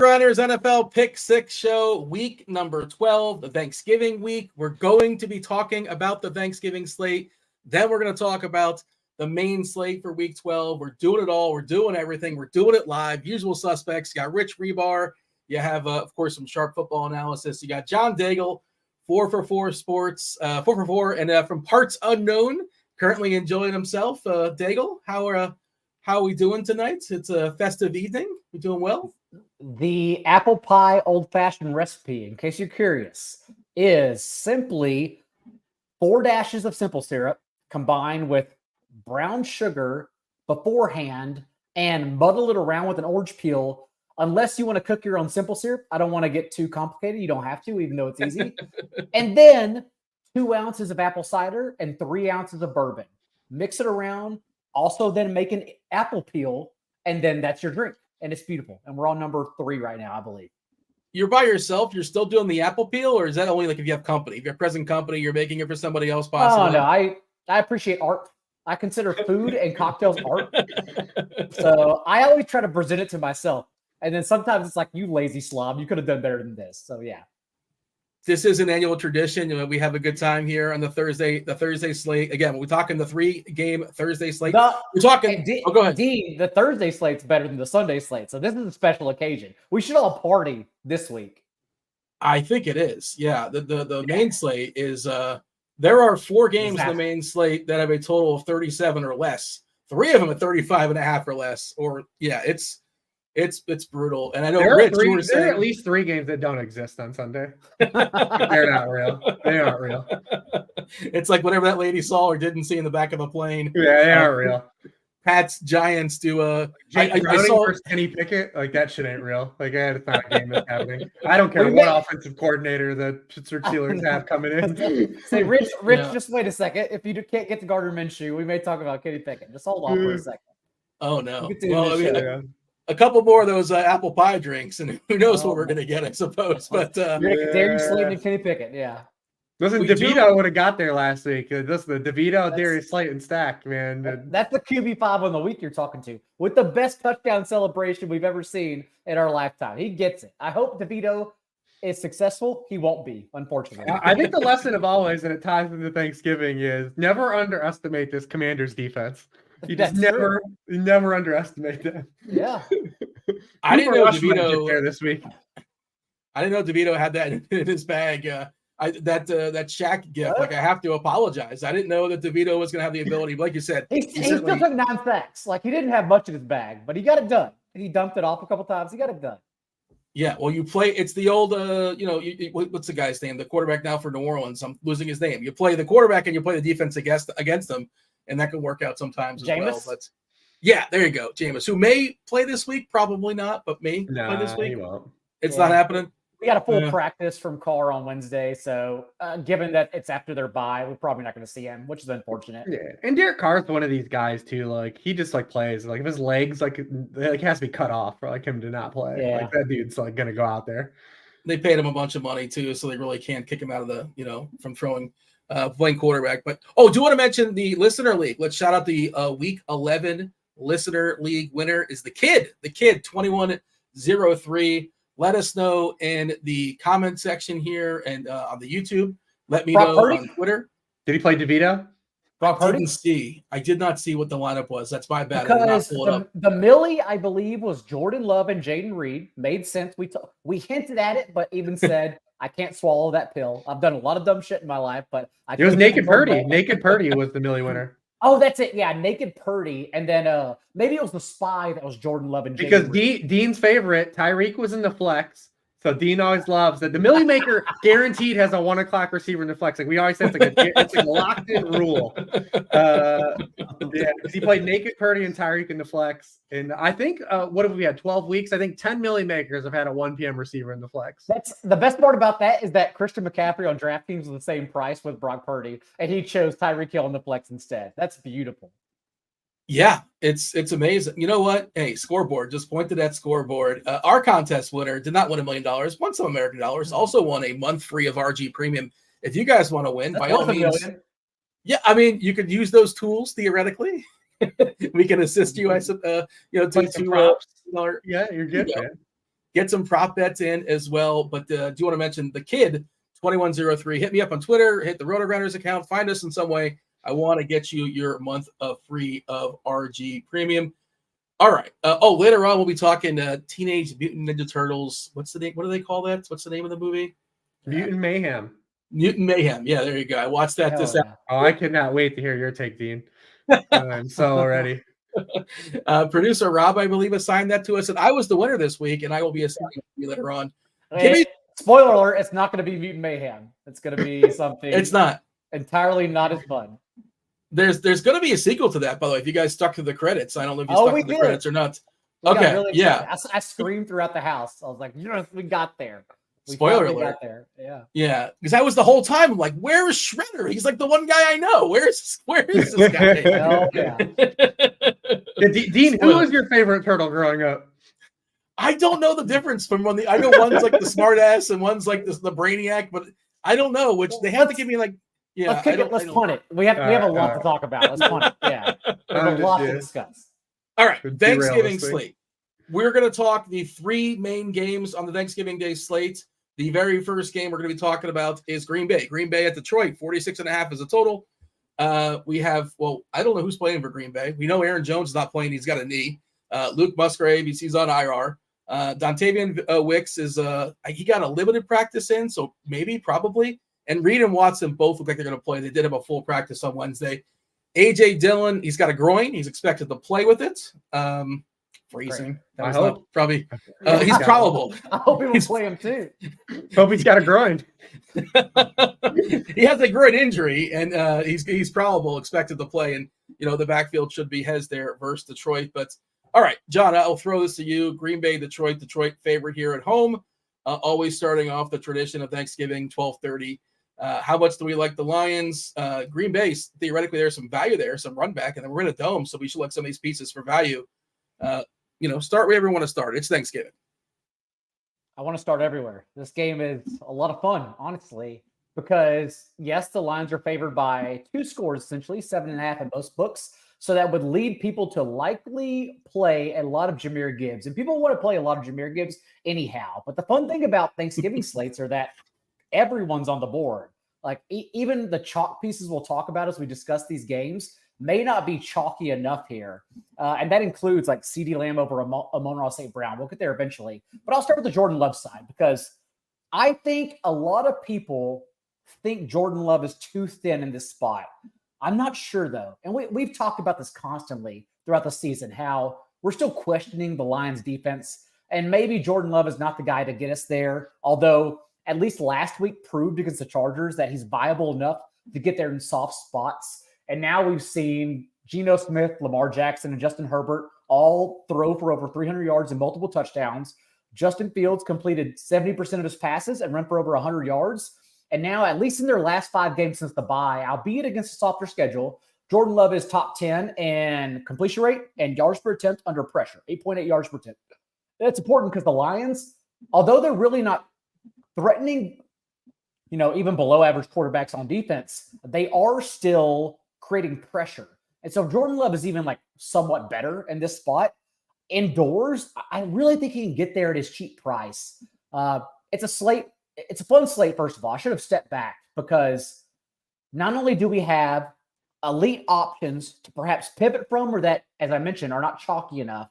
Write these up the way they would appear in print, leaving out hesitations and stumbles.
RotoGrinders NFL Pick 6 show, week number 12, the Thanksgiving week. We're going to be talking about the Thanksgiving slate. Then we're going to talk about the main slate for week 12. We're doing it all. We're doing everything. We're doing it live. Usual suspects. You got Rich Hribar. You have, of course, some sharp football analysis. You got John Daigle, 4for4 Sports, 4for4, and from Parts Unknown, currently enjoying himself. Daigle, how are we doing tonight? It's a festive evening. We doing well? The apple pie old-fashioned recipe, in case you're curious, is simply 4 dashes of simple syrup combined with brown sugar beforehand and muddle it around with an orange peel. Unless you want to cook your own simple syrup. I don't want to get too complicated. You don't have to, even though it's easy. And then 2 ounces of apple cider and 3 ounces of bourbon. Mix it around. Also then make an apple peel, and then that's your drink. And it's beautiful. And we're on number 3 right now, I believe. You're by yourself? You're still doing the apple peel? Or is that only like if you have company? If you have present company, you're making it for somebody else possibly? Oh, no. I appreciate art. I consider food and cocktails art. So I always try to present it to myself. And then sometimes it's like, you lazy slob. You could have done better than this. So, yeah. This is an annual tradition. We have a good time here on the Thursday slate. Again, we're talking the 3-game Thursday slate. We're talking. Go ahead. Dean, the Thursday slate's better than the Sunday slate. So this is a special occasion. We should all party this week. I think it is. Yeah. The main slate is there are 4 games in the main slate that have a total of 37 or less. 3 of them at 35.5 or less. Or yeah, it's brutal. And I know Rich, you were saying there are at least 3 games that don't exist on Sunday. They're not real. They aren't real. It's like whatever that lady saw or didn't see in the back of a plane. Yeah, they aren't real. Pats Giants do Jake Browning versus Kenny Pickett, like that shit ain't real. Like it's not a game that's happening. I don't care what offensive coordinator the Pittsburgh Steelers have coming in. Say, Rich, just wait a second. If you can't get to Gardner Minshew, we may talk about Kenny Pickett. Just hold on for a second. Oh no. Well, I mean, a couple more of those apple pie drinks, and who knows what we're going to get, I suppose. But Darius Slayton and Kenny Pickett, yeah. Listen, DeVito would have got there last week. This the DeVito, Darius Slayton stack, man. That's the QB5 on the week you're talking to, with the best touchdown celebration we've ever seen in our lifetime. He gets it. I hope DeVito is successful. He won't be, unfortunately. I think the lesson of always, and it ties into Thanksgiving, is never underestimate this Commander's defense. You just never underestimate them. Yeah. I didn't know DeVito there this week. I didn't know DeVito had that in his bag. That Shaq gift. Like, I have to apologize. I didn't know that DeVito was going to have the ability. Like you said, he still took 9 sacks. Like, he didn't have much in his bag, but he got it done. He dumped it off a couple times. He got it done. Yeah, well, you play. It's the old, what's the guy's name? The quarterback now for New Orleans. I'm losing his name. You play the quarterback and you play the defense against them. And that can work out sometimes as well. But yeah, there you go. Jameis, who may play this week, probably not, but may play this week. He won't. It's not happening. We got a full practice from Carr on Wednesday. So given that it's after their bye, we're probably not going to see him, which is unfortunate. Yeah. And Derek Carr's one of these guys too. Like, he just plays. Like, if his legs has to be cut off for him to not play. Yeah. Like, that dude's gonna go out there. They paid him a bunch of money too, so they really can't kick him out of the, from throwing playing quarterback. But do you want to mention the listener league? Let's shout out the week 11 listener league winner is the kid 2103. Let us know in the comment section here and on the YouTube. Let me know on Twitter. Did he play DeVito? I did not see what the lineup was. That's my bad. Because the Millie, I believe, was Jordan Love and Jaden Reed. Made sense. We hinted at it, but even said, I can't swallow that pill. I've done a lot of dumb shit in my life, but it was Naked Purdy. Naked Purdy was the Millie winner. Oh, that's it. Yeah, Naked Purdy. And then maybe it was the spy that was Jordan Love and Jaden Because Reed. Dean's favorite, Tyreek, was in the flex. So Dean always loves that. The Millie Maker guaranteed has a 1 o'clock receiver in the flex. Like we always say, it's a locked in rule. Because he played Naked Purdy and Tyreek in the flex. And I think what have we had? 12 weeks. I think 10 Millie Makers have had a 1 p.m. receiver in the flex. That's the best part about that is that Christian McCaffrey on Draftkings was the same price with Brock Purdy, and he chose Tyreek Hill in the flex instead. That's beautiful. Yeah, it's amazing. You know what? Hey, scoreboard. Just point to that scoreboard. Our contest winner did not win $1 million. Won some American dollars. Also won a month free of RG Premium. If you guys want to win, by all means. Yeah, I mean, you could use those tools theoretically. We can assist you. Yeah, you're good, man. Get some prop bets in as well. But do you want to mention the kid 2103? Hit me up on Twitter. Hit the RotoGrinders account. Find us in some way. I want to get you your month of free of RG Premium. All right. Later on we'll be talking Teenage Mutant Ninja Turtles. What's the name? What do they call that? What's the name of the movie? Mutant Mayhem. Mutant Mayhem. Yeah, there you go. I watched that this Yeah. Oh, I cannot wait to hear your take, Dean. I'm so ready. Producer Rob, I believe, assigned that to us, and I was the winner this week, and I will be assigning it to you later on. Spoiler alert, it's not going to be Mutant Mayhem. It's going to be something It's not. Entirely not as fun. There's going to be a sequel to that, by the way, if you guys stuck to the credits. I don't know if you stuck to the credits or not. Okay, really yeah. I screamed throughout the house. I was like, yes, we got there. Spoiler alert. Got there. Yeah. Yeah, because that was the whole time. I'm like, where is Shredder? He's like the one guy I know. Where is this guy? Oh, yeah. Dean, who was your favorite turtle growing up? I don't know the difference from I know one's like the smartass and one's like the brainiac, but I don't know which. They have to give me like. Yeah, let's punt it. We have a lot to talk about. Let's punt it. Yeah, there's a lot to discuss. All right, Thanksgiving slate. We're going to talk the 3 main games on the Thanksgiving Day slate. The very first game we're going to be talking about is Green Bay. Green Bay at Detroit, 46.5 is a total. We have, I don't know who's playing for Green Bay. We know Aaron Jones is not playing. He's got a knee. Luke Musgrave, he's on IR. Dontavian Wicks is he got a limited practice in, so maybe, probably. And Reed and Watson both look like they're going to play. They did have a full practice on Wednesday. A.J. Dillon, he's got a groin. He's expected to play with it. Freezing. I hope. Probably. He's probable. I hope he will play him too. Hope he's got a groin. He has a groin injury, and he's probable, expected to play. And, the backfield should be Hez there versus Detroit. But, all right, John, I'll throw this to you. Green Bay, Detroit favorite here at home. Always starting off the tradition of Thanksgiving, 12:30. How much do we like the Lions? Green Bay, theoretically, there's some value there, some run back, and then we're in a dome, so we should look some of these pieces for value. Start wherever you want to start. It's Thanksgiving. I want to start everywhere. This game is a lot of fun, honestly, because, yes, the Lions are favored by 2 scores, essentially, 7.5 in most books. So that would lead people to likely play a lot of Jahmyr Gibbs. And people want to play a lot of Jahmyr Gibbs anyhow. But the fun thing about Thanksgiving slates are that everyone's on the board. Like even the chalk pieces we'll talk about as we discuss these games may not be chalky enough here. And that includes like CeeDee Lamb over Amon-Ra St. Brown. We'll get there eventually. But I'll start with the Jordan Love side because I think a lot of people think Jordan Love is too thin in this spot. I'm not sure, though. And we've talked about this constantly throughout the season, how we're still questioning the Lions defense. And maybe Jordan Love is not the guy to get us there, although at least last week proved against the Chargers that he's viable enough to get there in soft spots. And now we've seen Geno Smith, Lamar Jackson, and Justin Herbert all throw for over 300 yards and multiple touchdowns. Justin Fields completed 70% of his passes and run for over 100 yards. And now, at least in their last 5 games since the bye, albeit against a softer schedule, Jordan Love is top 10 in completion rate and yards per attempt under pressure, 8.8 yards per attempt. That's important because the Lions, although they're really not threatening, even below average quarterbacks on defense, they are still creating pressure. And so Jordan Love is even like somewhat better in this spot. Indoors, I really think he can get there at his cheap price. It's a slate. It's a fun slate, first of all. I should have stepped back because not only do we have elite options to perhaps pivot from or that, as I mentioned, are not chalky enough,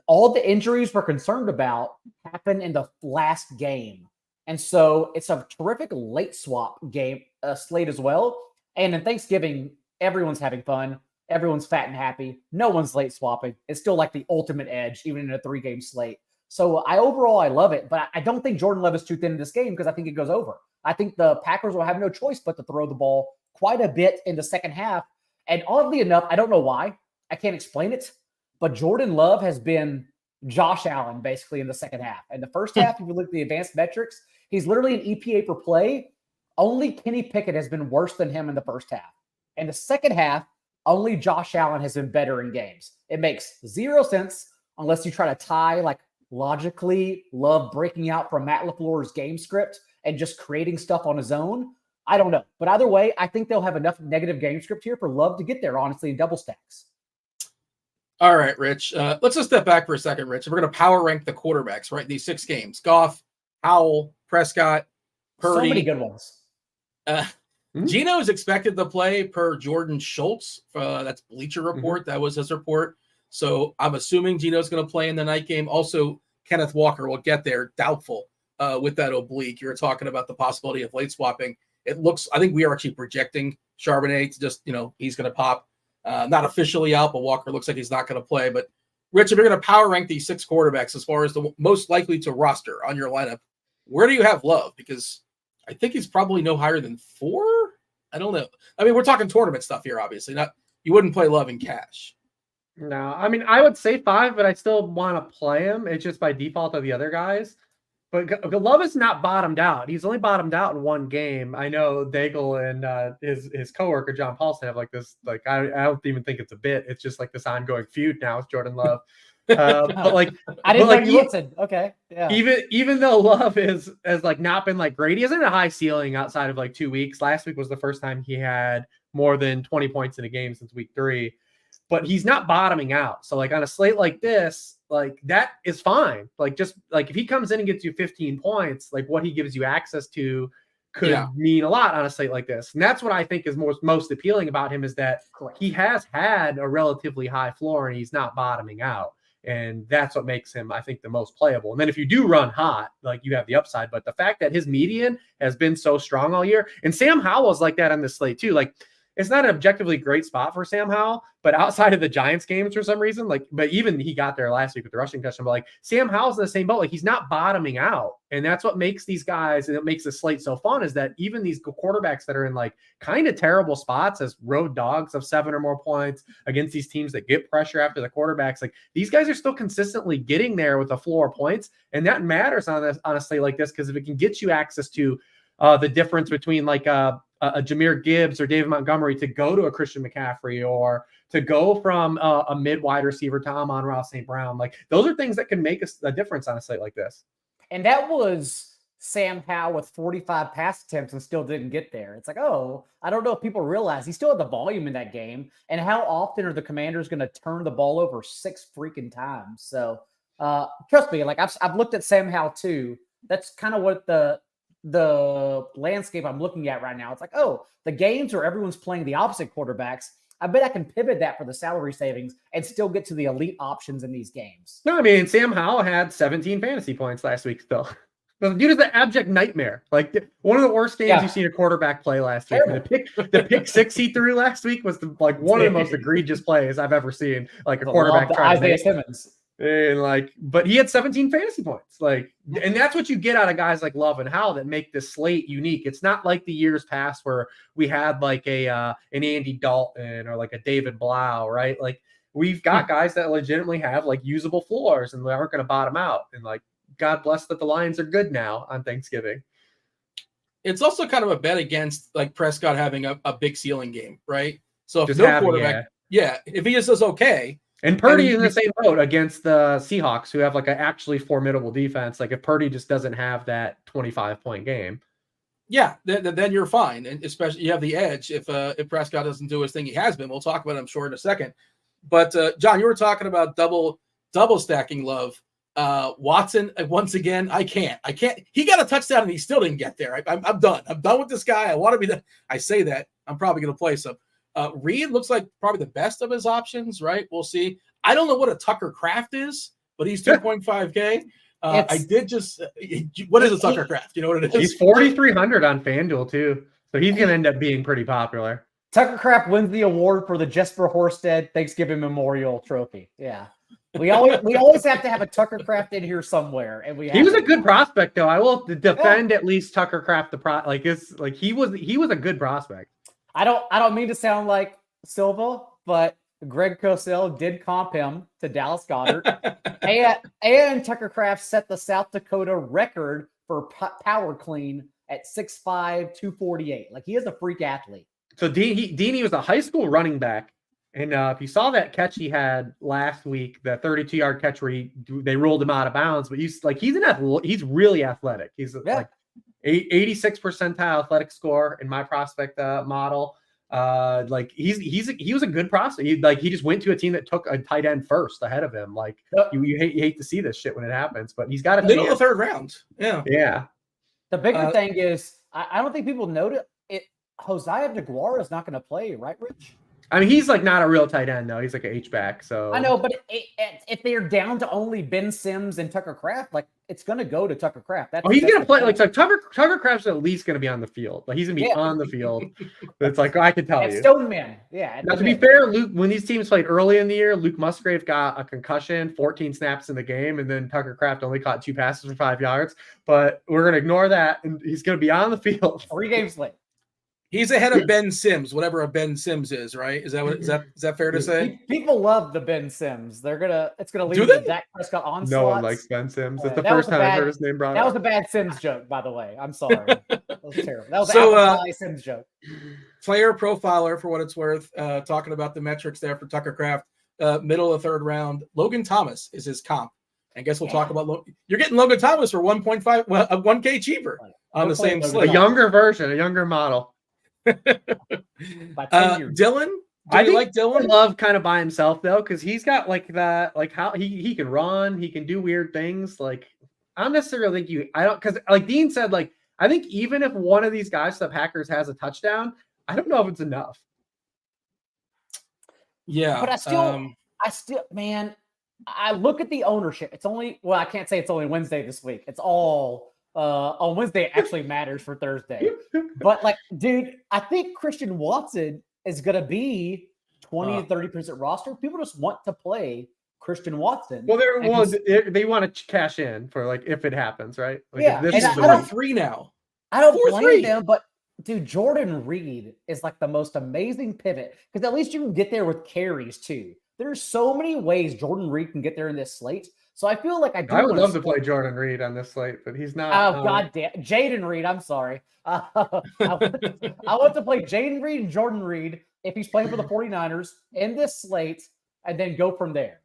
all the injuries we're concerned about happen in the last game. And so it's a terrific late swap game slate as well. And in Thanksgiving, everyone's having fun. Everyone's fat and happy. No one's late swapping. It's still like the ultimate edge, even in a 3-game slate. So I love it, but I don't think Jordan Love is too thin in this game because I think it goes over. I think the Packers will have no choice but to throw the ball quite a bit in the second half. And oddly enough, I don't know why. I can't explain it, but Jordan Love has been Josh Allen basically in the second half. And the first half, if you look at the advanced metrics, he's literally an EPA per play. Only Kenny Pickett has been worse than him in the first half. In the second half, only Josh Allen has been better in games. It makes 0 sense unless you try to tie like logically Love breaking out from Matt LaFleur's game script and just creating stuff on his own. I don't know. But either way, I think they'll have enough negative game script here for Love to get there, honestly, in double stacks. All right, Rich. Let's just step back for a second, Rich. We're going to power rank the quarterbacks, right? These 6 games: Goff, Howell, Prescott, Purdy. So many good ones. Gino is expected to play per Jordan Schultz. That's Bleacher Report. That was his report. So I'm assuming Gino's going to play in the night game. Also, Kenneth Walker will get there. Doubtful with that oblique. You're talking about the possibility of late swapping. I think we are actually projecting Charbonnet to just, he's going to pop. Not officially out, but Walker looks like he's not going to play. But Rich, if you're going to power rank these 6 quarterbacks as far as the most likely to roster on your lineup, where do you have Love? Because I think he's probably no higher than 4. I don't know. I mean, we're talking tournament stuff here, obviously. You wouldn't play Love in cash. No, I mean, I would say 5, but I still want to play him. It's just by default of the other guys. But Love is not bottomed out. He's only bottomed out in 1 game. I know Daigle and his coworker John Paulson have this. I don't even think it's a bit. It's just this ongoing feud now with Jordan Love. But I didn't know you listened. Okay, yeah. Even though Love has not been great, he hasn't a high ceiling outside of 2 weeks. Last week was the first time he had more than 20 points in a game since week 3. But he's not bottoming out. So on a slate like this, that is fine. If he comes in and gets you 15 points, what he gives you access to could mean a lot on a slate like this. And that's what I think is most appealing about him, is that he has had a relatively high floor and he's not bottoming out. And that's what makes him, I think, the most playable. And then if you do run hot, you have the upside. But the fact that his median has been so strong all year, and Sam Howell's like that on this slate too. It's not an objectively great spot for Sam Howell, but outside of the Giants games for some reason, but even he got there last week with the rushing touchdown, but Sam Howell's in the same boat. He's not bottoming out. And that's what makes these guys, and it makes the slate so fun, is that even these quarterbacks that are in kind of terrible spots as road dogs of 7 or more points against these teams that get pressure after the quarterbacks, these guys are still consistently getting there with the floor points. And that matters on a slate like this, because if it can get you access to the difference between a Jahmyr Gibbs or David Montgomery to go to a Christian McCaffrey, or to go from a mid wide receiver to Amon-Ra St. Brown. Those are things that can make a difference on a site like this. And that was Sam Howell with 45 pass attempts and still didn't get there. It's I don't know if people realize he still had the volume in that game. And how often are the Commanders going to turn the ball over 6 freaking times? So trust me, I've looked at Sam Howell too. That's kind of what the landscape I'm looking at right now. It's the games where everyone's playing the opposite quarterbacks, I bet I can pivot that for the salary savings and still get to the elite options in these games. No, I mean, Sam Howell had 17 fantasy points last week still. The dude is an abject nightmare. One of the worst games you've seen a quarterback play last week. The pick 6 he threw last week was one of the most egregious plays I've ever seen. A quarterback trying Isaiah Simmons. And but he had 17 fantasy points. And that's what you get out of guys like Love and Howell that make this slate unique. It's not like the years past where we had an Andy Dalton or a David Blau, right? We've got guys that legitimately have usable floors and they aren't going to bottom out. And God bless that the Lions are good now on Thanksgiving. It's also kind of a bet against Prescott having a big ceiling game, right? So if Just quarterback, if he just does okay. And Purdy is in the same boat against the Seahawks, who have an actually formidable defense. If Purdy just doesn't have that 25-point game. Yeah, then you're fine. And especially you have the edge if Prescott doesn't do his thing. He has been. We'll talk about it, I'm sure, in a second. But John, you were talking about double stacking Love. Watson, once again, I can't. He got a touchdown and he still didn't get there. I'm done. I'm done with this guy. I want to be done. I say that. I'm probably going to play some. Reed looks like probably the best of his options, right? We'll see. I don't know what a Tucker Kraft is, but he's 2.5K. I did just what is a Tucker Kraft? You know what it is? He's 4,300 on FanDuel too, so he's going to end up being pretty popular. Tucker Kraft wins the award for the Jesper Horsted Thanksgiving Memorial Trophy. Yeah, we always have to have a Tucker Kraft in here somewhere, and he was a good prospect though. I will defend at least Tucker Kraft. He was a good prospect. I don't mean to sound like Silva, but Greg Cosell did comp him to Dallas Goedert. and Tucker Kraft set the South Dakota record for power clean at 6'5", 248. He is a freak athlete. So Deanie was a high school running back. And if you saw that catch he had last week, the 32-yard catch where they rolled him out of bounds, but he's really athletic. He's 86th percentile athletic score in my prospect model. Like he was a good prospect. He just went to a team that took a tight end first ahead of him. Like you hate to see this shit when it happens, but he's got a middle of the third round. Yeah. The bigger thing is I don't think people notice it. Josiah DeGuara is not going to play, right, Rich? I mean, he's like not a real tight end though. He's like an H-back. So I know, but if they're down to only Ben Sims and Tucker Kraft, like it's going to go to Tucker Kraft. He's going to play like Tucker Kraft's at least going to be on the field. Like he's going to be on the field. It's like I can tell you. Stoneman, yeah. Now to be fair, Luke, when these teams played early in the year, Luke Musgrave got a concussion, 14 snaps in the game, and then Tucker Kraft only caught 2 passes for 5 yards. But we're going to ignore that, and he's going to be on the field 3 games late. He's ahead of Ben Sims, whatever a Ben Sims is, right? Is that fair to say? People love the Ben Sims. It's gonna lead Do to they? Dak Prescott onslaughts. No one likes Ben Sims. It's the first time I've heard his name brought up. That was a bad Sims joke, by the way. I'm sorry. That was terrible. That was a Sims joke. Player profiler, for what it's worth, talking about the metrics there for Tucker Kraft, middle of the third round. Logan Thomas is his comp. I guess we'll talk about you're getting Logan Thomas for 1.1K cheaper on the same slate. A younger version, a younger model. Dylan, I like Dylan. Love kind of by himself though, because he's got like that, like how he can run, he can do weird things. Like I don't necessarily think because like Dean said, like I think even if one of these guys, the Packers, has a touchdown, I don't know if it's enough. Yeah, but I still, man, I look at the ownership. It's only I can't say it's only Wednesday this week. It's all. On Wednesday, it actually matters for Thursday. But, like, dude, I think Christian Watson is going to be 20 to 30% roster. People just want to play Christian Watson. Well, they want to cash in for, like, if it happens, right? Like, yeah, he's 4-3 now. I don't blame them, but, dude, Jordan Reed is, like, the most amazing pivot because at least you can get there with carries, too. There's so many ways Jordan Reed can get there in this slate. So I feel like I would love to play Jordan Reed on this slate, but he's not. Oh, God damn. Jaden Reed, I'm sorry. I want to play Jaden Reed and Jordan Reed if he's playing for the 49ers in this slate and then go from there.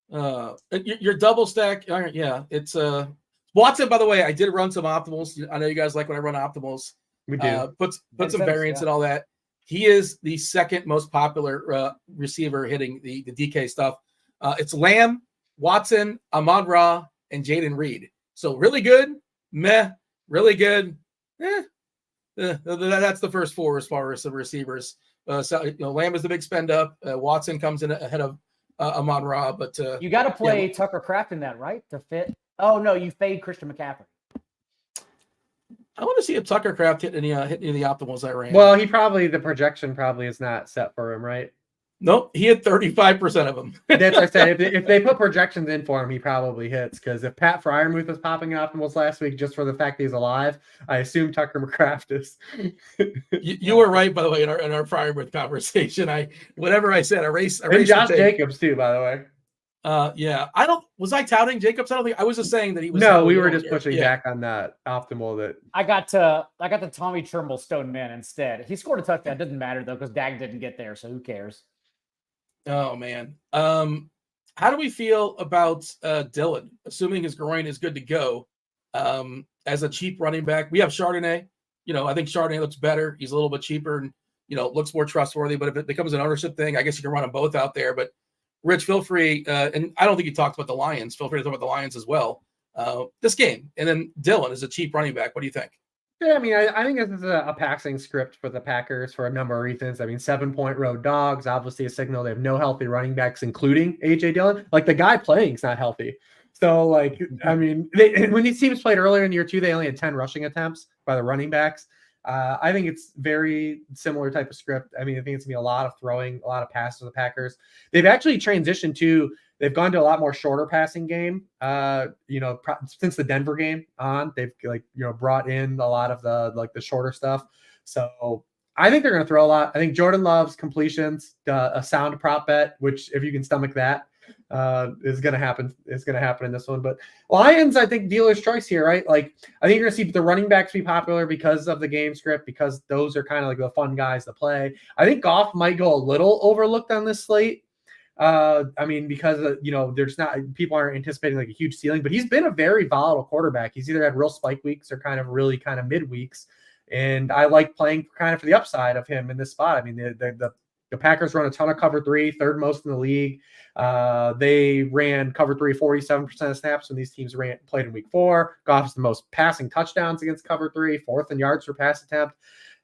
Your double stack. Yeah, it's Watson, by the way, I did run some optimals. I know you guys like when I run optimals. We do. Put some variance and all that. He is the second most popular receiver hitting the DK stuff. It's Lamb, Watson, Amon-Ra, and Jaden Reed. So really good, meh, really good, that's the first 4 as far as the receivers. Lamb is the big spend up. Watson comes in ahead of Amon-Ra, but you got to play Tucker Kraft in that, right? To fit. Oh no, you fade Christian McCaffrey. I want to see if Tucker Kraft hit any of the optimals I ran. Well, the projection probably is not set for him, right? Nope, he hit 35% of them. That's what I said. If they put projections in for him, he probably hits. Because if Pat Freiermuth was popping optimals last week just for the fact that he's alive, I assume Tucker McCraft is. you were right, by the way, in our Freiermuth conversation. Whatever I said, erase. And Josh Jacobs too, by the way. Yeah. Was I touting Jacobs? I don't think I was just saying that he was. No, we were just pushing back on that optimal that I got the Tommy Trimble Stone Man instead. He scored a touchdown. It doesn't matter though, because Dag didn't get there, so who cares? Oh man. How do we feel about Dylan, assuming his groin is good to go? As a cheap running back, we have Chardonnay. I think Chardonnay looks better. He's a little bit cheaper and looks more trustworthy. But if it becomes an ownership thing, I guess you can run them both out there. But Rich, feel free, and I don't think you talked about the Lions. Feel free to talk about the Lions as well. This game, and then Dylan is a cheap running back. What do you think? Yeah, I mean, I think this is a passing script for the Packers for a number of reasons. I mean, 7-point road dogs, obviously a signal they have no healthy running backs, including A.J. Dillon. Like, the guy playing is not healthy. So, like, I mean, when these teams played earlier in year 2, they only had 10 rushing attempts by the running backs. I think it's very similar type of script. I mean, I think it's going to be a lot of throwing, a lot of passes to the Packers. They've actually transitioned to they've gone to a lot more shorter passing game. Since the Denver game on, they've brought in a lot of the shorter stuff. So I think they're going to throw a lot. I think Jordan Love's completions, a sound prop bet, which if you can stomach that, is going to happen. It's going to happen in this one. But Lions, I think dealer's choice here, right? Like I think you're going to see the running backs be popular because of the game script, because those are kind of like the fun guys to play. I think Goff might go a little overlooked on this slate. I mean, because there's not people aren't anticipating like a huge ceiling, but he's been a very volatile quarterback. He's either had real spike weeks or kind of mid weeks. And I like playing kind of for the upside of him in this spot. I mean, the Packers run a ton of cover 3, third most in the league. They ran cover 3 47% of snaps when these teams played in week 4. Goff's the most passing touchdowns against cover 3, 4th in yards per pass attempt.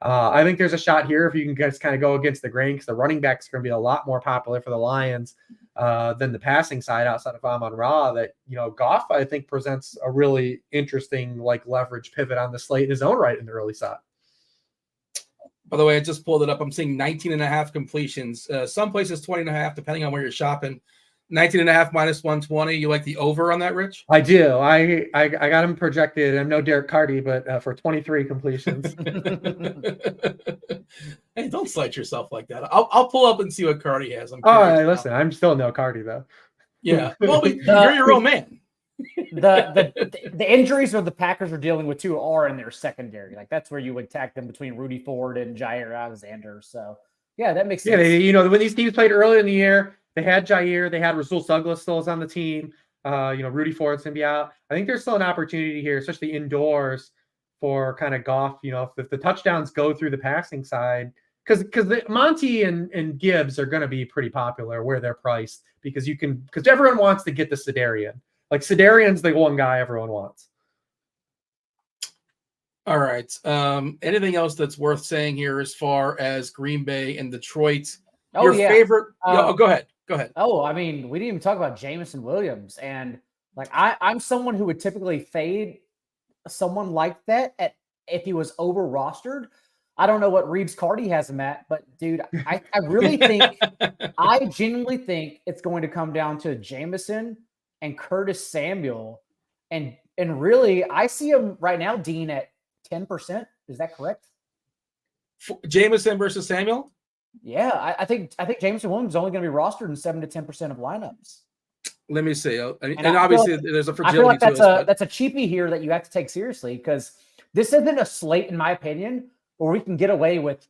I think there's a shot here if you can just kind of go against the grain, because the running backs are going to be a lot more popular for the Lions than the passing side outside of Amon-Ra. That, Goff, I think, presents a really interesting leverage pivot on the slate in his own right in the early side. By the way, I just pulled it up. I'm seeing 19.5 completions. Some places 20.5, depending on where you're shopping. 19.5 minus 120. You like the over on that, Rich? I do. I got him projected. I'm no Derek Carty, but for 23 completions. Hey, don't slight yourself like that. I'll pull up and see what Carty has. All right, listen, I'm still no Carty though. Yeah, well, you're your own man. The injuries that the Packers are dealing with too are in their secondary. That's where you would tack them between Rudy Ford and Jair Alexander. So yeah, that makes sense. Yeah, when these teams played earlier in the year, they had Jair, they had Rasul Douglas still is on the team. Rudy Ford's gonna be out. I think there's still an opportunity here, especially indoors, for kind of Goff. If the touchdowns go through the passing side, because Monty and Gibbs are gonna be pretty popular where they're priced, because everyone wants to get the Sedarian. Sedarian's the one guy everyone wants. All right. Anything else that's worth saying here as far as Green Bay and Detroit? Favorite? Go ahead. Oh, I mean, we didn't even talk about Jameson Williams. And I'm someone who would typically fade someone like that if he was over rostered. I don't know what Reebs Carty has him at, but dude, I really think, I genuinely think it's going to come down to Jameson and Curtis Samuel. And really, I see him right now, Dean, at 10%. Is that correct? Jameson versus Samuel? Yeah, I think Jameson Williams is only going to be rostered in 7 to 10% of lineups. Let me see. And obviously, there's a fragility. I feel like that's a cheapie here that you have to take seriously, because this isn't a slate, in my opinion, where we can get away with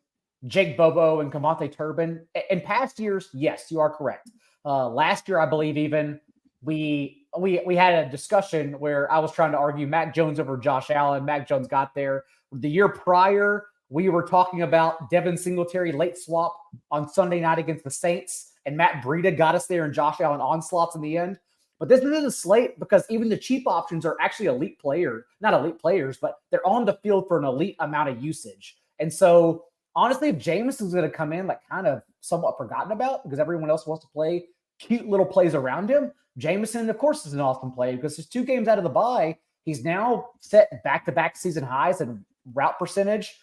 Jake Bobo and Kavonte Turbin. In past years, yes, you are correct. Last year, I believe even we had a discussion where I was trying to argue Mac Jones over Josh Allen. Mac Jones got there. The year prior, we were talking about Devin Singletary late swap on Sunday night against the Saints, and Matt Breida got us there and Josh Allen onslaughts in the end. But this isn't a slate because even the cheap options are actually not elite players, but they're on the field for an elite amount of usage. And so honestly, if Jameson's going to come in kind of somewhat forgotten about because everyone else wants to play cute little plays around him, Jameson, of course, is an awesome play because there's 2 games out of the bye. He's now set back-to-back season highs in route percentage.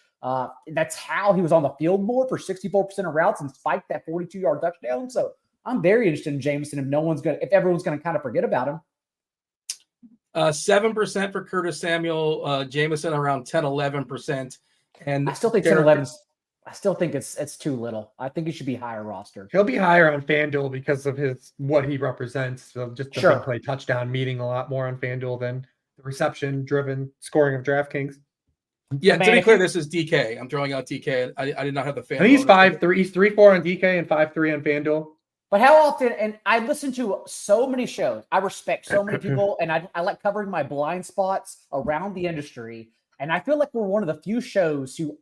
That's how he was on the field more for 64% of routes and spiked that 42-yard touchdown. So I'm very interested in Jameson if everyone's going to kind of forget about him. 7% for Curtis Samuel, Jameson around 10-11%. And I still think 10-11. I still think it's too little. I think he should be higher rostered. He'll be higher on FanDuel because of what he represents. So just the big play touchdown meaning a lot more on FanDuel than the reception-driven scoring of DraftKings. Yeah, to be clear, this is DK. I'm throwing out DK. I did not have the FanDuel. I think he's 5-3. He's 3-4 on DK and 5-3 on FanDuel. But how often, and I listen to so many shows, I respect so many people, and I like covering my blind spots around the industry, and I feel like we're one of the few shows who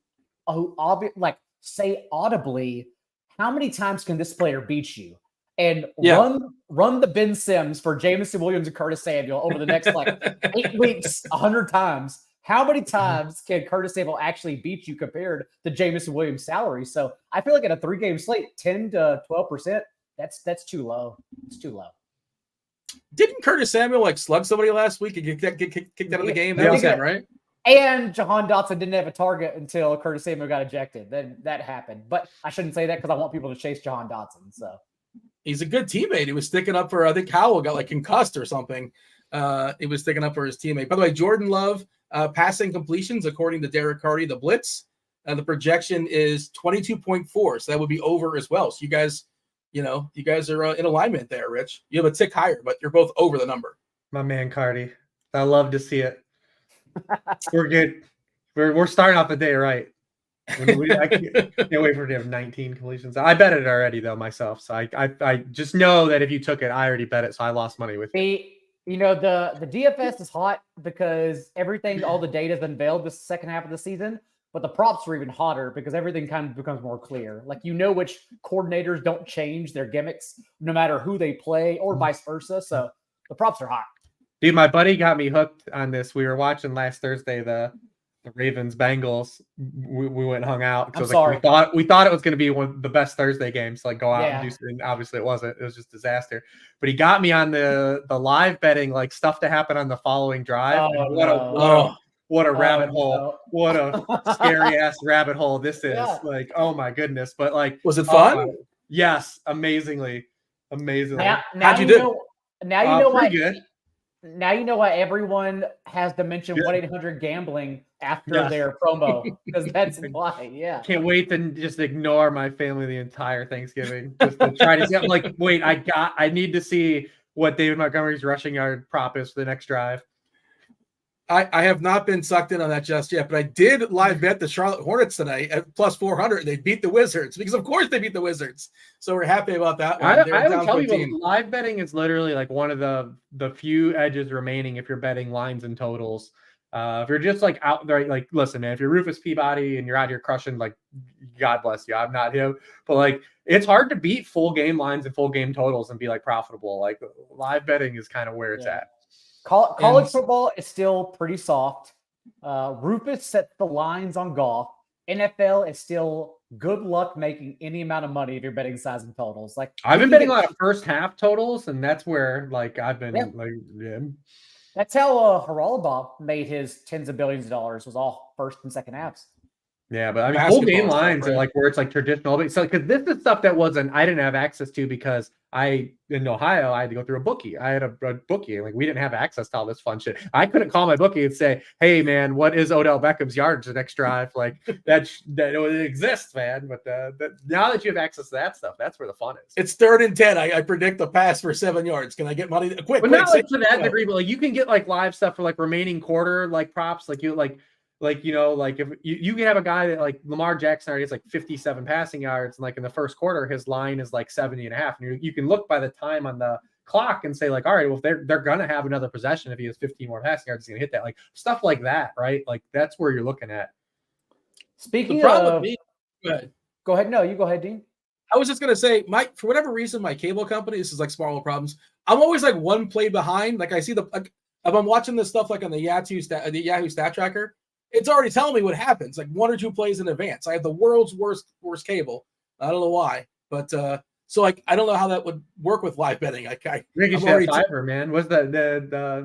say audibly, how many times can this player beat you? And run the Ben Sims for Jameson Williams and Curtis Samuel over the next 8 weeks, 100 times. How many times can Curtis Samuel actually beat you compared to Jameson Williams' salary? So I feel like in a 3-game slate, 10 to 12%, that's too low. It's too low. Didn't Curtis Samuel slug somebody last week and get kicked out of the game? That was him, right? And Jahan Dotson didn't have a target until Curtis Samuel got ejected. Then that happened. But I shouldn't say that because I want people to chase Jahan Dotson. So he's a good teammate. He was sticking up for, I think Howell got concussed or something. He was sticking up for his teammate. By the way, Jordan Love, passing completions, according to Derek Carty, the blitz, the projection is 22.4. So that would be over as well. So you guys are in alignment there, Rich. You have a tick higher, but you're both over the number. My man, Carty. I love to see it. We're good. We're starting off the day right. I can't wait for him to have 19 completions. I bet it already though myself. So I just know that if you took it, I already bet it. So I lost money with you. The DFS is hot because all the data is unveiled this second half of the season. but the props are even hotter because everything kind of becomes more clear. Like, which coordinators don't change their gimmicks no matter who they play or vice versa. So the props are hot. Dude, my buddy got me hooked on this. We were watching last Thursday the Ravens Bengals. We went and hung out. I'm sorry. We thought it was going to be one of the best Thursday games. Like go out and do something. Obviously, it wasn't. It was just disaster. But he got me on the live betting, like stuff to happen on the following drive. What a rabbit hole! No. What a scary ass rabbit hole this is! Yeah. Like, oh my goodness! But like, was it fun? Yes, amazingly. How'd you do? Now you know why. Good. Now you know why everyone has to mention 1-800-GAMBLING after their promo, because that's why. Yeah. Can't wait to just ignore my family the entire Thanksgiving just to try to see. I'm like, wait, I need to see what David Montgomery's rushing yard prop is for the next drive. I have not been sucked in on that just yet, but I did live bet the Charlotte Hornets tonight at plus 400. They beat the Wizards because, of course, they beat the Wizards. So we're happy about that one. I would tell you, live betting is literally like one of the few edges remaining if you're betting lines and totals. If you're just like out there, like, listen, man, if you're Rufus Peabody and you're out here crushing, like, God bless you. I'm not him, but like, it's hard to beat full game lines and full game totals and be like profitable. Like, live betting is kind of where it's at. College football is still pretty soft. Rufus sets the lines on golf. NFL is still good luck making any amount of money if you're betting size and totals. Like, I've been betting a lot of first half totals, and that's where like I've been That's how Hribar made his tens of billions of dollars, was all first and second halves. Yeah, but I mean, full game lines are like where it's like traditional. So, because this is stuff that I didn't have access to because in Ohio, I had to go through a bookie. I had a bookie. Like, we didn't have access to all this fun shit. I couldn't call my bookie and say, "Hey, man, what is Odell Beckham's yards the next drive?" Like that it exists, man. But now that you have access to that stuff, that's where the fun is. It's 3rd and 10. I predict the pass for 7 yards. Can I get money? Quick, but not like to that degree. But like, you can get like live stuff for like remaining quarter like props. Like if you can have a guy that like Lamar Jackson already has like 57 passing yards, and like in the first quarter his line is like 70.5, and you can look by the time on the clock and say like, all right, well, if they're gonna have another possession, if he has 15 more passing yards, he's gonna hit that. Like stuff like that, right? Like that's where you're looking at. Speaking of, go ahead. No, you go ahead, Dean. I was just gonna say, for whatever reason, my cable company, this is like small problems. I'm always like one play behind. Like I see if I'm watching this stuff like on the Yahoo stat tracker, it's already telling me what happens, like 1 or 2 plays in advance. I have the world's worst cable. I don't know why, but so like I don't know how that would work with live betting. I think you should have fiber, man. Was the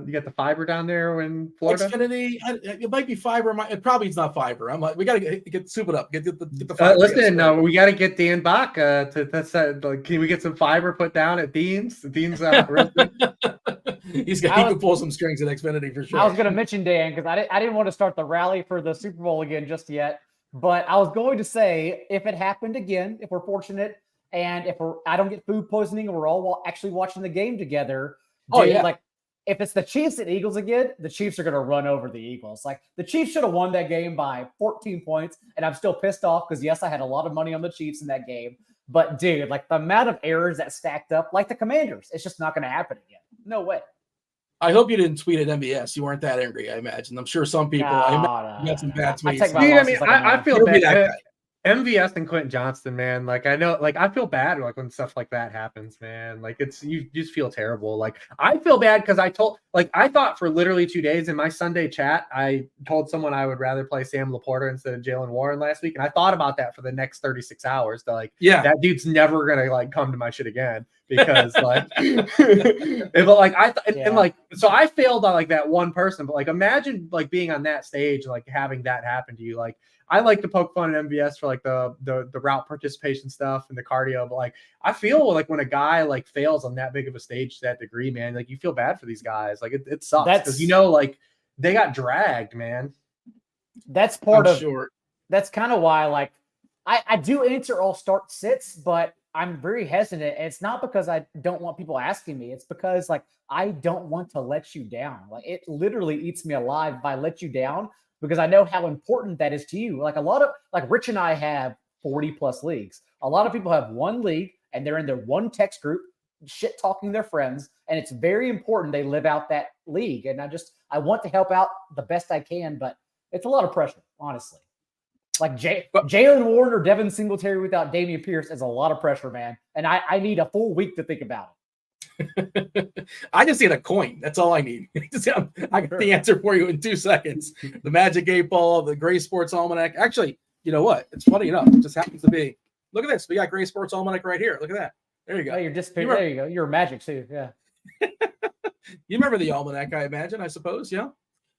you got the fiber down there in Florida? Xfinity, it might be fiber. It probably is not fiber. I'm like, we got to get soup it up. Get the fiber. Listen, we got to get Dan Bach can we get some fiber put down at Dean's? Dean's he can pull some strings at Xfinity for sure. I was going to mention Dan because I didn't want to start the rally for the Super Bowl again just yet, but I was going to say, if it happened again, if we're fortunate, and if I don't get food poisoning, and we're all actually watching the game together. Like if it's the Chiefs and Eagles again, the Chiefs are going to run over the Eagles. Like the Chiefs should have won that game by 14 points, and I'm still pissed off because yes, I had a lot of money on the Chiefs in that game. But dude, like the amount of errors that stacked up, like the Commanders, it's just not going to happen again. No way. I hope you didn't tweet at MBS. You weren't that angry, I imagine. I'm sure some people got some bad tweets. Dude, I feel bad. MVS and Quentin Johnston, man. Like I know, like I feel bad like when stuff like that happens, man. Like you just feel terrible. Like I feel bad because I thought for literally 2 days in my Sunday chat, I told someone I would rather play Sam Laporta instead of Jalen Warren last week, and I thought about that for the next 36 hours. To like, that dude's never gonna like come to my shit again because like, if like and like so I failed on like that one person, but like imagine like being on that stage, like having that happen to you, like. I like to poke fun at MVS for like the route participation stuff and the cardio, but like I feel like when a guy like fails on that big of a stage to that degree, man, like you feel bad for these guys. Like it sucks because like they got dragged, man. That's part of that's kind of why like I do answer all start sits, but I'm very hesitant. And it's not because I don't want people asking me. It's because like I don't want to let you down. Like it literally eats me alive if I let you down. Because I know how important that is to you. Like a lot of, like Rich and I have 40 plus leagues. A lot of people have one league and they're in their one text group, shit talking their friends. And it's very important they live out that league. And I want to help out the best I can, but it's a lot of pressure, honestly. Like But- Jalen Warren or Devin Singletary without Damian Pierce is a lot of pressure, man. And I need a full week to think about it. I just need a coin. That's all I need. I got the answer for you in 2 seconds. The Magic 8 Ball, the Gray Sports Almanac. Actually, you know what? It's funny enough. It just happens to be. Look at this. We got Gray Sports Almanac right here. Look at that. There you go. Oh, you're just there you go. You're Magic too. Yeah. You remember the Almanac, I imagine, I suppose. Yeah.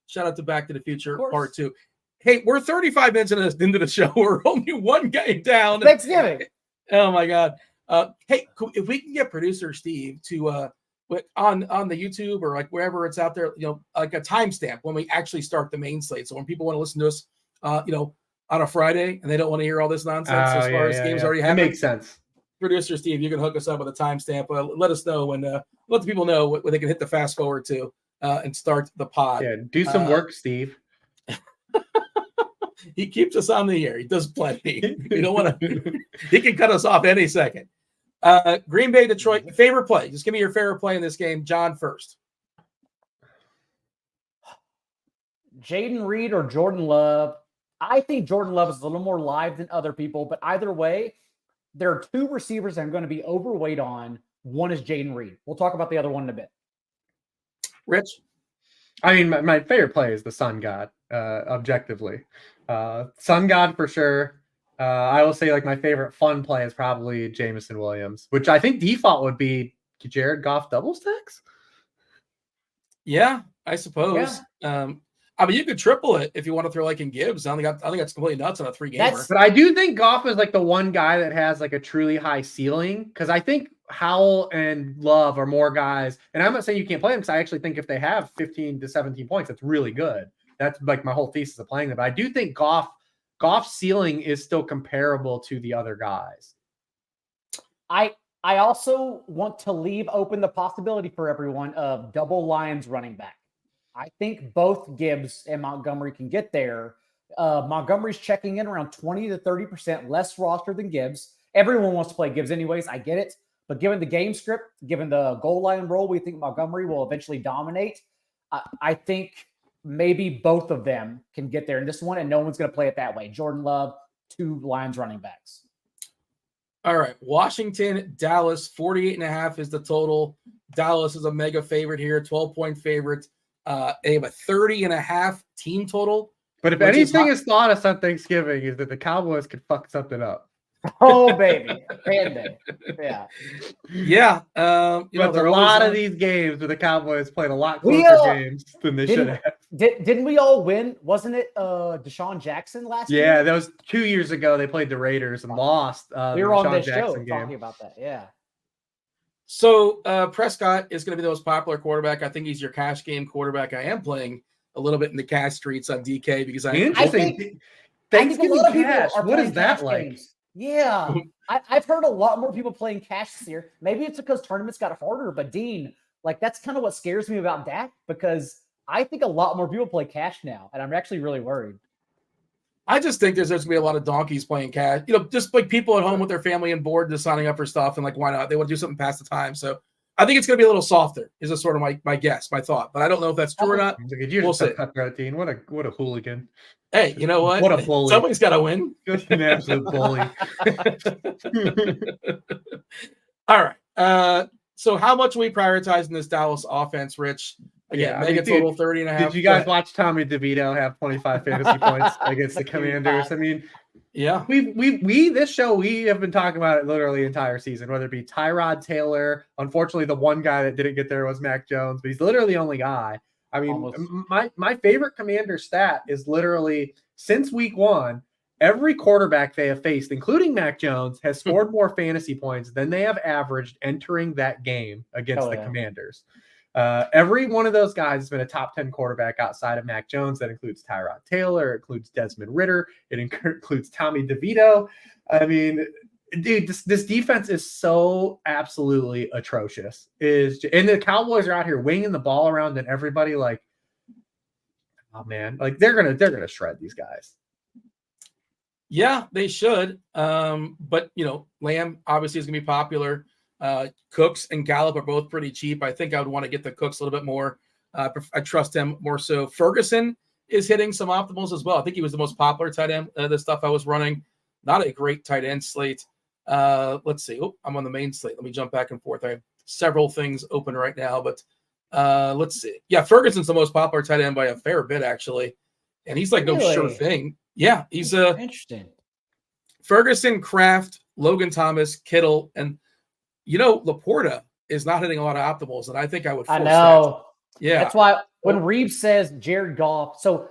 Shout out to Back to the Future Part 2. Hey, we're 35 minutes into the show. We're only one game down. Thanksgiving. Oh my God. Hey, if we can get producer Steve to on the YouTube or like wherever it's out there, like a timestamp when we actually start the main slate. So when people want to listen to us, on a Friday and they don't want to hear all this nonsense as far as games already happening. That makes sense. Producer Steve, you can hook us up with a timestamp. Let us know when let the people know when they can hit the fast forward to and start the pod. Yeah, do some work, Steve. He keeps us on the air. He does plenty. We don't want to. He can cut us off any second. Green Bay, Detroit. Favorite play? Just give me your favorite play in this game. John first. Jaden Reed or Jordan Love. I think Jordan Love is a little more live than other people, but either way, there are two receivers I'm going to be overweight on. One is Jaden Reed. We'll talk about the other one in a bit. Rich? I mean, my favorite play is the Sun God, objectively. Sun God for sure. I will say like my favorite fun play is probably Jameson Williams, which I think default would be Jared Goff double stacks. Yeah, I suppose. Yeah. I mean, you could triple it if you want to throw like in Gibbs. I think that's completely nuts on a 3-gamer. But I do think Goff is like the one guy that has like a truly high ceiling because I think Howell and Love are more guys. And I'm not saying you can't play them because I actually think if they have 15 to 17 points, it's really good. That's like my whole thesis of playing them. But I do think Goff's ceiling is still comparable to the other guys. I also want to leave open the possibility for everyone of double Lions running back. I think both Gibbs and Montgomery can get there. Montgomery's checking in around 20 to 30% less roster than Gibbs. Everyone wants to play Gibbs anyways. I get it. But given the game script, given the goal line role, we think Montgomery will eventually dominate. I think maybe both of them can get there in this one, and no one's going to play it that way. Jordan Love, 2 Lions running backs. All right. Washington, Dallas, 48.5 is the total. Dallas is a mega favorite here, 12-point favorite. They have a 30.5 team total. But if anything is thought us on Thanksgiving is that the Cowboys could fuck something up. Oh, baby. Fan day. Yeah. Yeah. There are a lot of these games where the Cowboys played a lot closer games than they should have. Didn't we all win? Wasn't it Deshaun Jackson last year? Yeah, that was 2 years ago. They played the Raiders and lost. We were on this show talking about that. Yeah. So Prescott is going to be the most popular quarterback. I think he's your cash game quarterback. I am playing a little bit in the cash streets on DK because I think Thanksgiving cash. What is that like? Games. Yeah, I've heard a lot more people playing cash this year. Maybe it's because tournaments got harder, but Dean, like that's kind of what scares me about Dak because I think a lot more people play cash now, and I'm actually really worried. I just think there's going to be a lot of donkeys playing cash. Just like people at home with their family and bored, just signing up for stuff, and like why not? They want to do something past the time. So I think it's going to be a little softer. Is a sort of my guess, my thought, but I don't know if that's true or not. We'll see. Dean, what a hooligan. Hey, you know what? What a bully. Somebody's got to win. Just an absolute bully. All right. So how much are we prioritizing this Dallas offense, Rich? Again, mega total 30.5. Did you guys watch Tommy DeVito have 25 fantasy points against the Commanders? I mean, yeah. We this show, we have been talking about it literally the entire season, whether it be Tyrod Taylor. Unfortunately, the one guy that didn't get there was Mac Jones, but he's literally the only guy. I mean, my favorite Commander stat is literally since week 1, every quarterback they have faced, including Mac Jones, has scored more fantasy points than they have averaged entering that game against the Commanders. Every one of those guys has been a top 10 quarterback outside of Mac Jones. That includes Tyrod Taylor, it includes Desmond Ridder, it includes Tommy DeVito. I mean, dude, this defense is so absolutely atrocious. And the Cowboys are out here winging the ball around, and everybody like, oh man, like they're gonna shred these guys. Yeah, they should. But Lamb obviously is gonna be popular. Cooks and Gallup are both pretty cheap. I think I would want to get the Cooks a little bit more. I trust him more so. Ferguson is hitting some optimals as well. I think he was the most popular tight end, the stuff I was running. Not a great tight end slate. Let's see. Oh, I'm on the main slate. Let me jump back and forth. I have several things open right now, but let's see. Yeah, Ferguson's the most popular tight end by a fair bit, actually. And he's like no sure thing. Yeah, he's interesting. Ferguson, Kraft, Logan Thomas, Kittle, and Laporta is not hitting a lot of optimals, and I think I would force that. Yeah. That's why when Reeves says Jared Goff, so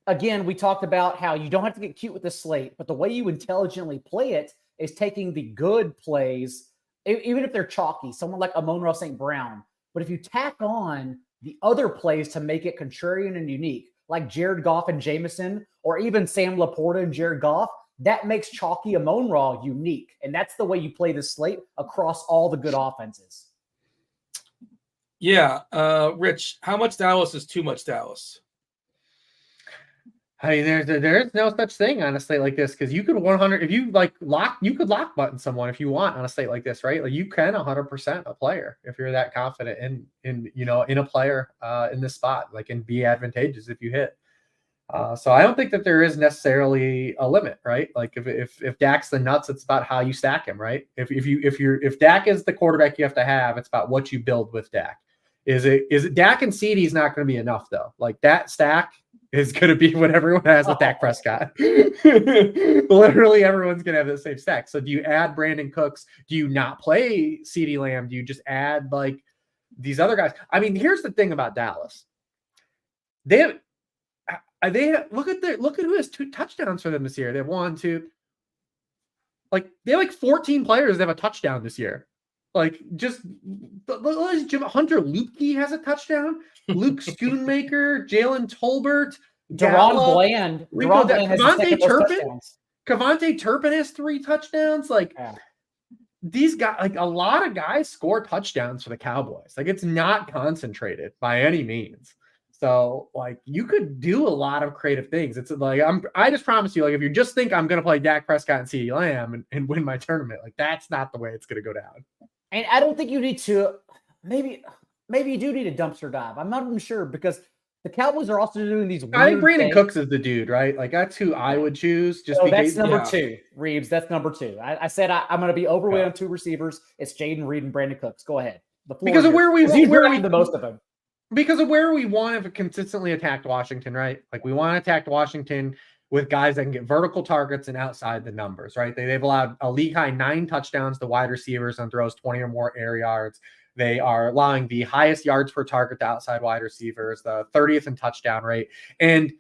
again, we talked about how you don't have to get cute with the slate, but the way you intelligently play it is taking the good plays, even if they're chalky, someone like Amon-Ra St. Brown. But if you tack on the other plays to make it contrarian and unique, like Jared Goff and Jameson, or even Sam Laporta and Jared Goff, that makes chalky Amon-Ra unique. And that's the way you play the slate across all the good offenses. Yeah. Rich, how much Dallas is too much Dallas? I mean, there's no such thing on a slate like this, because you could 100 if you you could lock button someone if you want on a slate like this, right? Like you can 100% a player if you're that confident in a player in this spot, like, and be advantageous if you hit. So I don't think that there is necessarily a limit, right? Like if Dak's the nuts, it's about how you stack him, right? If Dak is the quarterback you have to have, it's about what you build with Dak. Is it Dak and CD is not going to be enough though? Like that stack is going to be what everyone has with Dak Prescott. Literally everyone's going to have the same stack. So do you add Brandon Cooks? Do you not play CeeDee Lamb? Do you just add like these other guys? I mean, here's the thing about Dallas. They have look at who has 2 touchdowns for them this year. They have 1, 2. Like they have like 14 players that have a touchdown this year. Like just Hunter Lupke has a touchdown. Luke Schoonmaker, Jalen Tolbert, Deron Bland. Kevontae Turpin has 3 touchdowns. Like these guys, like a lot of guys score touchdowns for the Cowboys. Like it's not concentrated by any means. So like you could do a lot of creative things. It's like I just promise you, like if you just think I'm gonna play Dak Prescott and CeeDee Lamb and win my tournament, like that's not the way it's gonna go down. And I don't think you need to. Maybe you do need a dumpster dive. I'm not even sure, because the Cowboys are also doing these weird I think Brandon things. Cooks is the dude, right? Like that's who I would choose. Just because that's number 2, Reeves. That's number 2. I said I'm going to be overweight on 2 receivers. It's Jaden Reed and Brandon Cooks. Go ahead. Because of where we the most of them. Because of where we want to consistently attack Washington, right? Like we want to attack Washington with guys that can get vertical targets and outside the numbers, right? They've allowed a league high 9 touchdowns to wide receivers and throws 20 or more air yards. They are allowing the highest yards per target to outside wide receivers, the 30th in touchdown rate. And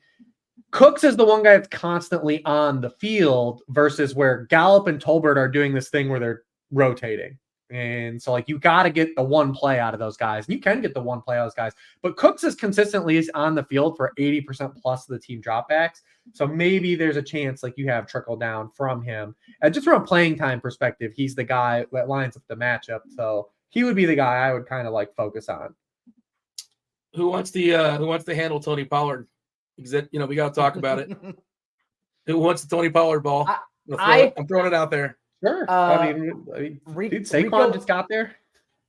Cooks is the one guy that's constantly on the field versus where Gallup and Tolbert are doing this thing where they're rotating. And so like you got to get the one play out of those guys. And you can get the one play out of those guys. But Cooks is consistently on the field for 80% plus of the team dropbacks. So maybe there's a chance like you have trickle down from him. And just from a playing time perspective, he's the guy that lines up the matchup. So he would be the guy I would kind of like focus on. Who wants to handle Tony Pollard? Because we got to talk about it. Who wants the Tony Pollard ball? I'm throwing it out there. Sure. I mean, dude, Saquon just got there.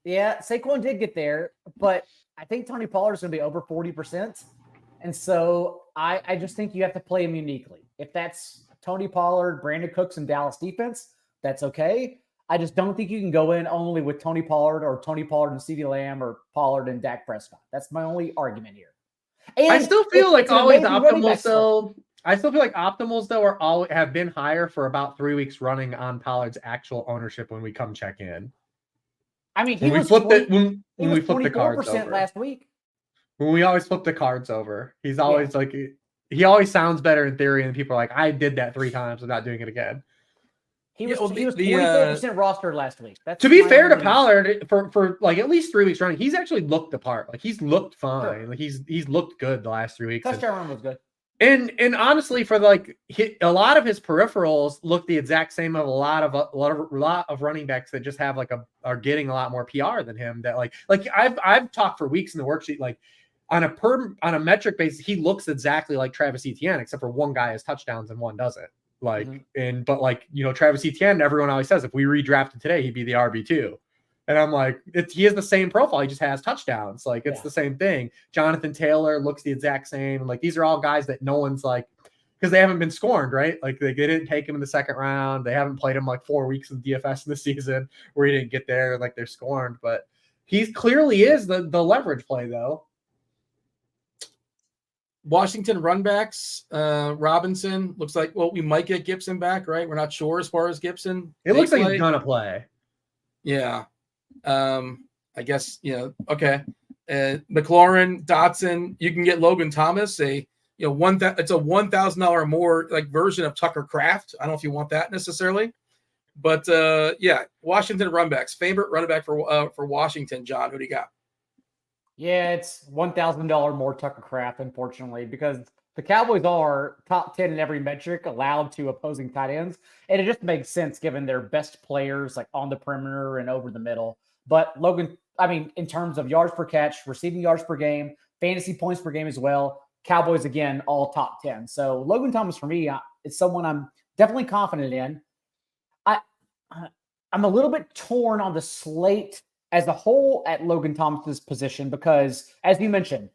Yeah, Saquon did get there, but I think Tony Pollard is going to be over 40%. And so I just think you have to play him uniquely. If that's Tony Pollard, Brandon Cooks, and Dallas defense, that's okay. I just don't think you can go in only with Tony Pollard or Tony Pollard and CeeDee Lamb or Pollard and Dak Prescott. That's my only argument here. And I still feel like always optimals though. I still feel like optimals though have been higher for about 3 weeks running on Pollard's actual ownership when we come check in. I mean, when we flip the cards over last week. When we always flip the cards over, he's always like he always sounds better in theory, and people are like, I did that 3 times without doing it again. He was 24% rostered last week. To be fair to Pollard, for like at least 3 weeks running, he's actually looked the part. Like he's looked fine. Sure. Like he's looked good the last 3 weeks. Touchdown run was good. And honestly, for like a lot of his peripherals look the exact same of a lot of running backs that just have are getting a lot more PR than him. That like I've talked for weeks in the worksheet, like on a metric basis, he looks exactly like Travis Etienne, except for one guy has touchdowns and one doesn't. Like, but Travis Etienne, everyone always says if we redrafted today, he'd be the RB2. And I'm like, he has the same profile. He just has touchdowns. Like, it's the same thing. Jonathan Taylor looks the exact same. Like, these are all guys that no one's like, because they haven't been scorned, right? Like, they didn't take him in the second round. They haven't played him like 4 weeks of DFS in the season where he didn't get there. Like, they're scorned. But he clearly is the leverage play, though. Washington run backs, Robinson looks like, well, we might get Gibson back, right? We're not sure as far as Gibson. It looks like he's gonna play. Yeah. I guess, okay. McLaurin, Dotson, you can get Logan Thomas, it's a $1,000 more like version of Tucker Kraft. I don't know if you want that necessarily, but Washington run backs. Favorite running back for Washington, John, who do you got? Yeah, it's $1,000 more Tucker Kraft, unfortunately, because the Cowboys are top 10 in every metric allowed to opposing tight ends. And it just makes sense given their best players like on the perimeter and over the middle. But Logan, in terms of yards per catch, receiving yards per game, fantasy points per game as well, Cowboys, again, all top 10. So Logan Thomas, for me, is someone I'm definitely confident in. I'm a little bit torn on the slate as a whole at Logan Thomas's position because, as you mentioned,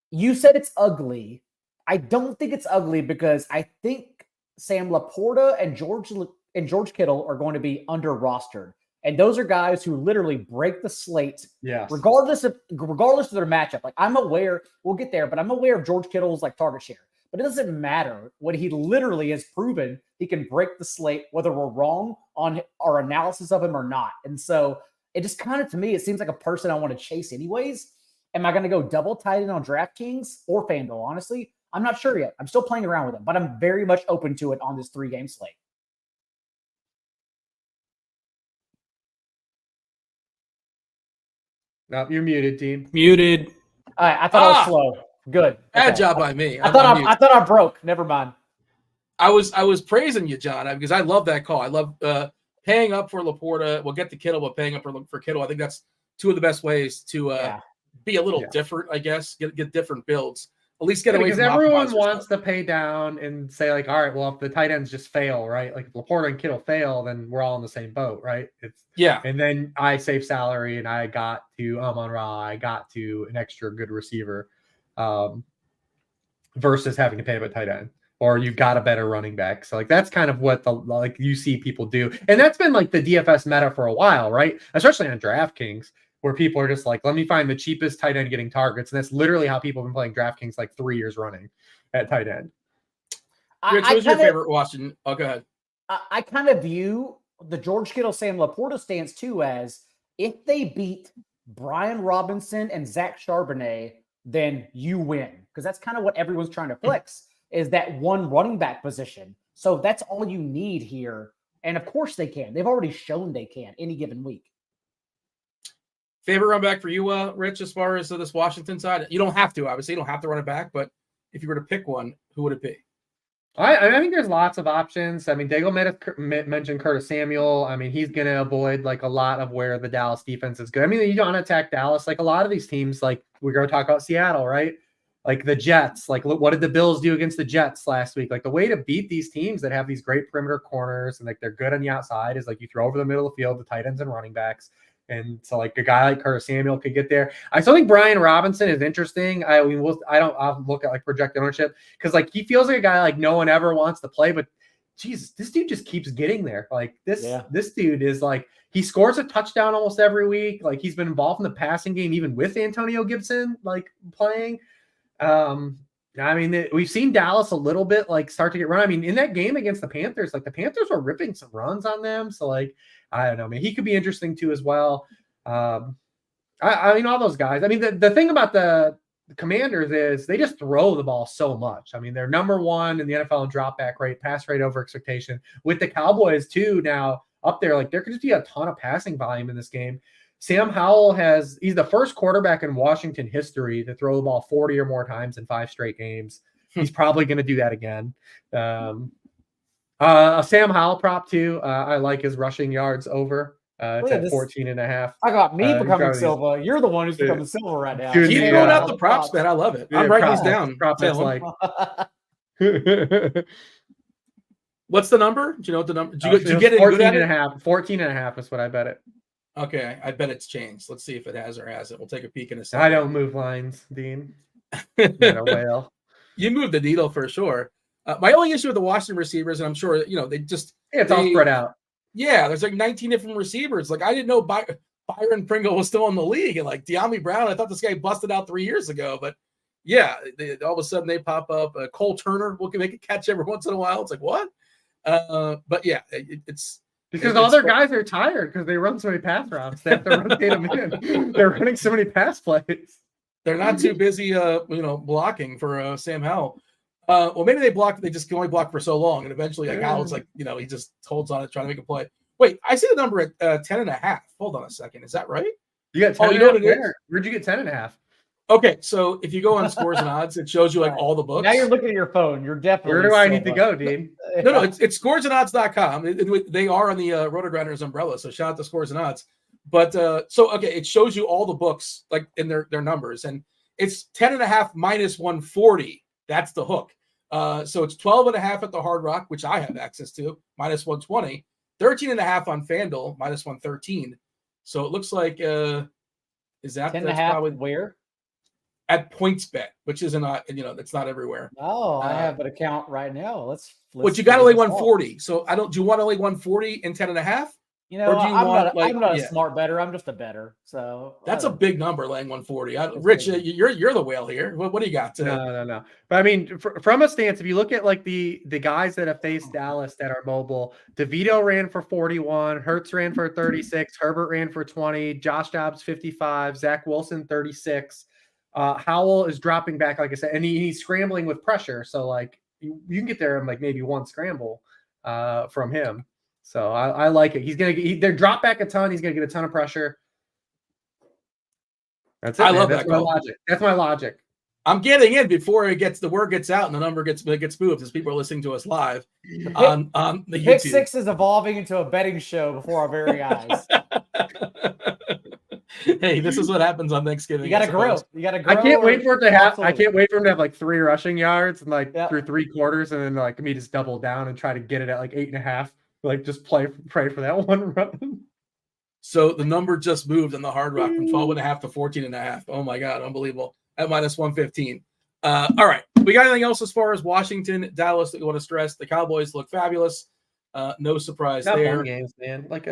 you said it's ugly. I don't think it's ugly because I think Sam Laporta and George Kittle are going to be under rostered. And those are guys who literally break the slate, regardless of their matchup. Like, I'm aware, we'll get there, but I'm aware of George Kittle's like target share. But it doesn't matter what he literally has proven. He can break the slate, whether we're wrong on our analysis of him or not. And so it just kind of, to me, it seems like a person I want to chase anyways. Am I going to go double tight end on DraftKings or Fanduel? Honestly, I'm not sure yet. I'm still playing around with it, but I'm very much open to it on this 3-game slate. No, you're muted, team. Muted. All right, I thought I was slow. Good. Bad job by me. I thought I broke. Never mind. I was praising you, John, because I love that call. I love paying up for Laporta. We'll get to Kittle, but paying up for Kittle. I think that's two of the best ways to be a little different, I guess. Get different builds. At least get away from everyone wants to pay down and say, like, all right, well, if the tight ends just fail, right? Like, if Laporta and Kittle fail, then we're all in the same boat, right? And then I save salary and I got to Amon-Ra, I got to an extra good receiver versus having to pay up a tight end. Or you got a better running back. So like that's kind of what you see people do. And that's been like the DFS meta for a while, right? Especially on DraftKings, where people are just like, let me find the cheapest tight end getting targets. And that's literally how people have been playing DraftKings like 3 years running at tight end. Rich, who's your favorite Washington? Oh, go ahead. I kind of view the George Kittle, Sam Laporta stance too as if they beat Brian Robinson and Zach Charbonnet, then you win. Because that's kind of what everyone's trying to flex. Is that one running back position. So that's all you need here. And of course they can. They've already shown they can any given week. Favorite run back for you, Rich, as far as this Washington side? You don't have to, obviously. You don't have to run it back. But if you were to pick one, who would it be? I think there's lots of options. I mean, Daigle mentioned Curtis Samuel. I mean, he's going to avoid like a lot of where the Dallas defense is good. I mean, you don't attack Dallas. Like a lot of these teams, like we're going to talk about Seattle, right? Like the Jets, like what did the Bills do against the Jets last week? Like the way to beat these teams that have these great perimeter corners and like they're good on the outside is like you throw over the middle of the field, the tight ends and running backs. And so like a guy like Curtis Samuel could get there. I still think Brian Robinson is interesting. I'll look at like projected ownership because like he feels like a guy like no one ever wants to play, but Jesus, this dude just keeps getting there. Like this dude is like, he scores a touchdown almost every week. Like he's been involved in the passing game, even with Antonio Gibson, like playing. I mean, we've seen Dallas a little bit like start to get run. I mean, in that game against the Panthers, like the Panthers were ripping some runs on them. So like, I don't know, man, he could be interesting too as well. I mean, all those guys. I mean, the thing about the Commanders is they just throw the ball so much. I mean, they're number one in the NFL in drop back rate, pass rate over expectation. With the Cowboys too now up there, like there could just be a ton of passing volume in this game. Sam Howell he's the first quarterback in Washington history to throw the ball 40 or more times in 5 straight games. He's probably going to do that again. A Sam Howell prop too. I like his rushing yards over. It's at 14.5. I got me becoming Silva. You're the one who's becoming Silva right now. Keep throwing out the props, man. I love it. I'm writing these down. Prop that's like. What's the number? Do you know what the number? Did you get it? 14.5. 14.5 is what I bet it. Okay, I bet it's changed. Let's see if it has or hasn't. We'll take a peek in a second. I don't move lines, Dean. Not a whale. You moved the needle for sure. My only issue with the Washington receivers, and I'm sure It's all spread out. Yeah, there's like 19 different receivers. Like I didn't know Byron Pringle was still in the league, and like De'Ami Brown, I thought this guy busted out 3 years ago, but yeah, all of a sudden they pop up. Cole Turner will make a catch every once in a while. It's like what? But yeah, it's because all their guys are tired because they run so many pass routes. They have to rotate them in. They're running so many pass plays. They're not too busy, blocking for Sam Howell. Well, maybe they just can only block for so long, and eventually, like Howell's like, he just holds on it, trying to make a play. Wait, I see the number at 10.5. Hold on a second, is that right? You got 10. You know what it is? Where'd you get 10.5? Okay, so if you go on Scores and Odds, it shows you like all the books. Now you're looking at your phone. You're definitely. Where do I need to go, Dean? No, it's scoresandodds.com. They are on the RotoGrinders umbrella, so shout out to Scores and Odds. But it shows you all the books like in their numbers, and it's 10.5 minus 140. That's the hook. So it's 12.5 at the Hard Rock, which I have access to, minus 120. 13.5 on Fanduel, minus 113. So it looks like is that 10.5 probably where? At PointsBet, which isn't it's not everywhere. Oh, I have an account right now. But you got to lay 140. So do you want to lay 140 and 10.5? I'm not a smart bettor. I'm just a bettor. So that's a big number, laying 140. Rich, you're the whale here. What do you got? No. But I mean, from a stance, if you look at like the guys that have faced Dallas that are mobile, DeVito ran for 41, Hurts ran for 36, Herbert ran for 20, Josh Dobbs 55, Zach Wilson 36. Howell is dropping back, like I said, and he's scrambling with pressure. So like you can get there in like maybe one scramble from him. So I like it. They're drop back a ton. He's gonna get a ton of pressure. That's it. I love that. That's my logic. I'm getting in before the word gets out and the number gets moved as people are listening to us live on the YouTube. Pick Six is evolving into a betting show before our very eyes. Hey, this is what happens on Thanksgiving. You gotta grow. I can't wait for it to have. I can't wait for him to have like 3 rushing yards and through 3 quarters, and then like me just double down and try to get it at like 8.5. Like just pray for that one run. So the number just moved on the Hard Rock from 12.5 to 14.5. Oh my God, unbelievable! At minus 115. All right, we got anything else as far as Washington, Dallas that you want to stress? The Cowboys look fabulous. No surprise there. Games, man. Like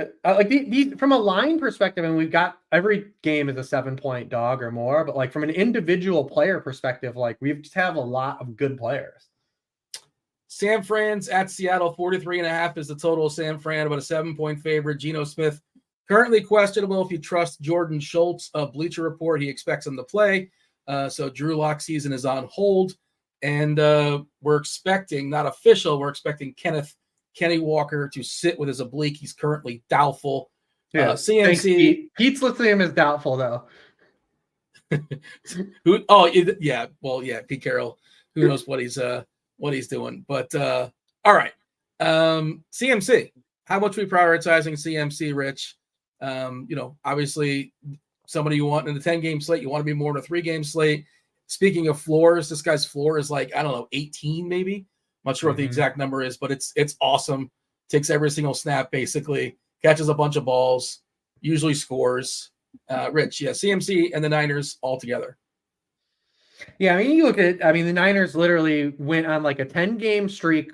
these from a line perspective, and we've got every game is a 7-point dog or more. But like from an individual player perspective, like we just have a lot of good players. San Fran's at Seattle, 43.5 is the total. San Fran about a 7-point favorite. Geno Smith currently questionable. If you trust Jordan Schultz of Bleacher Report, he expects him to play. So Drew Lock season is on hold, and we're expecting, not official, we're expecting Kenny Walker to sit with his oblique. He's currently doubtful. Yeah, CMC. Thanks, Pete's listing him as doubtful though. Pete Carroll. Who knows what he's doing? But all right. CMC. How much are we prioritizing CMC, Rich? Obviously somebody you want in a 10-game slate, you want to be more in a 3-game slate. Speaking of floors, this guy's floor is like, I don't know, 18 maybe. I'm not sure what the exact number is, but it's awesome. Takes every single snap, basically. Catches a bunch of balls, usually scores. Rich, CMC and the Niners all together. Yeah, I mean, you look at the Niners literally went on like a 10-game streak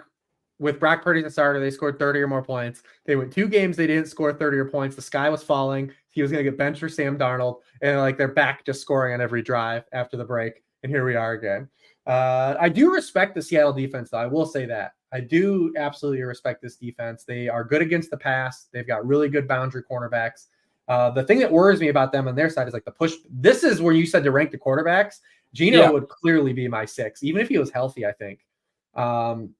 with Brock Purdy the starter. They scored 30 or more points. They went 2 games, they didn't score 30 or points. The sky was falling. He was going to get benched for Sam Darnold, and like they're back just scoring on every drive after the break. And here we are again. I do respect the Seattle defense, though. I will say that. I do absolutely respect this defense. They are good against the pass. They've got really good boundary cornerbacks. The thing that worries me about them on their side is like the push. This is where you said to rank the quarterbacks. Geno would clearly be my 6, even if he was healthy, I think.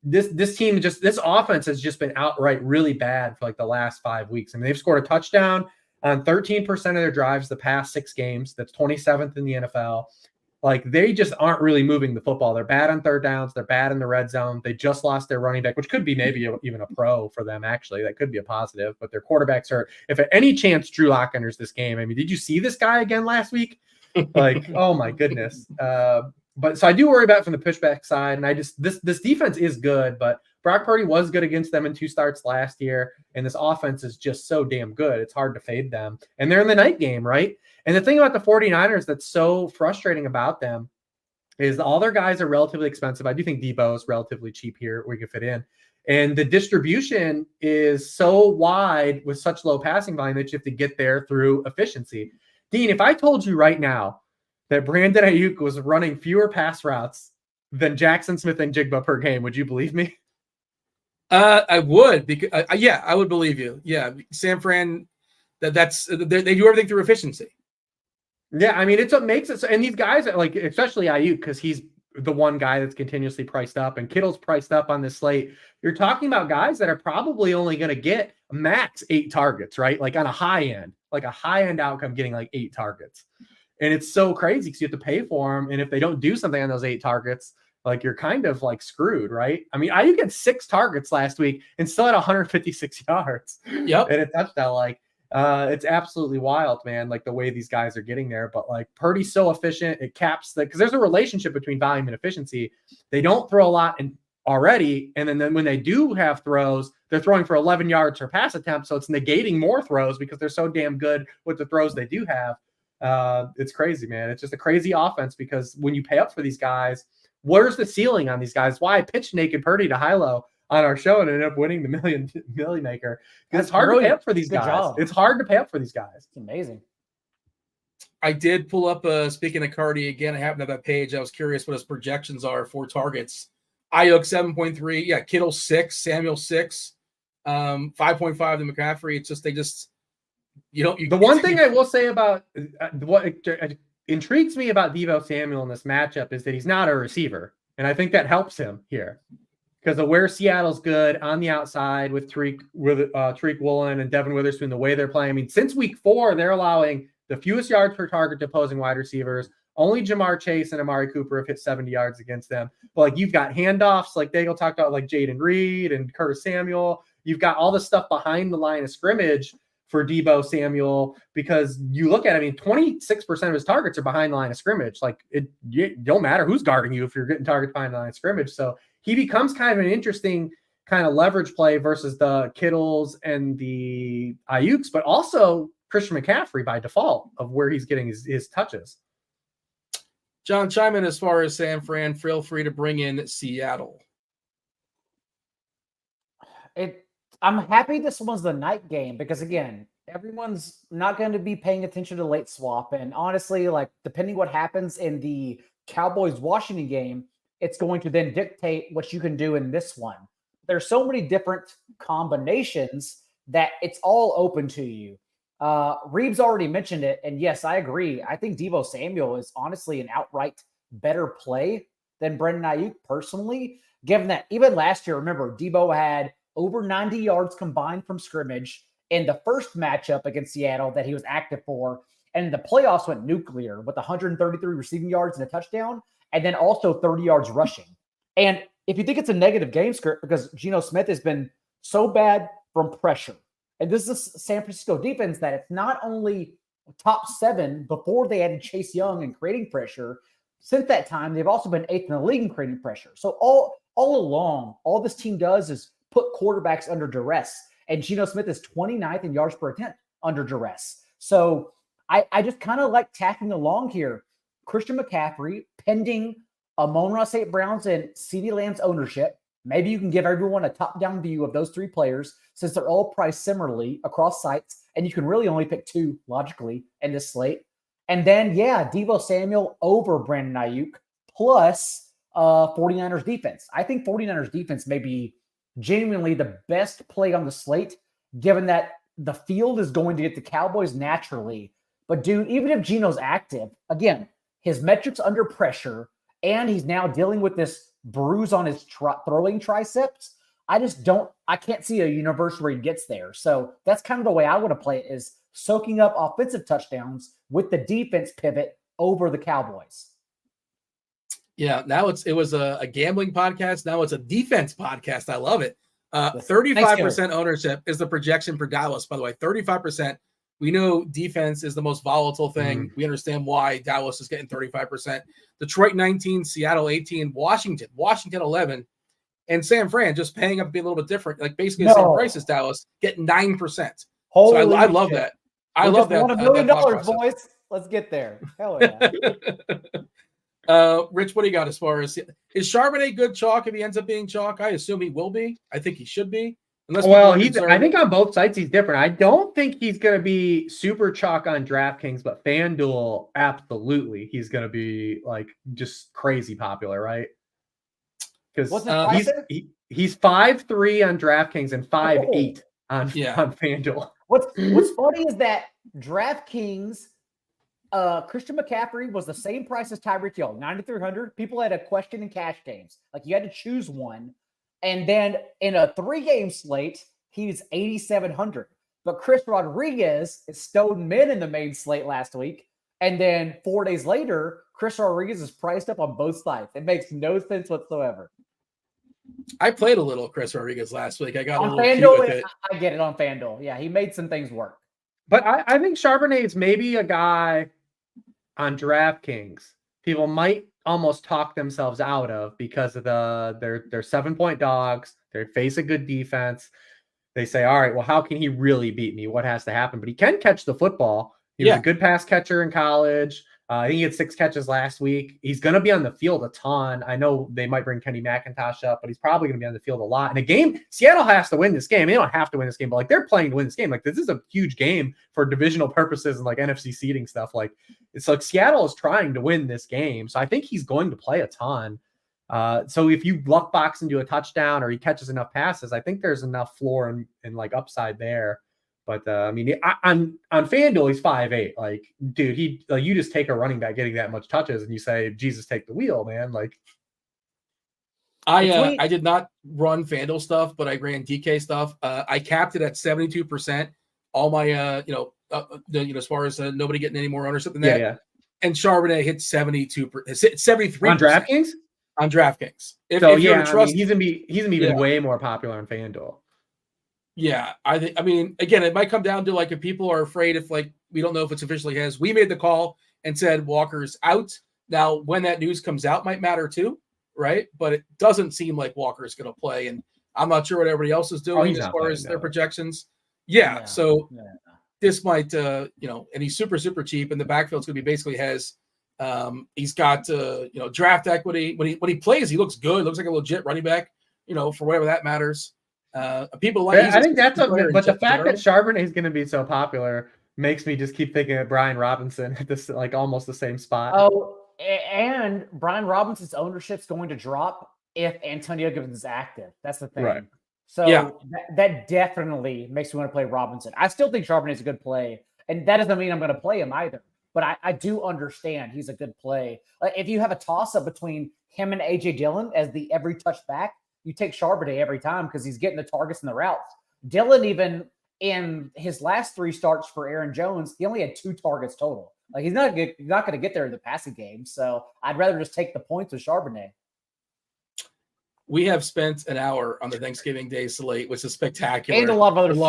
This team this offense has just been outright really bad for like the last 5 weeks. I mean, they've scored a touchdown on 13% of their drives the past 6 games. That's 27th in the NFL. Like they just aren't really moving the football. They're bad on 3rd downs. They're bad in the red zone. They just lost their running back, which could be maybe even a pro for them. Actually, that could be a positive, but their quarterback's hurt. If at any chance Drew Lock enters this game, I mean, did you see this guy again last week? Like, oh my goodness. But so I do worry about it from the pushback side, and this defense is good, but Brock Purdy was good against them in 2 starts last year, and this offense is just so damn good. It's hard to fade them, and they're in the night game, right? And the thing about the 49ers that's so frustrating about them is all their guys are relatively expensive. I do think Debo is relatively cheap here. We can fit in. And the distribution is so wide with such low passing volume that you have to get there through efficiency. Dean, if I told you right now that Brandon Ayuk was running fewer pass routes than Jackson Smith and Jigba per game, would you believe me? I would, because yeah, I would believe you. Yeah, San Fran, that's they do everything through efficiency. Yeah, I mean, it's what makes it so. And these guys, like especially Ayuk, because he's the one guy that's continuously priced up, and Kittle's priced up on this slate. You're talking about guys that are probably only going to get max 8 targets, right? Like on a high end, like a high end outcome, getting like 8 targets. And it's so crazy because you have to pay for them. And if they don't do something on those 8 targets, like you're kind of like screwed, right? I mean, Ayuk had 6 targets last week and still had 156 yards. Yep. And a touchdown. Like, it's absolutely wild, man, like the way these guys are getting there. But like Purdy's so efficient, it caps because there's a relationship between volume and efficiency. They don't throw a lot already. And then when they do have throws, they're throwing for 11 yards per pass attempt. So it's negating more throws because they're so damn good with the throws they do have. It's crazy, man. It's just a crazy offense because when you pay up for these guys, where's the ceiling on these guys? Why I pitched Naked Purdy to Hilo on our show and ended up winning the Millie Maker. It's hard to pay up for these guys. It's hard to pay up for these guys. It's amazing. I did pull up, speaking of Cardi again, I happen to have that page. I was curious what his projections are for targets. Ayuk 7.3. Yeah, Kittle 6, Samuel 6, 5.5 to McCaffrey. It's just, the one thing I will say about what intrigues me about Deebo Samuel in this matchup is that he's not a receiver. And I think that helps him here. Because of where Seattle's good on the outside with Tariq Woolen and Devin Witherspoon, the way they're playing. I mean, since week 4, they're allowing the fewest yards per target to opposing wide receivers. Only Jamar Chase and Amari Cooper have hit 70 yards against them. But like you've got handoffs, like Daigle talked about, like Jaden Reed and Curtis Samuel. You've got all the stuff behind the line of scrimmage for Deebo Samuel, because you look at it, I mean, 26% of his targets are behind the line of scrimmage. Like it don't matter who's guarding you if you're getting targets behind the line of scrimmage. So he becomes kind of an interesting kind of leverage play versus the Kittles and the Ayuks, but also Christian McCaffrey by default of where he's getting his touches. John, chime in as far as San Fran. Feel free to bring in Seattle. I'm happy this one's the night game because, again, everyone's not going to be paying attention to late swap. And honestly, like depending what happens in the Cowboys-Washington game, it's going to then dictate what you can do in this one. There's so many different combinations that it's all open to you. Reebs already mentioned it, and yes, I agree. I think Deebo Samuel is honestly an outright better play than Brandon Ayuk personally, given that even last year, remember, Deebo had over 90 yards combined from scrimmage in the first matchup against Seattle that he was active for, and the playoffs went nuclear with 133 receiving yards and a touchdown, and then also 30 yards rushing. And if you think it's a negative game script because Geno Smith has been so bad from pressure, and this is a San Francisco defense that it's not only top 7 before they added Chase Young and creating pressure. Since that time, they've also been 8th in the league in creating pressure. So all along, all this team does is put quarterbacks under duress. And Geno Smith is 29th in yards per attempt under duress. So I just kind of like tacking along here. Christian McCaffrey, pending Amon-Ra St. Brown's and CeeDee Lamb's ownership. Maybe you can give everyone a top-down view of those 3 players since they're all priced similarly across sites, and you can really only pick 2, logically, in this slate. And then, yeah, Deebo Samuel over Brandon Ayuk plus 49ers defense. I think 49ers defense may be genuinely the best play on the slate, given that the field is going to get the Cowboys naturally. But, dude, even if Geno's active, again, his metrics under pressure, and he's now dealing with this bruise on his throwing triceps, I can't see a universe where he gets there. So that's kind of the way I want to play it, is soaking up offensive touchdowns with the defense pivot over the Cowboys. Yeah, now it was a gambling podcast. Now it's a defense podcast. I love it. 35% ownership is the projection for Dallas, by the way. 35%. We know defense is the most volatile thing. Mm-hmm. We understand why Dallas is getting 35%. Detroit 19, Seattle 18, Washington 11, and San Fran just paying up to be a little bit different, like basically the same price as Dallas, getting 9%. Holy so I love that. I love that. $1 million, boys. Let's get there. Hell yeah. Rich, what do you got as far as is Charbonnet good chalk if he ends up being chalk? I assume he will be. I think he should be. Well, I think on both sites he's different. I don't think he's going to be super chalk on DraftKings, but FanDuel, absolutely, he's going to be like just crazy popular, right? Because he's 5'3" on DraftKings and 5'8" on FanDuel. What's funny is that DraftKings, Christian McCaffrey was the same price as Tyreek Hill, 9,300. People had a question in cash games, like you had to choose one. And then in a 3-game slate, he's 8,700. But Chris Rodriguez is stone mid in the main slate last week. And then 4 days later, Chris Rodriguez is priced up on both sides. It makes no sense whatsoever. I played a little Chris Rodriguez last week. I got on a little FanDuel, cute with it. I get it on FanDuel. Yeah, he made some things work. But I think Charbonnet is maybe a guy on DraftKings people might almost talk themselves out of because of they're 7-point dogs. They face a good defense. They say, all right, well, how can he really beat me? What has to happen? But he can catch the football. He was a good pass catcher in college. I think he had 6 catches last week. He's going to be on the field a ton. I know they might bring Kenny McIntosh up, but he's probably going to be on the field a lot. In a game, Seattle has to win this game. They don't have to win this game, but like they're playing to win this game. Like this is a huge game for divisional purposes and like NFC seeding stuff. Like it's like Seattle is trying to win this game. So I think he's going to play a ton. So if you luck box into a touchdown or he catches enough passes, I think there's enough floor and like upside there. But I mean, on FanDuel, he's 5'8". Like, dude, you just take a running back getting that much touches, and you say, "Jesus, take the wheel, man!" Like, I did not run FanDuel stuff, but I ran DK stuff. I capped it at 72%. All my, as far as nobody getting any more ownership than that. Yeah. And Charbonnet hit 72%, 73% on DraftKings. On DraftKings, he's gonna be even way more popular on FanDuel. Yeah, I mean, again, it might come down to like if people are afraid if like we don't know if it's officially his. We made the call and said Walker's out. Now, when that news comes out, might matter too, right? But it doesn't seem like Walker's going to play, and I'm not sure what everybody else is doing as far as their projections. Yeah, so this might, and he's super super cheap, and the backfield's going to be basically his. He's got draft equity. When he plays, he looks good. Looks like a legit running back. For whatever that matters. People like. I think that's but the fact that Charbonnet is going to be so popular makes me just keep thinking of Brian Robinson at this like almost the same spot. Oh, and Brian Robinson's ownership's going to drop if Antonio Gibson is active. That's the thing. Right. So that definitely makes me want to play Robinson. I still think Charbonnet is a good play, and that doesn't mean I'm going to play him either. But I do understand he's a good play. If you have a toss-up between him and A.J. Dillon as the every touch back, you take Charbonnet every time because he's getting the targets and the routes. Dillon, even in his last 3 starts for Aaron Jones, he only had 2 targets total. Like he's not going to get there in the passing game. So I'd rather just take the points with Charbonnet. We have spent an hour on the Thanksgiving Day slate, which is spectacular. And a lot of other the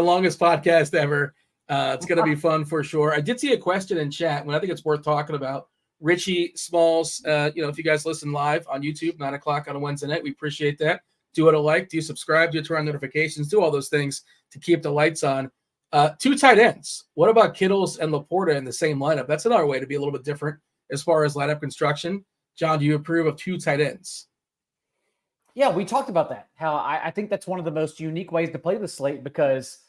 longest podcast ever. It's going to be fun for sure. I did see a question in chat, and I think it's worth talking about. Richie Smalls, if you guys listen live on YouTube, 9:00 on a Wednesday night, we appreciate that. Do it a like, do subscribe, do turn on notifications, do all those things to keep the lights on. 2 tight ends. What about Kittles and Laporta in the same lineup? That's another way to be a little bit different as far as lineup construction. John, do you approve of 2 tight ends? Yeah, we talked about that. How I think that's one of the most unique ways to play the slate because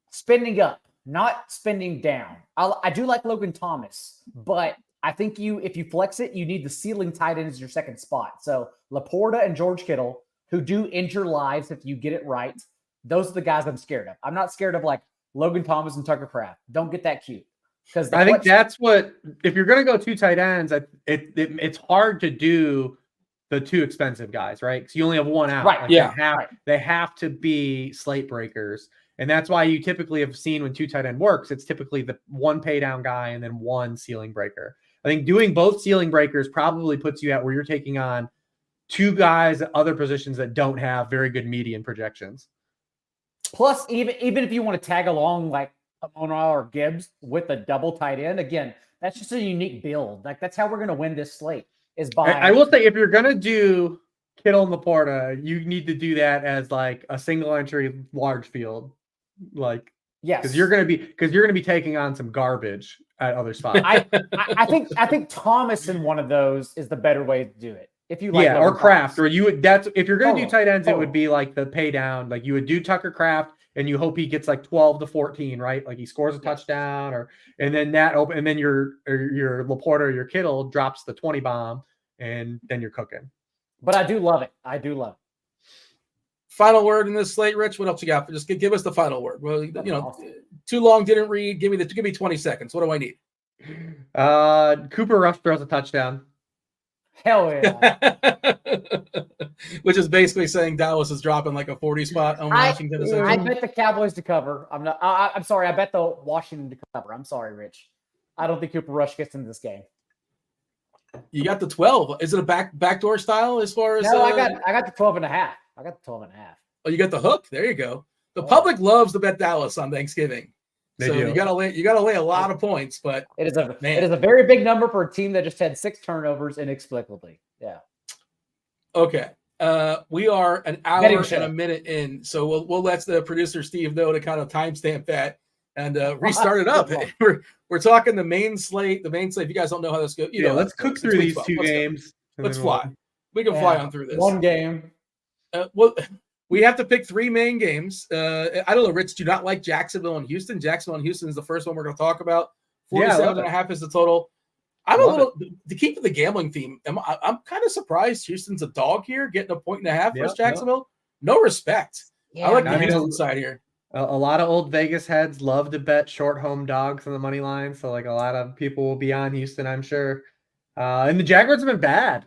spending up, not spending down. I do like Logan Thomas, but I think if you flex it, you need the ceiling tight end as your second spot. So Laporta and George Kittle, who do injure lives if you get it right, those are the guys I'm scared of. I'm not scared of like Logan Thomas and Tucker Kraft. Don't get that cute. Because I think that's what if you're going to go 2 tight ends, it's hard to do the 2 expensive guys, right? Because you only have 1 out. Right. Like they have to be slate breakers. And that's why you typically have seen when 2 tight end works, it's typically the 1 pay down guy and then 1 ceiling breaker. I think doing both ceiling breakers probably puts you at where you're taking on 2 guys at other positions that don't have very good median projections. Plus, even if you want to tag along like Amon-Ra or Gibbs with a double tight end. Again, that's just a unique build. Like that's how we're going to win this slate is by. I will say if you're going to do Kittle and Laporta, you need to do that as like a single entry large field. Like, yes, because you're going to be taking on some garbage at other spots. I think Thomas in one of those is the better way to do it. If you like, or Kraft, or you would. That's if you're going to do tight ends, it would Totally. be like the pay down. Like you would do Tucker Kraft, and you hope he gets like 12 to 14, right? Like he scores a touchdown, and then your Laporta or your Kittle drops the 20 bomb, and then you're cooking. But I do love it. I do love it. Final word in this slate, Rich. What else you got? Just give us the final word. Well, too long, didn't read. Give me 20 seconds. What do I need? Cooper Rush throws a touchdown. Hell yeah. Which is basically saying Dallas is dropping like a 40 spot on Washington. I bet the Cowboys to cover. I'm sorry. I bet the Washington to cover. I'm sorry, Rich. I don't think Cooper Rush gets into this game. You got the 12. Is it a backdoor style as far as? No, I got the 12 and a half. I got the 12 and a half. Oh, you got the hook. There you go. The public loves to bet Dallas on Thanksgiving. They so do. you gotta lay a lot of points, but it is a very big number for a team that just had 6 turnovers inexplicably. Yeah. Okay. We are an hour and a minute in, so we'll let the producer Steve know to kind of timestamp that and restart it up. We're talking the main slate. If you guys don't know how this goes, let's cook through these 2 games. Let's fly. We can fly on through this. One game. Well, we have to pick 3 main games. I don't know, Rich, do you not like Jacksonville and Houston? Jacksonville and Houston is the first one we're going to talk about. 47.5 is the total. I'm a little to keep the gambling theme. I'm kind of surprised Houston's a dog here, getting 1.5 versus Jacksonville. No respect. Yeah, I like the Houston side here. A lot of old Vegas heads love to bet short home dogs on the money line, so like a lot of people will be on Houston, I'm sure. And the Jaguars have been bad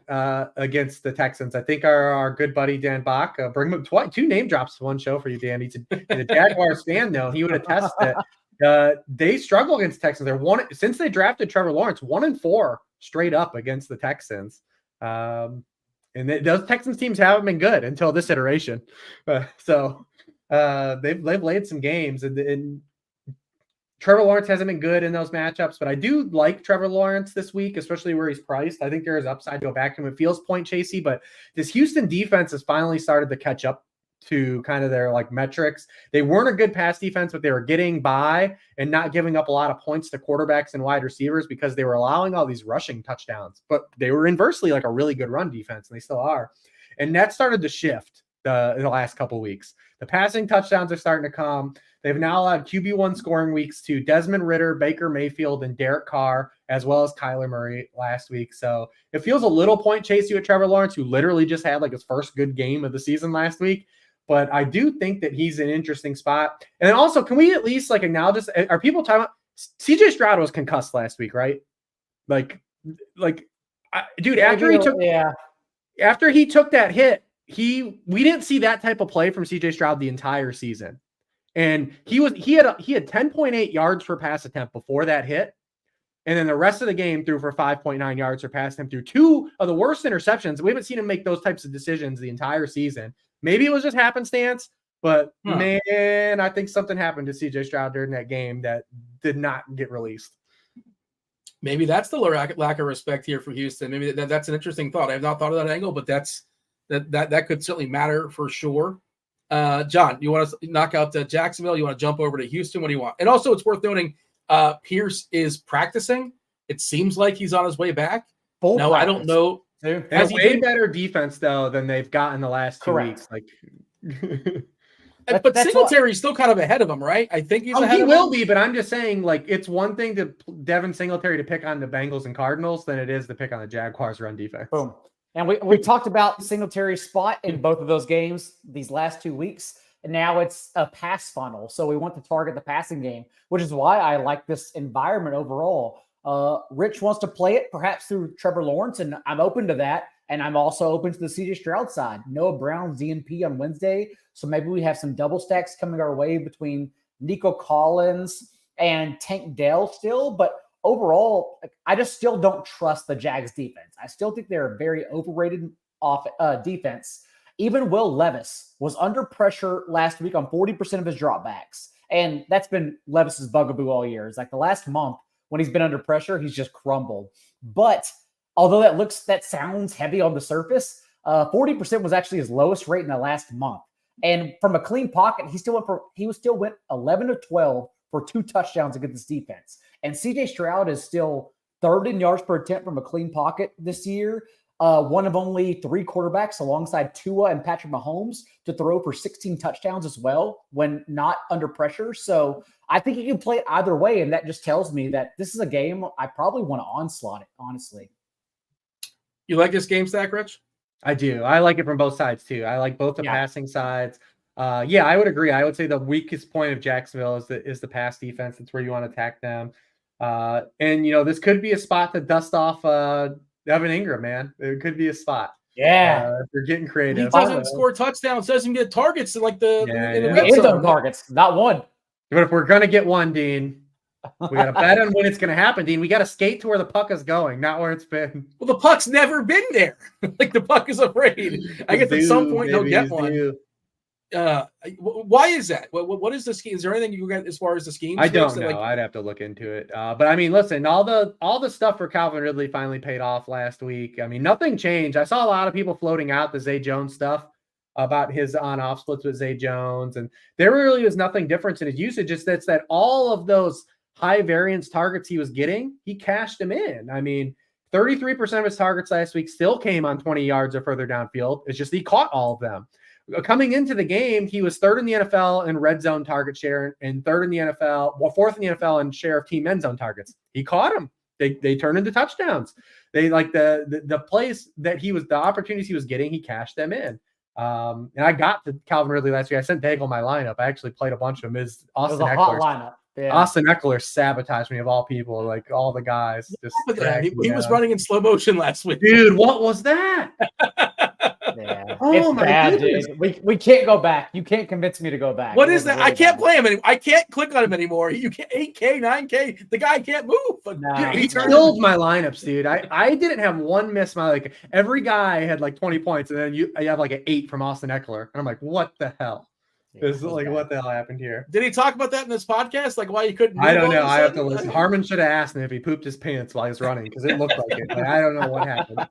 against the Texans. I think our good buddy Dan Bach, bring him up 2 name drops to one show for you, Dan. He's a Jaguars fan, though. He would attest that they struggle against the Texans. They're since they drafted Trevor Lawrence, 1-4 straight up against the Texans. And those Texans teams haven't been good until this iteration. So they've laid some games, and Trevor Lawrence hasn't been good in those matchups, but I do like Trevor Lawrence this week, especially where he's priced. I think there is upside to go back to him. It feels point chasey, but this Houston defense has finally started to catch up to kind of their like metrics. They weren't a good pass defense, but they were getting by and not giving up a lot of points to quarterbacks and wide receivers because they were allowing all these rushing touchdowns, but they were inversely like a really good run defense, and they still are. And that started to shift in the last couple of weeks. The passing touchdowns are starting to come. They've now allowed QB1 scoring weeks to Desmond Ridder, Baker Mayfield, and Derek Carr, as well as Kyler Murray last week. So it feels a little point chasey with Trevor Lawrence, who literally just had like his first good game of the season last week. But I do think that he's an interesting spot. And then also, can we at least like acknowledge this? Are people talking about CJ Stroud was concussed last week, right? Dude, after he took that hit, we didn't see that type of play from CJ Stroud the entire season. And he had 10.8 yards per pass attempt before that hit. And then the rest of the game threw for 5.9 yards, surpassed him through 2 of the worst interceptions. We haven't seen him make those types of decisions the entire season. Maybe it was just happenstance, but man, I think something happened to CJ Stroud during that game that did not get released. Maybe that's the lack of respect here for Houston. Maybe that's an interesting thought. I have not thought of that angle, but that could certainly matter for sure. John, you want to knock out Jacksonville? You want to jump over to Houston? What do you want? And also, it's worth noting, Pierce is practicing. It seems like he's on his way back. I don't know. Has he way better defense though than they've gotten the last 2 weeks? Like, but Singletary's still kind of ahead of him, right? I think he's ahead. He will be, but I'm just saying, like, it's one thing to Devin Singletary to pick on the Bengals and Cardinals than it is to pick on the Jaguars run defense. Boom. And we talked about Singletary's spot in both of those games these last 2 weeks, and now it's a pass funnel. So we want to target the passing game, which is why I like this environment overall. Rich wants to play it perhaps through Trevor Lawrence, and I'm open to that. And I'm also open to the CJ Stroud side. Noah Brown's DNP on Wednesday, so maybe we have some double stacks coming our way between Nico Collins and Tank Dell still, but overall, I just still don't trust the Jags defense. I still think they're a very overrated defense. Even Will Levis was under pressure last week on 40% of his dropbacks. And that's been Levis's bugaboo all year. It's like the last month when he's been under pressure, he's just crumbled. But although that sounds heavy on the surface, 40% was actually his lowest rate in the last month. And from a clean pocket, he still went 11 of 12 for 2 touchdowns against this defense. And CJ Stroud is still third in yards per attempt from a clean pocket this year. One of only 3 quarterbacks alongside Tua and Patrick Mahomes to throw for 16 touchdowns as well when not under pressure. So I think you can play it either way. And that just tells me that this is a game I probably want to onslaught it, honestly. You like this game stack, Rich? I do. I like it from both sides too. I like both the passing sides. I would agree. I would say the weakest point of Jacksonville is the pass defense. That's where you want to attack them. And this could be a spot to dust off Evan Ingram, man. It could be a spot. Yeah. If you're getting creative. He doesn't score touchdowns, doesn't get targets in like the red end zone. Targets, not one. But if we're gonna get one, Dean, we gotta bet on when it's gonna happen, Dean. We gotta skate to where the puck is going, not where it's been. Well, the puck's never been there. Like the puck is afraid. I guess at some point they'll get one. Why is that? What is the scheme? Is there anything you got as far as the scheme? I don't know. I'd have to look into it. But I mean, listen, all the stuff for Calvin Ridley finally paid off last week. I mean, nothing changed. I saw a lot of people floating out the Zay Jones stuff about his on-off splits with Zay Jones, and there really was nothing different in his usage. It's that all of those high variance targets he was getting, he cashed them in. I mean, 33% of his targets last week still came on 20 yards or further downfield. It's just he caught all of them. Coming into the game, he was third in the NFL in red zone target share and fourth in the NFL in share of team end zone targets. He caught them. They turned into touchdowns. They like the plays that the opportunities he was getting, he cashed them in. And I got to Calvin Ridley last week. I sent Daigle my lineup. I actually played a bunch of them. Austin Eckler. Hot lineup. Yeah. Austin Eckler sabotaged me of all people. Like all the guys. Just he was running in slow motion last week. Dude, what was that? Yeah. Oh, it's bad, dude. We can't go back. You can't convince me to go back. What is that? Really I can't play him anymore. I can't click on him anymore. You can't 8K, 9K. The guy can't move. He killed my lineups, dude. I didn't have one miss. Every guy had like 20 points, and then you have like an 8 from Austin Eckler. And I'm like, what the hell? What the hell happened here? Did he talk about that in this podcast? Like why he couldn't move? I don't know. I have to listen. Harmon should have asked him if he pooped his pants while he was running because it looked like it. But I don't know what happened.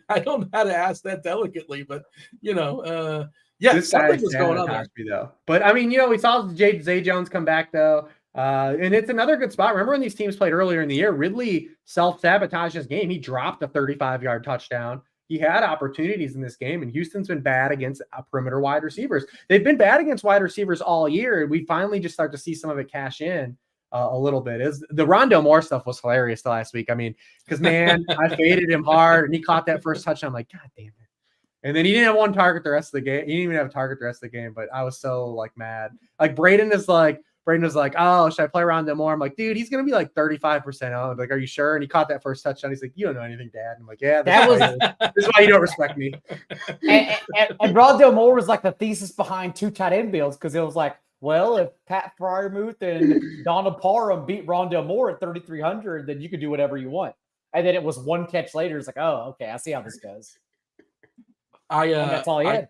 I don't know how to ask that delicately, but something was going on there. Though. But I mean, we saw Zay Jones come back though, and it's another good spot. Remember when these teams played earlier in the year? Ridley self-sabotaged his game. He dropped a 35-yard touchdown. He had opportunities in this game, and Houston's been bad against perimeter wide receivers. They've been bad against wide receivers all year. We finally just start to see some of it cash in a little bit. The Rondale Moore stuff was hilarious last week. I mean, because, man, I faded him hard, and he caught that first touchdown. I'm like, God damn it. And then he didn't have one target the rest of the game. He didn't even have a target the rest of the game, but I was so, mad. Braden was like, oh, should I play Rondale Moore? I'm like, dude, he's going to be 35% owned. Like, are you sure? And he caught that first touchdown. He's like, you don't know anything, Dad. I'm like, yeah, this is why you don't respect me. and Rondale Moore was the thesis behind 2 tight end builds because it was like, well, if Pat Fryermuth and Donald Parham beat Rondale Moore at 3,300, then you could do whatever you want. And then it was one catch later. It's like, oh, okay, I see how this goes. That's all he had.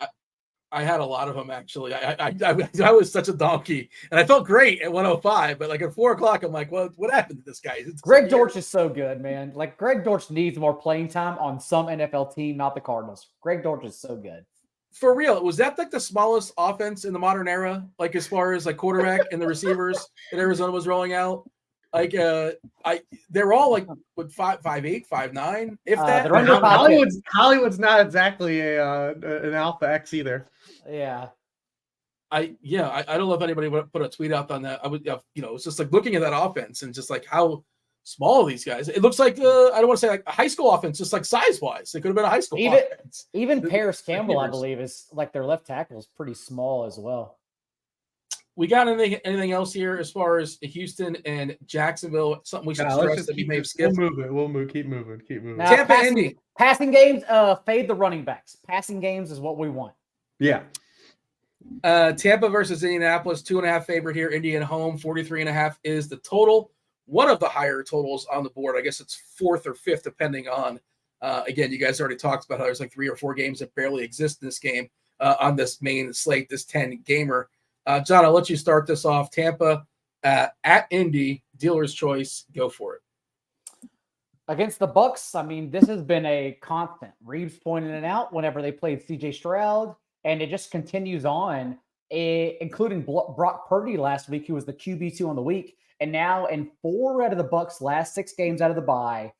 I had a lot of them actually. I was such a donkey, and I felt great at 105, but at 4:00, I'm like, well, what happened to this guy? Greg Dortch is so good, man. Greg Dortch needs more playing time on some NFL team, not the Cardinals. Greg Dortch is so good. For real, was that the smallest offense in the modern era? As far as quarterback and the receivers that Arizona was rolling out? They're all 5'8", 5'9", if that. Hollywood's not exactly an alpha X either. Yeah. I don't know if anybody would put a tweet out on that. I would, it's just looking at that offense and just how small these guys. It looks like I don't want to say a high school offense, just size wise. It could have been a high school offense. Even Paris Campbell, I believe, is their left tackle is pretty small as well. We got anything else here as far as Houston and Jacksonville? Something we should stress that we may have skipped. We'll move. Keep moving. Now, Tampa, Indy. Passing games, fade the running backs. Passing games is what we want. Yeah. Tampa versus Indianapolis, 2.5 favorite here. Indy at home, 43.5 is the total. One of the higher totals on the board. I guess it's 4th or 5th, depending on. Again, you guys already talked about how there's 3 or 4 games that barely exist in this game on this main slate, this 10 gamer. John, I'll let you start this off. Tampa at Indy, dealer's choice. Go for it. Against the Bucks, I mean, this has been a constant. Reeves pointed it out whenever they played CJ Stroud, and it just continues on, including Brock Purdy last week, who was the QB2 on the week. And now in 4 out of the Bucks' last 6 games out of the bye,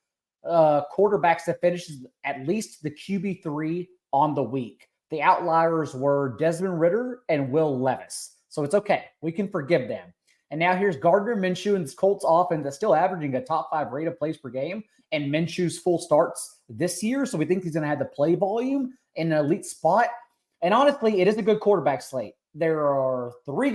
quarterbacks that finishes at least the QB3 on the week. The outliers were Desmond Ridder and Will Levis. So it's okay. We can forgive them. And now here's Gardner Minshew and this Colts offense that's still averaging a top 5 rate of plays per game. And Minshew's full starts this year. So we think he's going to have the play volume in an elite spot. And honestly, it is a good quarterback slate. There are 4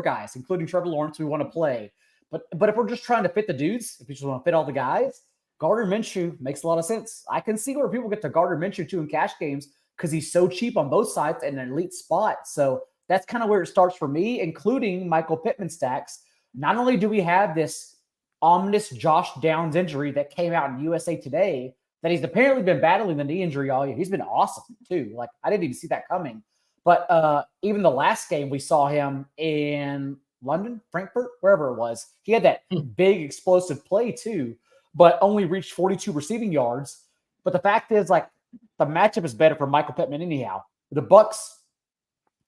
guys, including Trevor Lawrence, we want to play. But if we're just trying to fit the dudes, if we just want to fit all the guys, Gardner Minshew makes a lot of sense. I can see where people get to Gardner Minshew too in cash games because he's so cheap on both sides in an elite spot. So that's kind of where it starts for me, including Michael Pittman stacks. Not only do we have this ominous Josh Downs injury that came out in USA Today, that he's apparently been battling the knee injury all year. He's been awesome too. Like, I didn't even see that coming. But even the last game we saw him in London, Frankfurt, wherever it was, he had that big explosive play too, but only reached 42 receiving yards. But the fact is, like, the matchup is better for Michael Pittman anyhow. The Bucks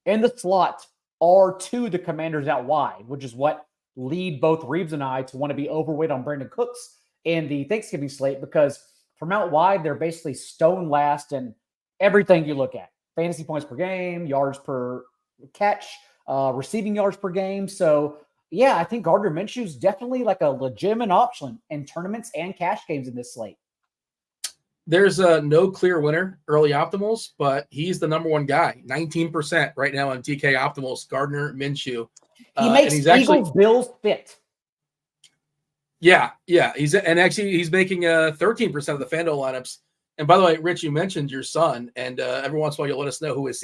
in the slot are to the Commanders out wide, which is what lead both Reeves and I to want to be overweight on Brandon Cooks in the Thanksgiving slate, because from out wide, they're basically stone last in everything you look at. Fantasy points per game, yards per catch, receiving yards per game. So, yeah, I think Gardner Minshew is definitely like a legitimate option in tournaments and cash games in this slate. There's no clear winner early optimals, but he's the number one guy. 19% right now on DK optimals, Gardner Minshew. He makes Eagles Bills fit. Yeah. He's making 13% of the Fanduel lineups. And by the way, Rich, you mentioned your son, and every once in a while you'll let us know who his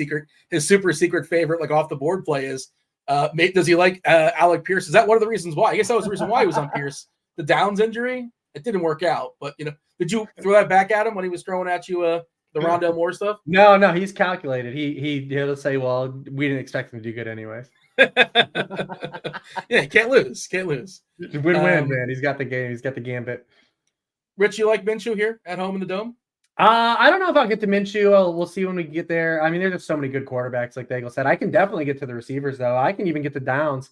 super secret favorite, like off the board play is. Does he like Alec Pierce? Is that one of the reasons why? I guess that was the reason why he was on Pierce. The Downs injury, it didn't work out. But did you throw that back at him when he was throwing at you the Rondale Moore stuff? No, he's calculated. He'll say, well, we didn't expect him to do good anyways. Yeah, can't lose. Win-win, man. He's got the game. He's got the gambit. Rich, you like Minshew here at home in the Dome? I don't know if I'll get to Minshew. We'll see when we get there. I mean, there's just so many good quarterbacks, like Daigle said. I can definitely get to the receivers, though. I can even get to Downs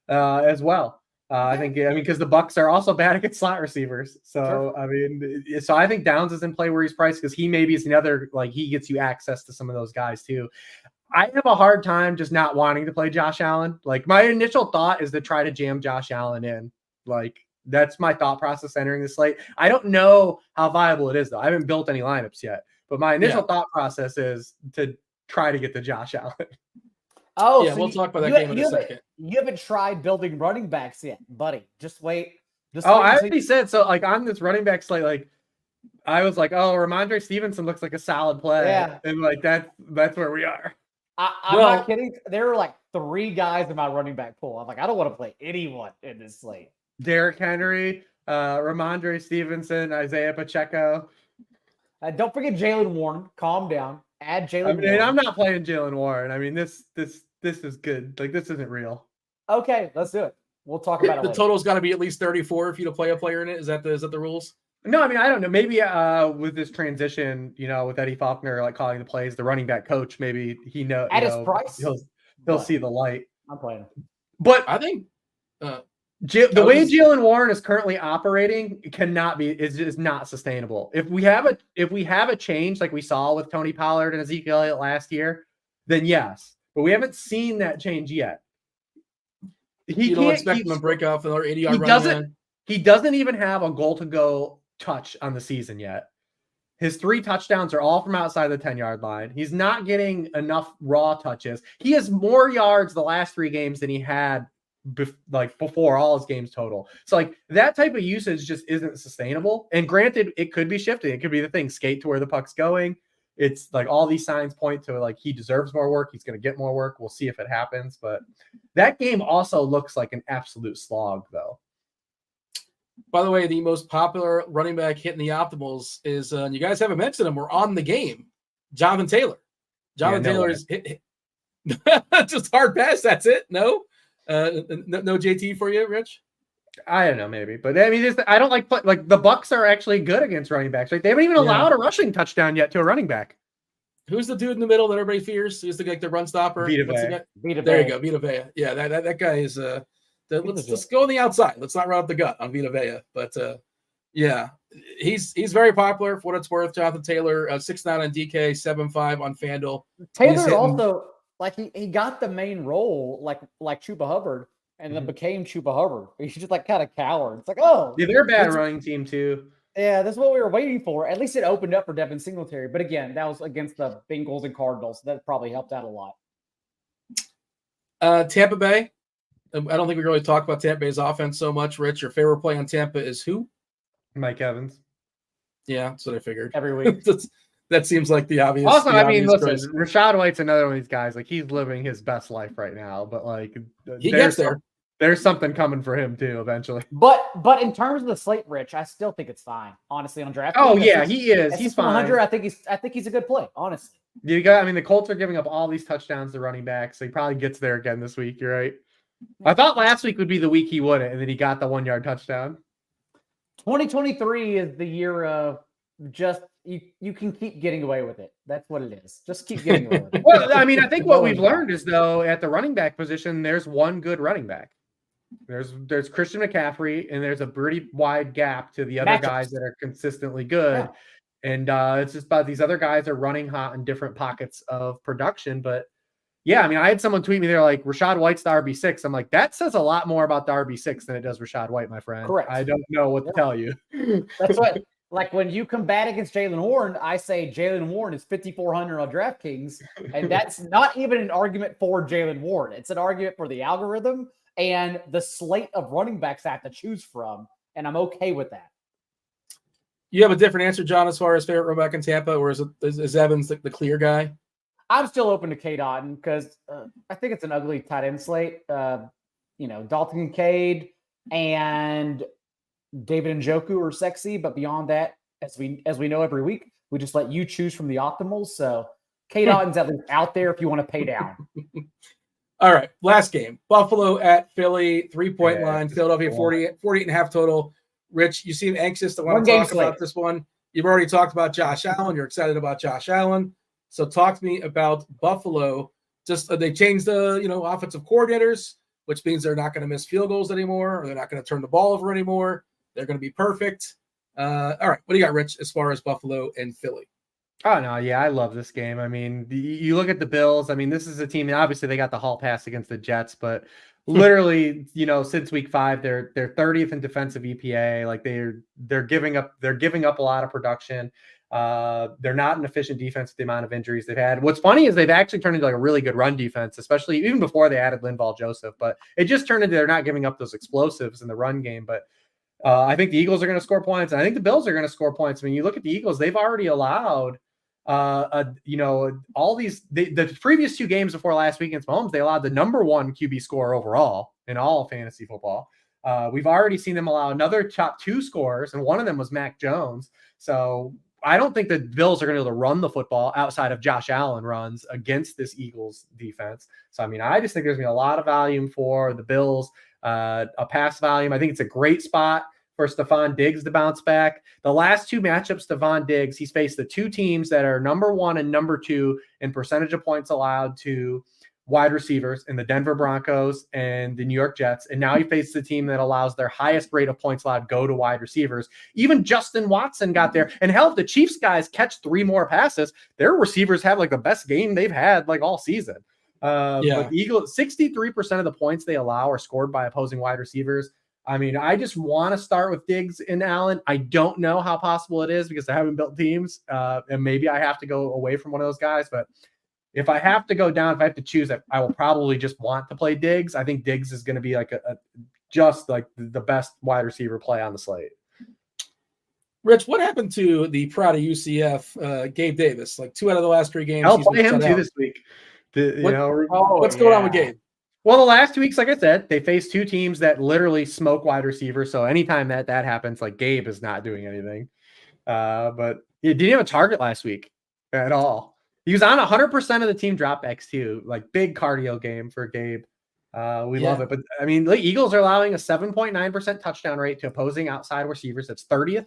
as well. I think because the Bucks are also bad against slot receivers. So, sure. I think Downs is in play where he's priced because he maybe is another, like, he gets you access to some of those guys, too. I have a hard time just not wanting to play Josh Allen. Like, my initial thought is to try to jam Josh Allen in. Like, that's my thought process entering the slate. I don't know how viable it is, though. I haven't built any lineups yet. But my initial thought process is to try to get to Josh Allen. Oh, yeah, so we'll talk about that game in a second. You haven't tried building running backs yet, buddy. Just wait. I already said, so, like, on this running back slate, like, I was like, oh, Ramondre Stevenson looks like a solid play. Yeah. And, like, that's where we are. I'm not kidding. There are, like, 3 guys in my running back pool. I'm like, I don't want to play anyone in this slate. Derrick Henry, Ramondre Stevenson, Isaiah Pacheco. Don't forget Jalen Warren. Calm down. Add Jalen Warren. I'm not playing Jalen Warren. I mean, this is good. Like, this isn't real. Okay, let's do it. We'll talk about it later. The total's got to be at least 34 if you to play a player in it. Is that the rules? No, I mean, I don't know. Maybe with this transition, with Eddie Faulkner, like, calling the plays, the running back coach, maybe he knows at his price. He'll see the light. I'm playing. But I think the way Jalen Warren is currently operating is not sustainable. If we have a change like we saw with Tony Pollard and Ezekiel Elliott last year, then yes. But we haven't seen that change yet. You don't expect him to break off another 80-yard run. He doesn't even have a goal-to-go touch on the season yet. His 3 touchdowns are all from outside the 10-yard line. He's not getting enough raw touches. He has more yards the last 3 games than he had before all his games total. So, like, that type of usage just isn't sustainable. And granted, it could be shifting. It could be the thing, skate to where the puck's going. It's like all these signs point to, like, he deserves more work. He's going to get more work. We'll see if it happens. But that game also looks like an absolute slog, though. By the way, the most popular running back hitting the optimals is, you guys haven't mentioned him, we're on the game, Jonathan Taylor. Jonathan Taylor is hit. Just hard pass. That's it. No, no JT for you, Rich. I don't know, maybe, but I mean, I don't like the Bucks are actually good against running backs. Right? They haven't even allowed a rushing touchdown yet to a running back. Who's the dude in the middle that everybody fears? Who's the run stopper? Vita What's the Vea. guy? Vita There Vea. you go, Vita Vea. Yeah, that guy is. Let's Vea. just go on the outside. Let's not run up the gut on Vita Vea. But yeah, he's very popular for what it's worth. Jonathan Taylor, 6'9" on DK, 7'5" on Fanduel. Taylor also like he got the main role like Chuba Hubbard, and then became Chuba Hubbard. He's just like kind of coward. It's like, oh, yeah, they're a bad running team too. Yeah, that's what we were waiting for. At least it opened up for Devin Singletary. But again, that was against the Bengals and Cardinals. So that probably helped out a lot. Tampa Bay. I don't think we really talk about Tampa Bay's offense so much. Rich, your favorite play on Tampa is who? Mike Evans. Yeah, that's what I figured. Every week. That seems like the obvious. Also, I mean, listen, Rachaad White's another one of these guys. Like, he's living his best life right now. But, like, he gets there. There's something coming for him, too, eventually. But in terms of the slate, Rich, I still think it's fine, honestly, on draft. Oh, yeah, he is. He's fine. 100, I think he's a good play, honestly. The Colts are giving up all these touchdowns to running backs, so he probably gets there again this week. You're right. I thought last week would be the week he wouldn't, and then he got the 1-yard touchdown. 2023 is the year of just you can keep getting away with it. That's what it is. Just keep getting away with it. Well, I mean, I think what we've learned is, though, at the running back position, there's one good running back. There's Christian McCaffrey, and there's a pretty wide gap to the other guys that are consistently good. Yeah. And it's just about these other guys are running hot in different pockets of production. But yeah, I mean, I had someone tweet me, they're like, Rachaad White's the RB6. I'm like, that says a lot more about the RB6 than it does Rachaad White, my friend. Correct. I don't know what to tell you. That's what, like, when you combat against Jaylen Warren, I say Jaylen Warren is 5,400 on DraftKings. And that's not even an argument for Jaylen Warren. It's an argument for the algorithm and the slate of running backs I have to choose from. And I'm okay with that. You have a different answer, John, as far as favorite running back in Tampa, or is Evans the clear guy? I'm still open to Cade Otton because I think it's an ugly tight end slate. Dalton Kincaid and David Njoku are sexy, but beyond that, as we know every week, we just let you choose from the optimals. So Cade Otton's at least out there if you want to pay down. All right, last game. Buffalo at Philly, 3-point line. Philadelphia 48.5 total. Rich, you seem anxious to want to talk about this one. You've already talked about Josh Allen. You're excited about Josh Allen. So talk to me about Buffalo. Just they changed the offensive coordinators, which means they're not going to miss field goals anymore, or they're not going to turn the ball over anymore. They're going to be perfect. All right, what do you got, Rich, as far as Buffalo and Philly? Oh, no, yeah, I love this game. I mean, you look at the Bills. I mean, this is a team, and obviously they got the hall pass against the Jets, but literally, since week 5, they're 30th in defensive EPA. Like they're giving up a lot of production. They're not an efficient defense with the amount of injuries they've had. What's funny is they've actually turned into like a really good run defense, especially even before they added Linval Joseph, but it just turned into they're not giving up those explosives in the run game. But I think the Eagles are going to score points, and I think the Bills are going to score points. I mean, you look at the Eagles, they've already allowed all these the previous 2 games before last week against Mahomes, they allowed the number 1 QB score overall in all fantasy football. We've already seen them allow another top 2 scorers, and one of them was Mac Jones. So I don't think the Bills are going to be able to run the football outside of Josh Allen runs against this Eagles defense. So, I mean, I just think there's going to be a lot of volume for the Bills, a pass volume. I think it's a great spot for Stephon Diggs to bounce back. The last 2 matchups, Stephon Diggs, he's faced the 2 teams that are number 1 and number 2 in percentage of points allowed to wide receivers in the Denver Broncos and the New York Jets. And now he faces the team that allows their highest rate of points allowed go to wide receivers. Even Justin Watson got there. And hell, if the Chiefs guys catch 3 more passes, their receivers have like the best game they've had like all season. But the Eagles, 63% of the points they allow are scored by opposing wide receivers. I mean, I just want to start with Diggs and Allen. I don't know how possible it is because I haven't built teams. And maybe I have to go away from one of those guys. But if I have to go down, if I have to choose, I will probably just want to play Diggs. I think Diggs is going to be like just like the best wide receiver play on the slate. Rich, what happened to the pride of UCF, Gabe Davis? Like 2 out of the last 3 games. I'll play him too this week. What's going on with Gabe? Well, the last 2 weeks, like I said, they faced 2 teams that literally smoke wide receivers. So anytime that happens, like Gabe is not doing anything. But he didn't have a target last week at all. He was on 100% of the team dropbacks too. Like big cardio game for Gabe. We love it. But I mean, the Eagles are allowing a 7.9% touchdown rate to opposing outside receivers. That's 30th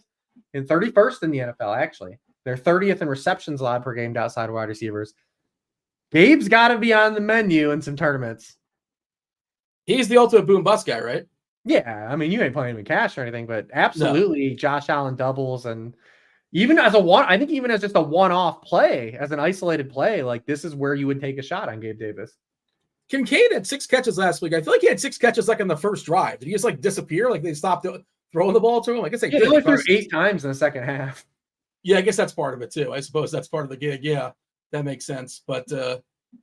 and 31st in the NFL, actually. They're 30th in receptions allowed per game to outside wide receivers. Gabe's got to be on the menu in some tournaments. He's the ultimate boom bust guy, right? Yeah. I mean, you ain't playing him in cash or anything, but absolutely Josh Allen doubles. And even as I think even as just a one-off play, as an isolated play, like this is where you would take a shot on Gabe Davis. Kincaid had 6 catches last week. I feel like he had 6 catches like in the first drive. Did he just like disappear? Like they stopped throwing the ball to him? I guess they did. He threw 8 times in the second half. Yeah, I guess that's part of it too. I suppose that's part of the gig. Yeah, that makes sense. But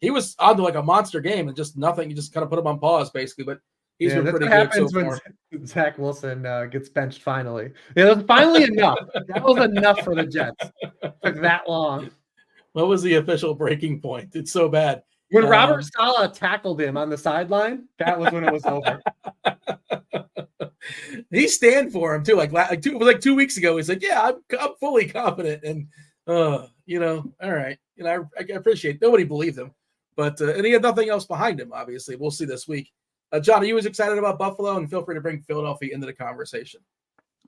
he was on to like a monster game and just nothing. You just kind of put him on pause basically. But he's been pretty good so far. When Zach Wilson gets benched finally. Yeah, that was finally enough. That was enough for the Jets. It took that long. What was the official breaking point? It's so bad. When Robert Saleh tackled him on the sideline, that was when it was over. He stand for him too. It was like 2 weeks ago. He's like, "Yeah, I'm fully confident," and all right, I appreciate it. Nobody believed him, but and he had nothing else behind him. Obviously, we'll see this week. John, are you as excited about Buffalo? And feel free to bring Philadelphia into the conversation.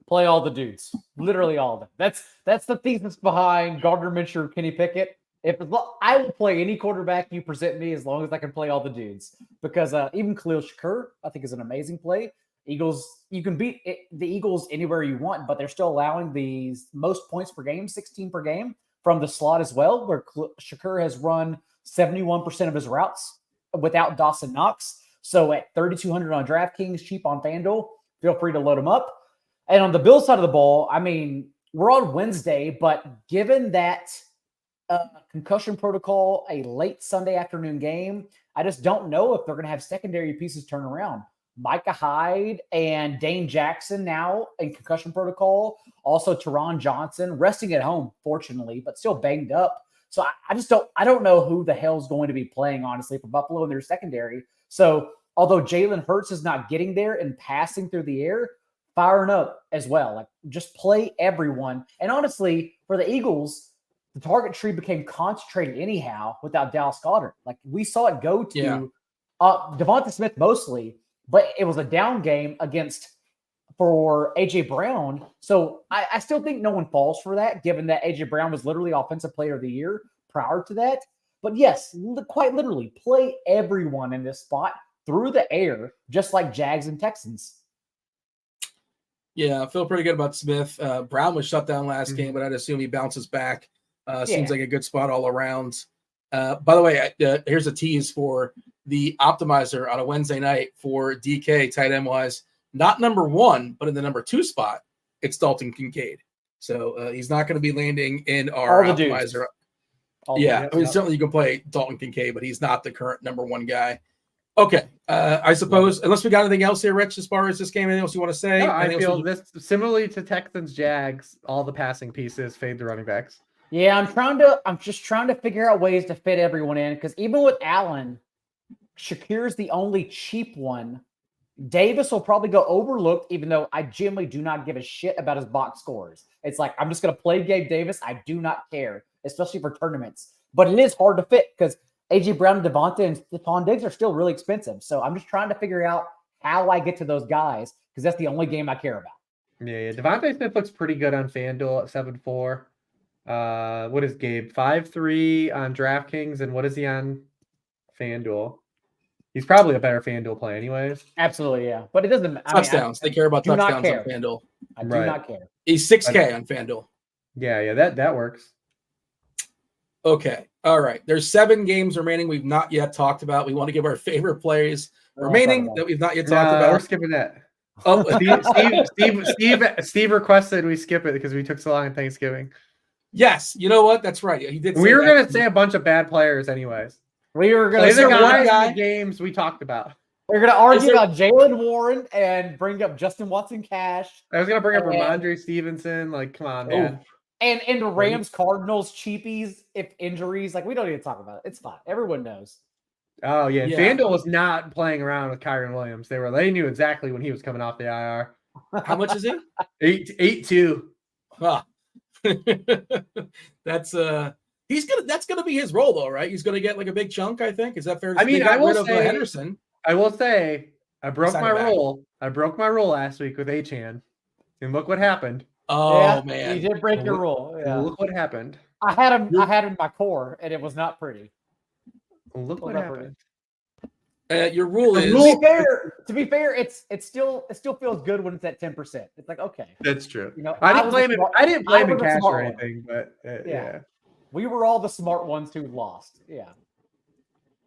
Play all the dudes, literally all of them. That's the thesis behind Gardner Minshew, Kenny Pickett. I will play any quarterback you present me as long as I can play all the dudes. Because even Khalil Shakur, I think, is an amazing play. Eagles, you can beat the Eagles anywhere you want, but they're still allowing the most points per game, 16 per game, from the slot as well, where Shakur has run 71% of his routes without Dawson Knox. So at 3,200 on DraftKings, cheap on Fanduel, feel free to load them up. And on the Bills side of the ball, I mean, we're on Wednesday, but given that concussion protocol, a late Sunday afternoon game, I just don't know if they're going to have secondary pieces turn around. Micah Hyde and Dane Jackson now in concussion protocol. Also, Teron Johnson resting at home, fortunately, but still banged up. So I don't know who the hell's going to be playing, honestly, for Buffalo in their secondary. So although Jalen Hurts is not getting there and passing through the air, firing up as well. Like just play everyone. And honestly, for the Eagles, the target tree became concentrated anyhow without Dallas Goedert. Like we saw it go to Devonta Smith mostly, but it was a down game for AJ Brown. So I still think no one falls for that, given that AJ Brown was literally Offensive Player of the Year prior to that. But yes, quite literally, play everyone in this spot through the air, just like Jags and Texans. Yeah, I feel pretty good about Smith. Brown was shut down last game, but I'd assume he bounces back. Seems like a good spot all around. By the way, here's a tease for the optimizer on a Wednesday night for DK tight end wise. Not number 1, but in the number 2 spot, it's Dalton Kincaid. So he's not going to be landing in our optimizer. Certainly you can play Dalton Kincaid, but he's not the current number 1 guy. Okay, I suppose, unless we got anything else here, Rich, as far as this game, anything else you want to say? No, I feel this similarly to Texans Jags, all the passing pieces fade the running backs. Yeah, I'm just trying to figure out ways to fit everyone in, because even with Allen, Shakir's the only cheap one. Davis will probably go overlooked, even though I generally do not give a shit about his box scores. It's like, I'm just going to play Gabe Davis. I do not care, especially for tournaments. But it is hard to fit because A.J. Brown, Devonta, and Stephon Diggs are still really expensive. So I'm just trying to figure out how I get to those guys because that's the only game I care about. Yeah. Devonta Smith looks pretty good on FanDuel at 7.4. What is Gabe? 5.3 on DraftKings, and what is he on FanDuel? He's probably a better FanDuel play anyways. Absolutely, yeah. But it doesn't matter. Touchdowns. They care about touchdowns on FanDuel. I do not care. He's 6K on FanDuel. Yeah, that works. Okay. All right. There's 7 games remaining we've not yet talked about. We want to give our favorite plays remaining that we've not yet talked about. We're skipping that. Oh, Steve requested we skip it because we took so long on Thanksgiving. Yes. You know what? That's right. He did. We were going to say a bunch of bad players anyways. We were going to say the games we talked about. We're going to argue about Jalen Warren and bring up Justin Watson Cash. I was going to bring up Ramondre Stevenson. Like, come on, man. And the Rams Cardinals cheapies, if injuries, like we don't need to talk about it. It's fine. Everyone knows. Oh, yeah. FanDuel was not playing around with Kyron Williams. They knew exactly when he was coming off the IR. How much is he? 8.2. Huh. That's That's gonna be his role though, right? He's gonna get like a big chunk, I think. Is that fair? I mean, they got I will rid of say- Henderson. I will say I broke Sign my it back. rule. I broke my rule last week with Achan, and look what happened. Oh Yeah, man, you did break your rule. Yeah. Look what happened. I had him in my core, and it was not pretty. Look what happened. Your rule is To be fair, it still feels good when it's at 10%. It's like, okay, That's true. you know, I didn't blame him. I didn't blame him was the cash smart or one. anything, but yeah. We were all the smart ones who lost. Yeah.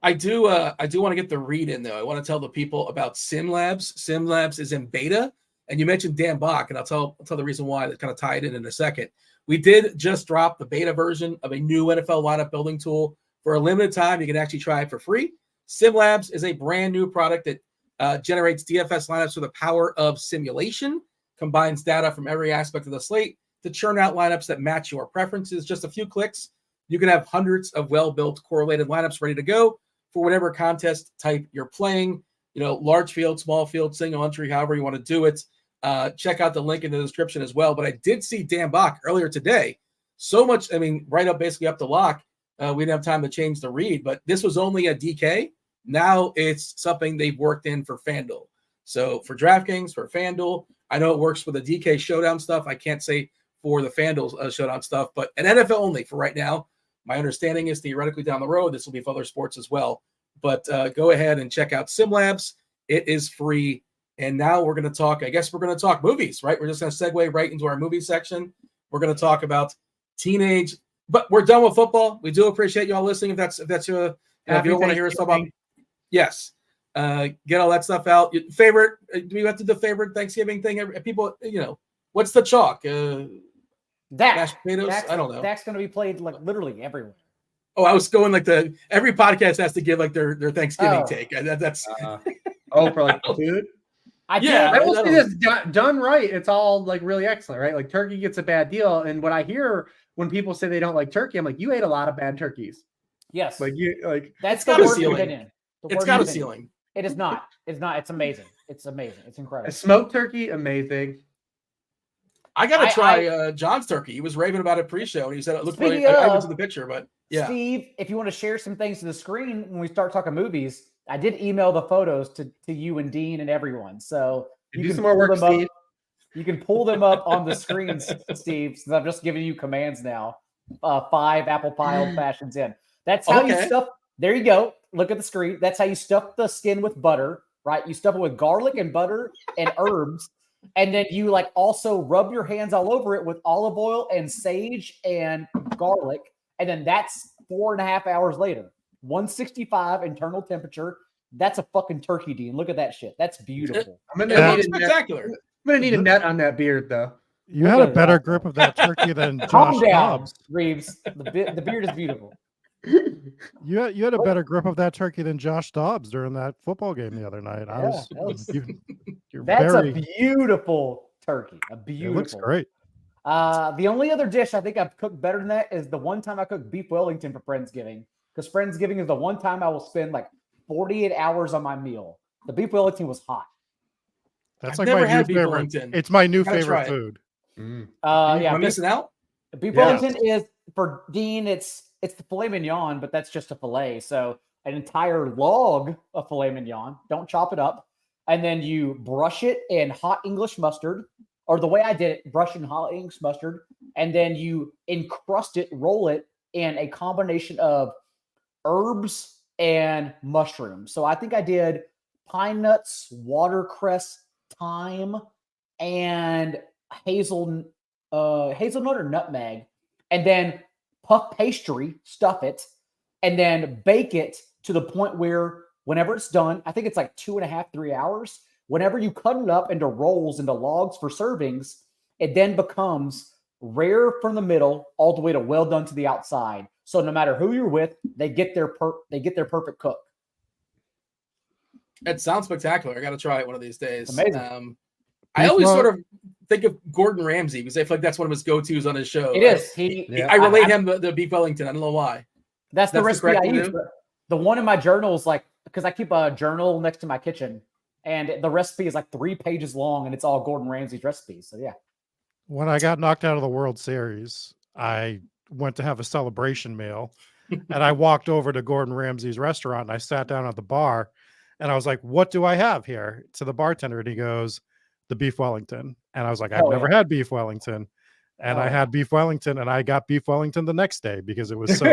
I do want to get the read in though. I want to tell the people about SimLabs. SimLabs is in beta, and you mentioned Dan Bach, and I'll tell the reason why. That kind of tied in a second. We did just drop the beta version of a new NFL lineup building tool for a limited time. You can actually try it for free. SimLabs is a brand new product that generates DFS lineups with the power of simulation, combines data from every aspect of the slate to churn out lineups that match your preferences. Just a few clicks, you can have hundreds of well-built correlated lineups ready to go for whatever contest type you're playing. You know, large field, small field, single entry, however you want to do it. Check out the link in the description as well. But I did see Dan Bach earlier today. So much, I mean, right up basically up to lock. We didn't have time to change the read, but this was only a DK. Now it's something they've worked in for Fanduel. So for DraftKings, for Fanduel, I know it works for the DK Showdown stuff. I can't say for the Fanduel Showdown stuff, but an NFL only for right now. My understanding is theoretically down the road, this will be for other sports as well. But go ahead and check out SimLabs. It is free. And now we're going to talk, I guess we're going to talk movies, right? We're just going to segue right into our movie section. We're going to talk about teenage, but we're done with football. We do appreciate y'all listening. If that's your, if you don't want to hear us talk about, yes, get all that stuff out. Favorite, do we have to do the favorite Thanksgiving thing? People, you know, what's the chalk? Mashed potatoes? I don't know. That's going to be played like literally everywhere. Oh, I was going like every podcast has to give like their Thanksgiving take. That's for like food. I will say this done right. It's all like really excellent, right? Like turkey gets a bad deal, and what I hear when people say they don't like turkey, I'm like, you ate a lot of bad turkeys. Yes, that's got a ceiling. It's got a ceiling. It is not. It's not. It's amazing. It's amazing. It's incredible. A smoked turkey, amazing. I gotta try John's turkey. He was raving about it pre-show, and he said it looked like I went to the picture, but yeah. Steve, if you want to share some things to the screen when we start talking movies, I did email the photos to you and Dean and everyone. So you can do some more work, Steve. You can pull them up on the screen, Steve, since I'm just giving you commands now. 5 apple pie old fashions in. That's how you stuff. There you go. Look at the screen. That's how you stuff the skin with butter, right? You stuff it with garlic and butter and herbs. And then you like also rub your hands all over it with olive oil and sage and garlic. And then that's 4.5 hours later. 165 internal temperature. That's a fucking turkey, Dean. Look at that shit. That's beautiful. I'm gonna need a net on that beard, though. You had a better grip of that turkey than Josh Dobbs. Reeves. The beard is beautiful. You had a better grip of that turkey than Josh Dobbs during that football game the other night. That's a beautiful turkey. It looks great. The only other dish I think I've cooked better than that is the one time I cooked beef Wellington for Friendsgiving. Because Friendsgiving is the one time I will spend like 48 hours on my meal. The beef Wellington was hot. That's like my new favorite. It's my new favorite food. Am I missing out? Beef Wellington is for Dean. It's the filet mignon, but that's just a filet. So an entire log of filet mignon. Don't chop it up, and then you brush it in hot English mustard, or the way I did it, brush in hot English mustard, and then you encrust it, roll it in a combination of herbs and mushrooms. So I think I did pine nuts, watercress, thyme, and hazelnut or nutmeg, and then puff pastry, stuff it, and then bake it to the point where whenever it's done, I think it's like 2.5, 3 hours. Whenever you cut it up into rolls, into logs for servings, it then becomes rare from the middle all the way to well done to the outside. So no matter who you're with, they get their perfect cook. It sounds spectacular. I got to try it one of these days. Amazing. I always sort of think of Gordon Ramsay because I feel like that's one of his go-tos on his show. It is. I relate him to beef Wellington. I don't know why. That's the recipe I use. The one in my journal is like, because I keep a journal next to my kitchen, and the recipe is like 3 pages long, and it's all Gordon Ramsay's recipes. So yeah. When I got knocked out of the World Series, I went to have a celebration meal, and I walked over to Gordon Ramsay's restaurant and I sat down at the bar, and I was like, "What do I have here?" To the bartender, and he goes, "The beef Wellington." And I was like, "I've never had beef Wellington." And I had beef Wellington, and I got beef Wellington the next day because it was so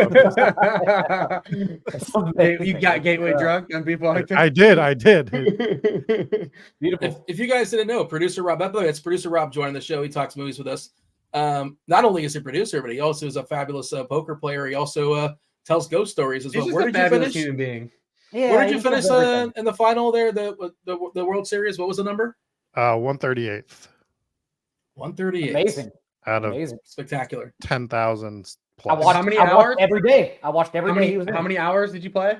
amazing. You got gateway drunk on beef Wellington? I did. Beautiful. If you guys didn't know, producer Rob, by the way, it's producer Rob joining the show. He talks movies with us. Not only is he a producer, but he also is a fabulous poker player. He also tells ghost stories as well. He's Where just did a you fabulous finish? human being. Yeah, Where did you he finish does everything. in the final there? The World Series. What was the number? 138th 138. Amazing. out of Amazing. Spectacular. 10,000 I plus. watched, How many I watched hours? every day. I watched every day he was in. How many hours did you play?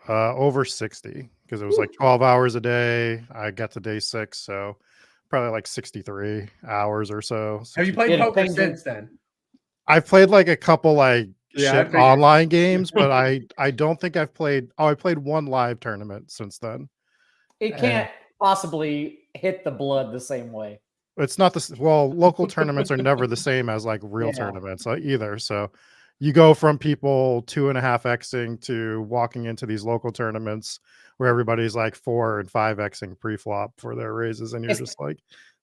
Over 60 because it was like 12 hours a day. I got to day 6, so probably like 63 hours or so. Have you played Yeah, poker things- since then? I've played like a couple like Yeah, I shit figured. online games, but I don't think I've played. Oh, I played one live tournament since then. It can't possibly hit the blood the same way. It's not the well. Local tournaments are never the same as like real Yeah. tournaments either. So you go from people 2.5xing to walking into these local tournaments where everybody's like 4 and 5xing pre-flop for their raises, and you're It's- just like,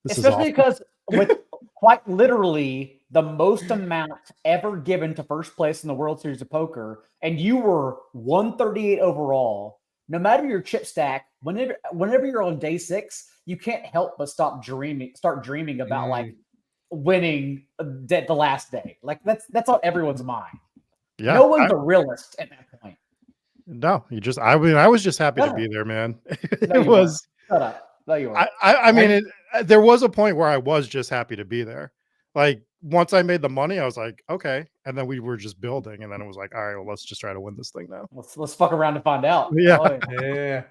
this Especially is awful. because with quite literally the most amount ever given to first place in the World Series of Poker, and you were 138 overall, no matter your chip stack, whenever you're on day 6, you can't help but start dreaming about like winning the last day. Like that's on everyone's mind. Yeah, No one's a realist at that point. no, I mean, I was just happy to No. be there, man. No, It you was. Shut up. No, you weren't. I mean, there was a point where I was just happy to be there. Like once I made the money, I was like, okay. And then we were just building, and then it was like, all right, well, let's just try to win this thing now. Let's fuck around and find out. Yeah. Oh, Yeah.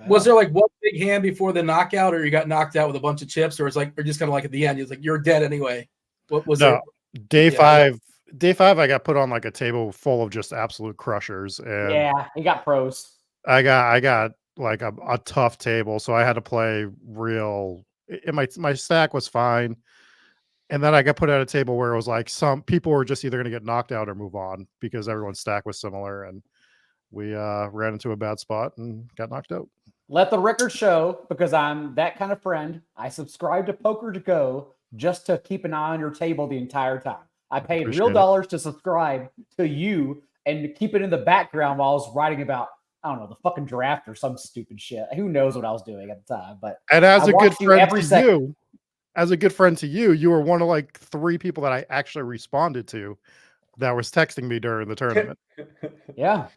Was there like one big hand before the knockout, or you got knocked out with a bunch of chips, or it's like, or just kind of like at the end, it's like you're dead anyway? What was No, it? day Yeah. five, I got put on like a table full of just absolute crushers, and yeah, he got pros. I got like a tough table, so I had to play real. And my stack was fine, and then I got put at a table where it was like some people were just either going to get knocked out or move on because everyone's stack was similar, and we ran into a bad spot and got knocked out. Let the record show, because I'm that kind of friend. I subscribe to Poker to Go just to keep an eye on your table the entire time. I paid Appreciate real it. dollars to subscribe to you and to keep it in the background while I was writing about, I don't know, the fucking draft or some stupid shit. Who knows what I was doing at the time? But And as I a good watched you friend every to second. you, as a good friend to you, you were one of like 3 people that I actually responded to that was texting me during the tournament. yeah,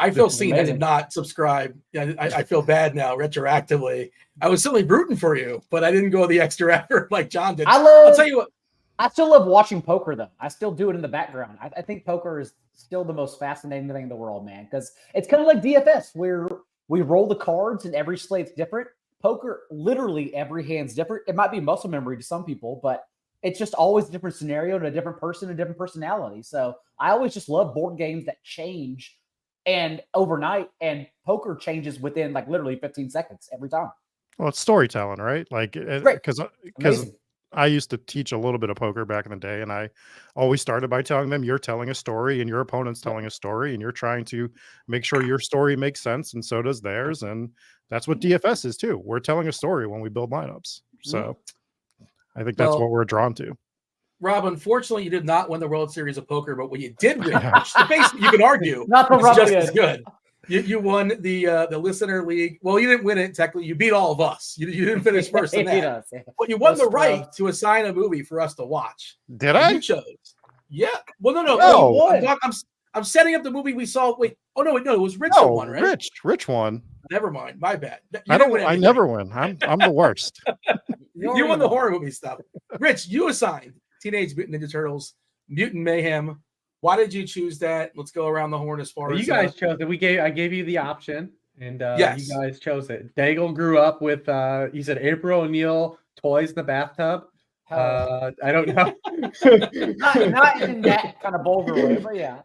I feel This is seen. I amazing. did not subscribe. I feel bad now retroactively. I was certainly rooting for you, but I didn't go the extra effort like John did. I'll tell you what. I still love watching poker, though. I still do it in the background. I think poker is still the most fascinating thing in the world, man, because it's kind of like DFS, where we roll the cards and every slate's different. Poker, literally every hand's different. It might be muscle memory to some people, but it's just always a different scenario and a different person, a different personality. So I always just love board games that change and overnight, and poker changes within like literally 15 seconds every time. Well, it's storytelling, right? Like, Great. because Amazing. I used to teach a little bit of poker back in the day, and I always started by telling them you're telling a story and your opponent's telling a story, and you're trying to make sure your story makes sense, and so does theirs. And that's what DFS is too. We're telling a story when we build lineups. So I think that's what we're drawn to. Rob, unfortunately, you did not win the World Series of Poker, but what you did win, which the base you can argue, Not the is rub just it as in. good. You won the listener league. Well, you didn't win it technically. You beat all of us. You didn't finish first in He that. does, yeah. But you won Those the right scrubs. to assign a movie for us to watch. Did And I? You chose. Yeah. Well, no. No. I'm setting up the movie we saw. Wait. Oh no, wait, no. It was Rich that No, won, right? Rich won. Never mind. My bad. You I didn't don't. win I anything. never win. I'm the worst. You won the horror movie stuff. Rich, you assigned Teenage Mutant Ninja Turtles, Mutant Mayhem. Why did you choose that? Let's go around the horn as far Well, as you guys chose it. I gave you the option, and Yes. you guys chose it. Daigle grew up with he said April O'Neil toys in the bathtub. I don't know. Not in that kind of vulgar way, but yeah.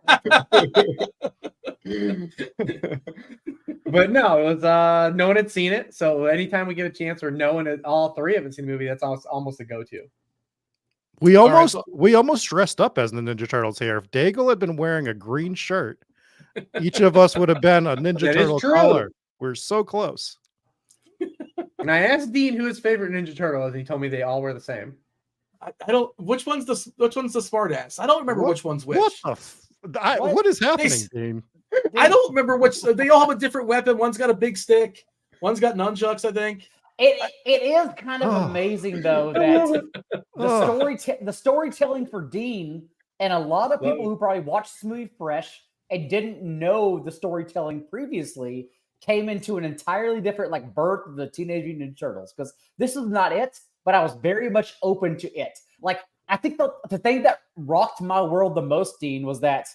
But no, it was no one had seen it. So anytime we get a chance or no one all 3 haven't seen the movie, that's almost a go-to. We All right, almost dressed up as the Ninja Turtles here. If Daigle had been wearing a green shirt, each of us would have been a Ninja That is Turtle true. color. We're so close. And I asked Dean who his favorite Ninja Turtle is. He told me they all wear the same. I don't. Which one's the smartass? I don't remember which one's which. What is happening, s- Dean? I don't remember which. They all have a different weapon. One's got a big stick. One's got nunchucks, I think. It is kind of Oh. amazing though I love that it. the storytelling for Dean and a lot of Love people it. who probably watched this movie fresh and didn't know the storytelling previously came into an entirely different like birth of the Teenage Mutant Ninja Turtles, because this is not it, but I was very much open to it. Like I think the thing that rocked my world the most, Dean, was that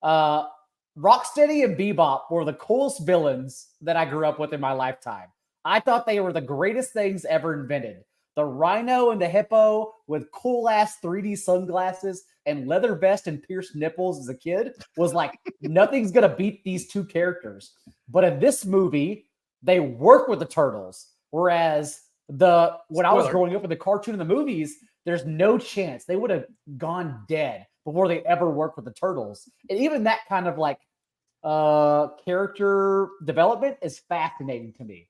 Rocksteady and Bebop were the coolest villains that I grew up with in my lifetime. I thought they were the greatest things ever invented. The rhino and the hippo with cool ass 3D sunglasses and leather vest and pierced nipples as a kid was like, nothing's going to beat these two characters. But in this movie, they work with the turtles. Whereas when I was Spoiler. growing up in the cartoon and the movies, there's no chance they would have gone dead before they ever worked with the turtles. And even that kind of like character development is fascinating to me.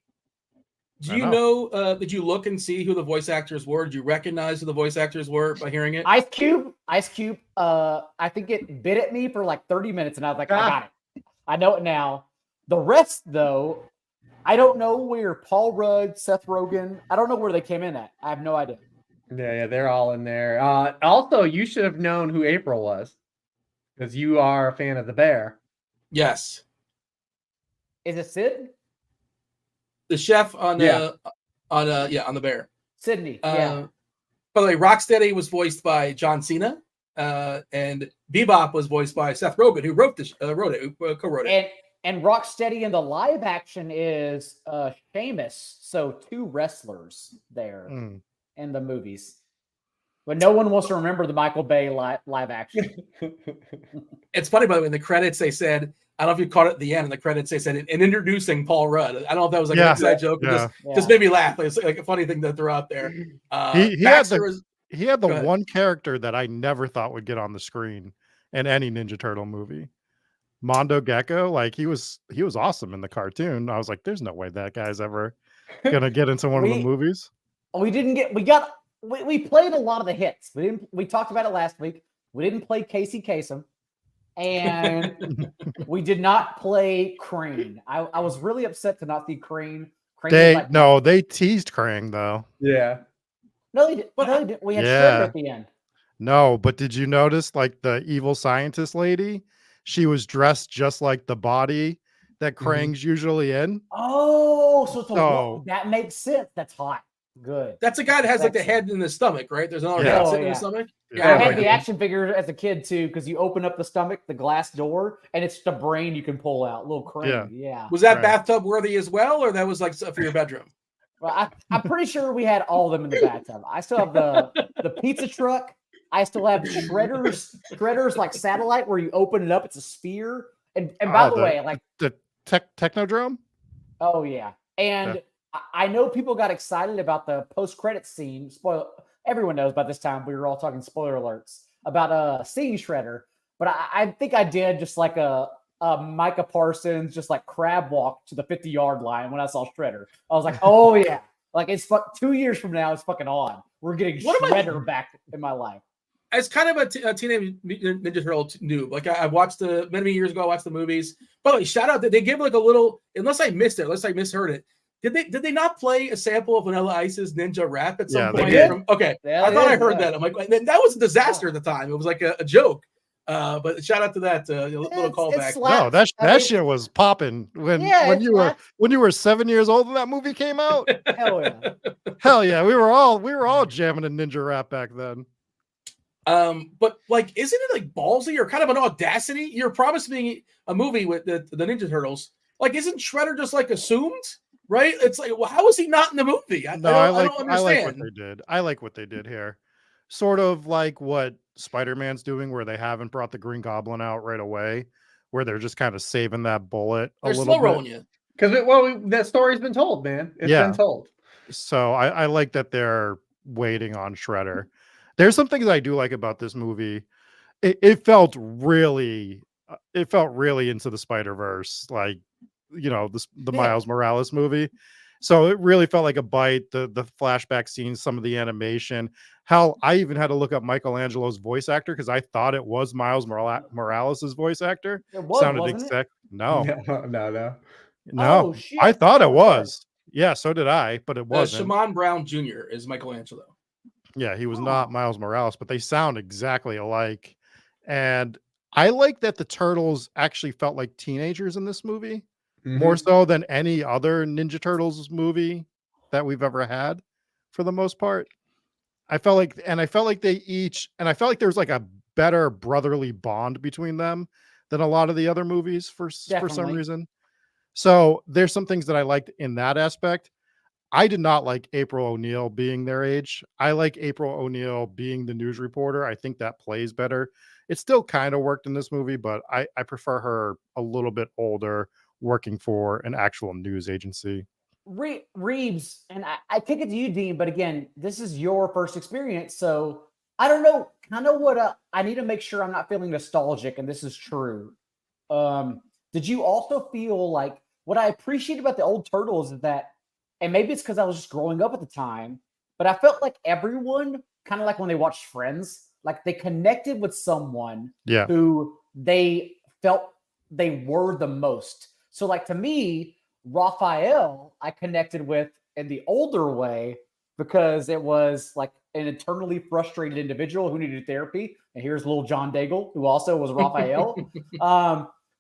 Do you know? Did you look and see who the voice actors were? Did you recognize who the voice actors were by hearing it? Ice Cube. I think it bit at me for like 30 minutes, and I was like, I got it. I know it now. The rest, though, I don't know where Paul Rudd, Seth Rogen. I don't know where they came in at. I have no idea. Yeah, they're all in there. Also, you should have known who April was, because you are a fan of the bear. Yes, Is it Sid? the chef on Yeah. on the bear. Sydney. Yeah. By the way, Rocksteady was voiced by John Cena, and Bebop was voiced by Seth Rogen, who wrote co-wrote it. And Rocksteady in the live action is Sheamus. So two wrestlers there in the movies. But no one wants to remember the Michael Bay live action. It's funny, by the way, in the credits they said, I don't know if you caught it at the end, in the credits they said, in introducing Paul Rudd. I don't know if that was like an inside joke, but just made me laugh. It's like a funny thing to throw out there. He had the one character that I never thought would get on the screen in any Ninja Turtle movie. Mondo Gecko, like he was awesome in the cartoon. I was like, there's no way that guy's ever gonna get into one of the movies. We played a lot of the hits. We talked about it last week. We didn't play Casey Kasem, and we did not play Crane. I was really upset to not see Crane. They teased Krang though. Yeah. No, they didn't. We had Shredder at the end. No, but did you notice like the evil scientist lady? She was dressed just like the body that Krang's usually in. Oh, so that makes sense. That's hot. Good. That's a guy that has like the head in the stomach, right? There's another head sitting in the stomach. Yeah, I had the action figure as a kid too, because you open up the stomach, the glass door, and it's the brain you can pull out. Little Krang. Yeah. Was that bathtub worthy as well, or that was like for your bedroom? Well, I'm pretty sure we had all of them in the bathtub. I still have the pizza truck. I still have Shredder's like satellite where you open it up, it's a sphere. And by the way, like the Technodrome. Oh yeah, and I know people got excited about the post-credit scene. Everyone knows by this time we were all talking spoiler alerts about seeing Shredder, but I think I did just like a Micah Parsons just like crab walk to the 50-yard line when I saw Shredder. I was like, oh yeah, like it's 2 years from now, it's fucking on. We're getting Shredder back in my life. As kind of a Teenage Ninja Turtle noob, like I watched many years ago. I watched the movies. By the way, shout out that they give like a little. Unless I missed it, unless I misheard it. Did they not play a sample of Vanilla Ice's Ninja Rap at some point? They did. I thought I heard that. I'm like, that was a disaster at the time. It was like a joke. But shout out to that little callback. No, that shit was popping when you were 7 years old when that movie came out. Hell yeah, we were all jamming a Ninja Rap back then. But like, isn't it like ballsy or kind of an audacity? You're promising a movie with the Ninja Turtles. Like, isn't Shredder just like assumed? Right? It's like, well, how is he not in the movie? I don't understand. I like what they did. I like what they did here. Sort of like what Spider-Man's doing, where they haven't brought the Green Goblin out right away, where they're just kind of saving that bullet a little bit. They're slow rolling you. Because that story's been told, man. It's been told. So I like that they're waiting on Shredder. There's some things I do like about this movie. It felt really into the Spider-Verse, like, the Yeah. Miles Morales movie. So it really felt like a bite. The flashback scenes, some of the animation. Hell, I even had to look up Michelangelo's voice actor because I thought it was Miles Morales' voice actor. It was, Sounded wasn't it? exact. No, No. no. Oh shit! I thought it Oh, sorry. was. Yeah, so did I, but it wasn't. Shimon Brown Jr. is Michelangelo. Yeah, he was Oh. not Miles Morales, but they sound exactly alike. And I like that the turtles actually felt like teenagers in this movie, more so than any other Ninja Turtles movie that we've ever had, for the most part. I felt like there was like a better brotherly bond between them than a lot of the other movies for some Definitely. reason. So there's some things that I liked in that aspect. I did not like April O'Neil being their age. I like April O'Neil being the news reporter. I think that plays better. It still kind of worked in this movie, but I prefer her a little bit older, working for an actual news agency. Reeves, and I kick it to you, Dean, but again, this is your first experience, so I don't know kind of what I need to make sure I'm not feeling nostalgic, and this is true. Did you also feel like what I appreciate about the old Turtles is that, and maybe it's because I was just growing up at the time, but I felt like everyone, kind of like when they watched Friends, like they connected with someone Yeah. who they felt they were the most. So like to me, Raphael, I connected with in the older way because it was like an eternally frustrated individual who needed therapy. And here's little John Daigle, who also was Raphael.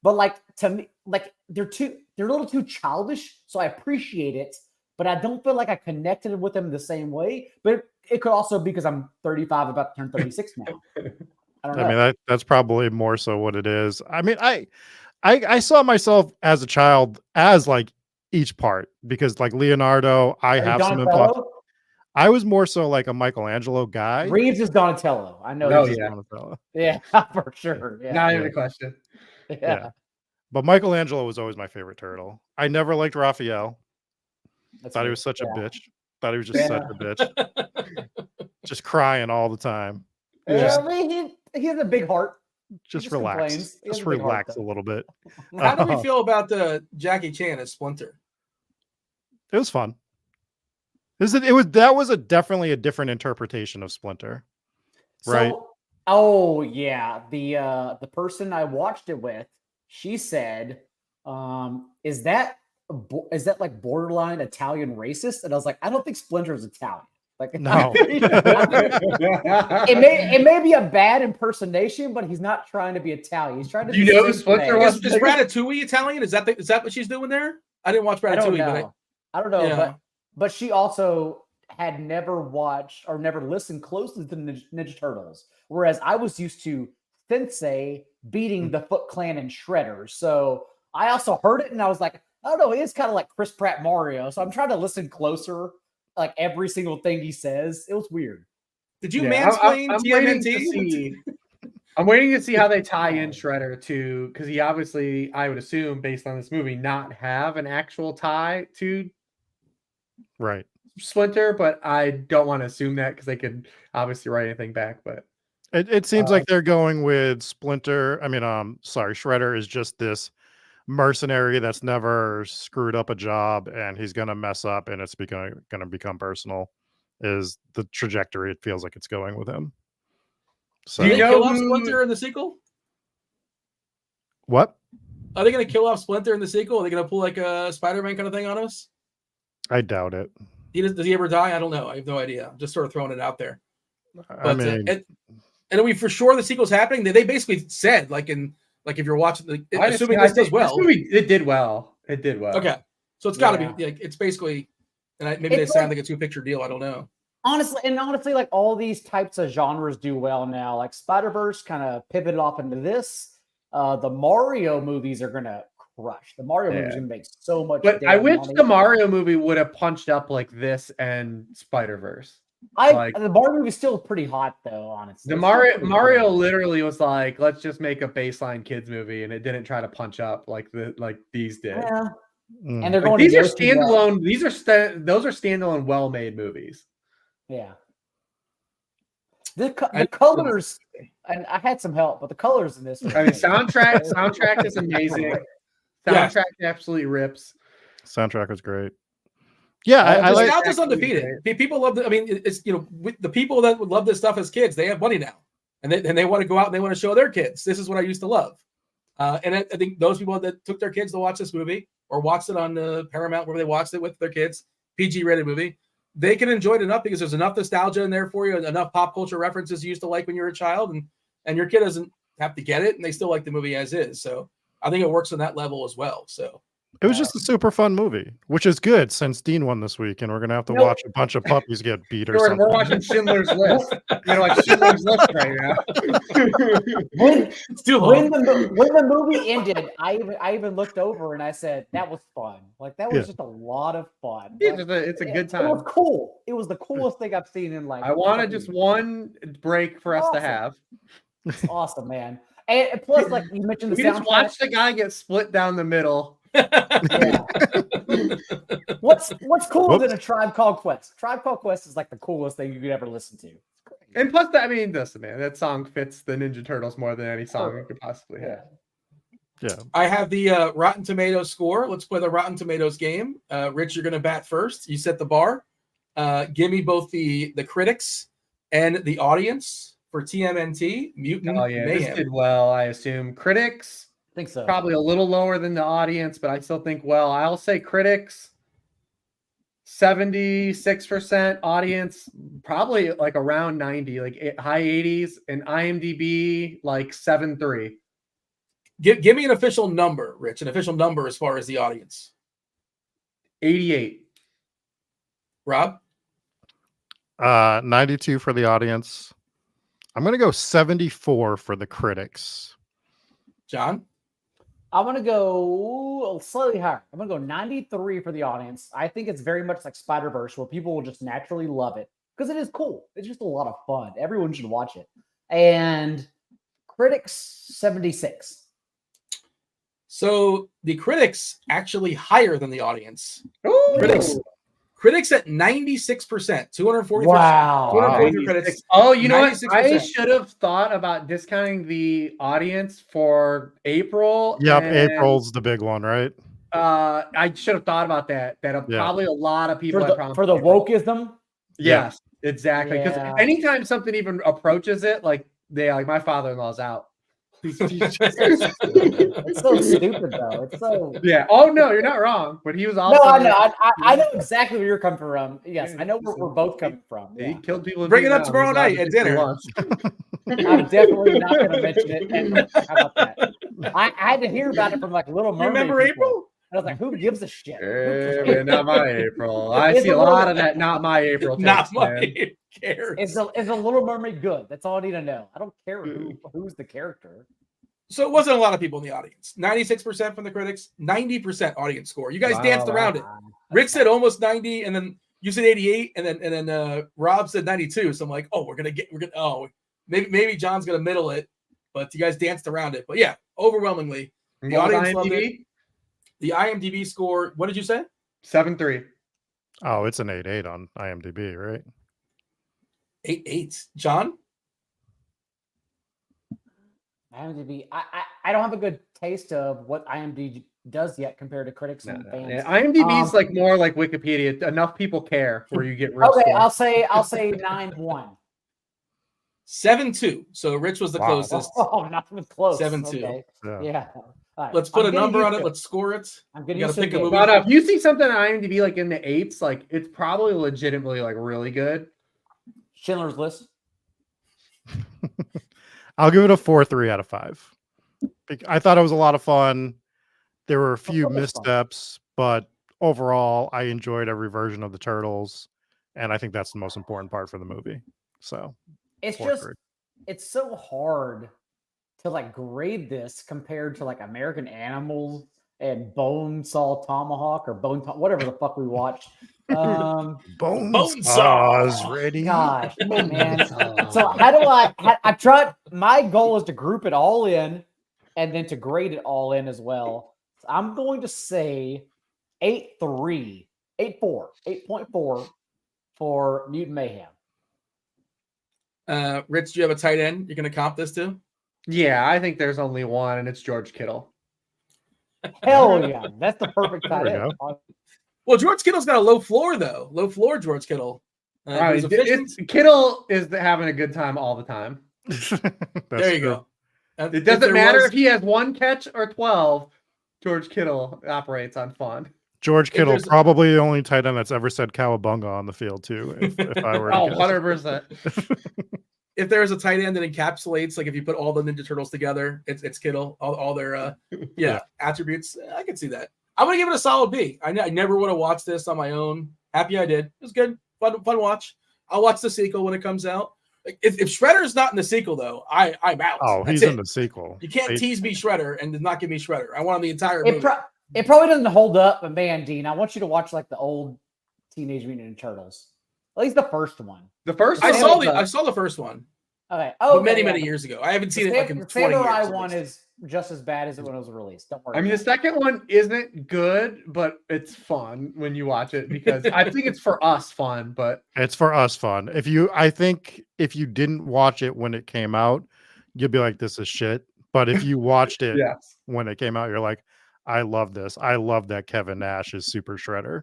But like to me, like they're a little too childish, so I appreciate it, but I don't feel like I connected with them the same way. But it could also be because I'm 35, about to turn 36 now. I don't know. I mean, that's probably more so what it is. I mean, I saw myself as a child as like each part, because like Leonardo, I Are you have some input. Donatello? I was more so like a Michelangelo guy. Reeves is Donatello. I know. Oh, Reeves is yeah. Donatello. Yeah, for sure. Yeah. Not even a question. Yeah. But Michelangelo was always my favorite turtle. I never liked Raphael. That's Thought he weird. was such a Yeah. bitch. Thought he was just such a bitch. Just crying all the time. Yeah, I mean, he has a big heart. Just just relax. complains. He has Just a big heart, relax a though. little bit. How do we feel about the Jackie Chan as Splinter? It was fun. That was definitely a different interpretation of Splinter. Right. So, oh yeah, the person I watched it with, she said, "Is that like borderline Italian racist?" And I was like, "I don't think Splinter is Italian." Like, No. it may be a bad impersonation, but he's not trying to be Italian. He's trying to. Do you be know who Sensei. Splinter was? Is Ratatouille Italian? Is that what she's doing there? I didn't watch I don't Ratatouille, know. I don't know, yeah. but she also had never watched or never listened closely to the Ninja Turtles, whereas I was used to Sensei beating the Foot Clan and Shredder. So I also heard it and I was like, I don't know, he is kind of like Chris Pratt Mario. So I'm trying to listen closer, like every single thing he says. It was weird. Did you mansplain I'm waiting to TMNT? see. I'm waiting to see how they tie in Shredder to, because he obviously, I would assume, based on this movie, not have an actual tie to Right. Splinter, but I don't want to assume that because they could obviously write anything back. But It seems like they're going with Splinter. I mean, Shredder is just this mercenary that's never screwed up a job, and he's gonna mess up, and it's gonna become personal. Is the trajectory it feels like it's going with him. So Do you they know kill off who- Splinter in the sequel? what? Are they going to kill off Splinter in the sequel? Are they going to pull like a Spider-Man kind of thing on us? I doubt it. Does he ever die? I don't know. I have no idea. I'm just sort of throwing it out there. I But mean, and we for sure the sequel's happening. They basically said if you're watching, assuming this does well. This movie, it did well. It did well. Okay, so it's got to Yeah. be like it's basically, and maybe they It's sound like- like a 2-picture deal. I don't know. Honestly, like all these types of genres do well now. Like Spider-Verse kind of pivoted off into this. The Mario movies are gonna crush. The Mario movies are gonna make so much. But I damn wish money. the Mario movie would have punched up like this and Spider-Verse. like- The Mario movie is still pretty hot though. Honestly, The It's still pretty Mario cool. literally was like, let's just make a baseline kids movie, and it didn't try to punch up like these did. Yeah. mm. And they're Like, going. these to are Yoshi, standalone. Those are standalone, well-made movies. Yeah. The colors, and I had some help, but the colors in this. I mean, soundtrack is amazing. Yes. Soundtrack absolutely rips. Soundtrack was great. Yeah, I The like. nostalgia's undefeated. People love the. I mean, it's with the people that would love this stuff as kids, they have money now, and they want to go out and they want to show their kids. This is what I used to love, and I think those people that took their kids to watch this movie or watched it on Paramount where they watched it with their kids, PG rated movie, they can enjoy it enough because there's enough nostalgia in there for you, enough pop culture references you used to like when you were a child, and your kid doesn't have to get it, and they still like the movie as is. So I think it works on that level as well. So. It was just a super fun movie, which is good since Dean won this week, and we're gonna have to watch a bunch of puppies get beat or something. We're watching Schindler's List. Like Schindler's List right now. when When the movie ended, I even looked over and I said that was fun. Like that was just a lot of fun. It's a good time. It was cool. It was the coolest thing I've seen in like. I wanted just one break for us to have. It's awesome, man. And plus, like you mentioned, We just watched the guy get split down the middle. Yeah. What's cooler than a Tribe Called Quest? Tribe Called Quest is like the coolest thing you could ever listen to. And plus, listen, man, that song fits the Ninja Turtles more than any song you could possibly have. Yeah. I have the Rotten Tomatoes score. Let's play the Rotten Tomatoes game. Rich, you're going to bat first. You set the bar. Give me both the critics and the audience for TMNT. Mutant Mayhem. This did well, I assume. Critics. I think so. Probably a little lower than the audience, but I still think well. I'll say critics 76%, audience probably like around 90, like high 80s, and IMDb like 7.3. Give me an official number, Rich. An official number as far as the audience. 88. Rob? 92 for the audience. I'm gonna go 74 for the critics. John? I'm going to go slightly higher. I'm going to go 93 for the audience. I think it's very much like Spider-Verse where people will just naturally love it because it is cool. It's just a lot of fun. Everyone should watch it. And critics, 76. So the critics actually higher than the audience. Ooh. Critics at 96%, 240. Wow. 243 credits. Oh, you know what? 96%. I should have thought about discounting the audience for April. Yep, and, April's the big one, right? I should have thought about that. Probably a lot of people for the wokeism. Yes, exactly. Because Yeah. anytime something even approaches it, like my father-in-law's out. It's so stupid though. It's so Oh no, you're not wrong. But he was also no. I know exactly where you're coming from. Yes, I know where we're both coming from. He killed people. Bring it up tomorrow night at dinner. I'm definitely not going to mention it. And how about that? I had to hear about it from like Little Mermaid. Remember people. April? I was like, who gives a shit? Man, not my April. I see a lot of that. Not my April. Not text, my man. cares. Is a Little Mermaid good? That's all I need to know. I don't care who's the character. So it wasn't a lot of people in the audience. 96% from the critics, 90% audience score. You guys danced around it. Rich said almost 90, and then you said 88, and then Rob said 92. So I'm like, maybe John's gonna middle it, but you guys danced around it. But yeah, overwhelmingly, the audience loved it. The IMDb score, what did you say? 7.3. Oh, it's an 8.8 on IMDb, right? 8.8. John? IMDb. I don't have a good taste of what IMDb does yet compared to critics and fans. Yeah, IMDb is like more like Wikipedia. Enough people care where you get real. Okay, score. I'll say 9.1. 7.2. So Rich was the closest. Oh, not even close. 7.2. Okay. Yeah. All right. Let's put a number on it. Let's score it. I'm gonna gotta pick a movie. No, if you see something on IMDb like in the 8s, like it's probably legitimately like really good. Schindler's List. I'll give it a 4.3 out of 5. I thought it was a lot of fun. There were a few missteps, but overall, I enjoyed every version of the Turtles, and I think that's the most important part for the movie. So it's 4.3. just it's so hard to like grade this compared to like American Animals and Bone Saw Tomahawk or whatever the fuck we watched. Bone Saws ready. Gosh, man. So how do I tried, my goal is to group it all in and then to grade it all in as well. So I'm going to say 8.4 for Mutant Mayhem. Rich, do you have a tight end you're going to comp this to? Yeah, I think there's only one, and it's George Kittle. Hell yeah. That's the perfect There tight we end. Well, George Kittle's got a low floor, though. Low floor, George Kittle. He's efficient. Kittle is having a good time all the time. There you go. It doesn't matter if he has 1 catch or 12. George Kittle operates on fun. George Kittle, probably the only tight end that's ever said cowabunga on the field, too. If I were to 100%. If there's a tight end that encapsulates, like if you put all the Ninja Turtles together, it's Kittle, all their attributes. I can see that. I'm gonna give it a solid B. I never would have watched this on my own. Happy I did. It was good, fun watch. I'll watch the sequel when it comes out. If Shredder's not in the sequel though, I'm out. Oh, he's in the sequel. You can't tease me Shredder and not give me Shredder. I want the entire movie. It probably doesn't hold up, but man, Dean, I want you to watch like the old Teenage Mutant Ninja Turtles. At least the first one. The first I saw the first one. Okay. Many years ago. I haven't seen it like in 20 years. The Samurai one is just as bad as it when it was released. Don't worry. I mean, the second one isn't good, but it's fun when you watch it because I think it's for us fun, but it's for us fun. I think if you didn't watch it when it came out, you'd be like, this is shit. But if you watched it when it came out, you're like, I love this. I love that Kevin Nash is Super Shredder.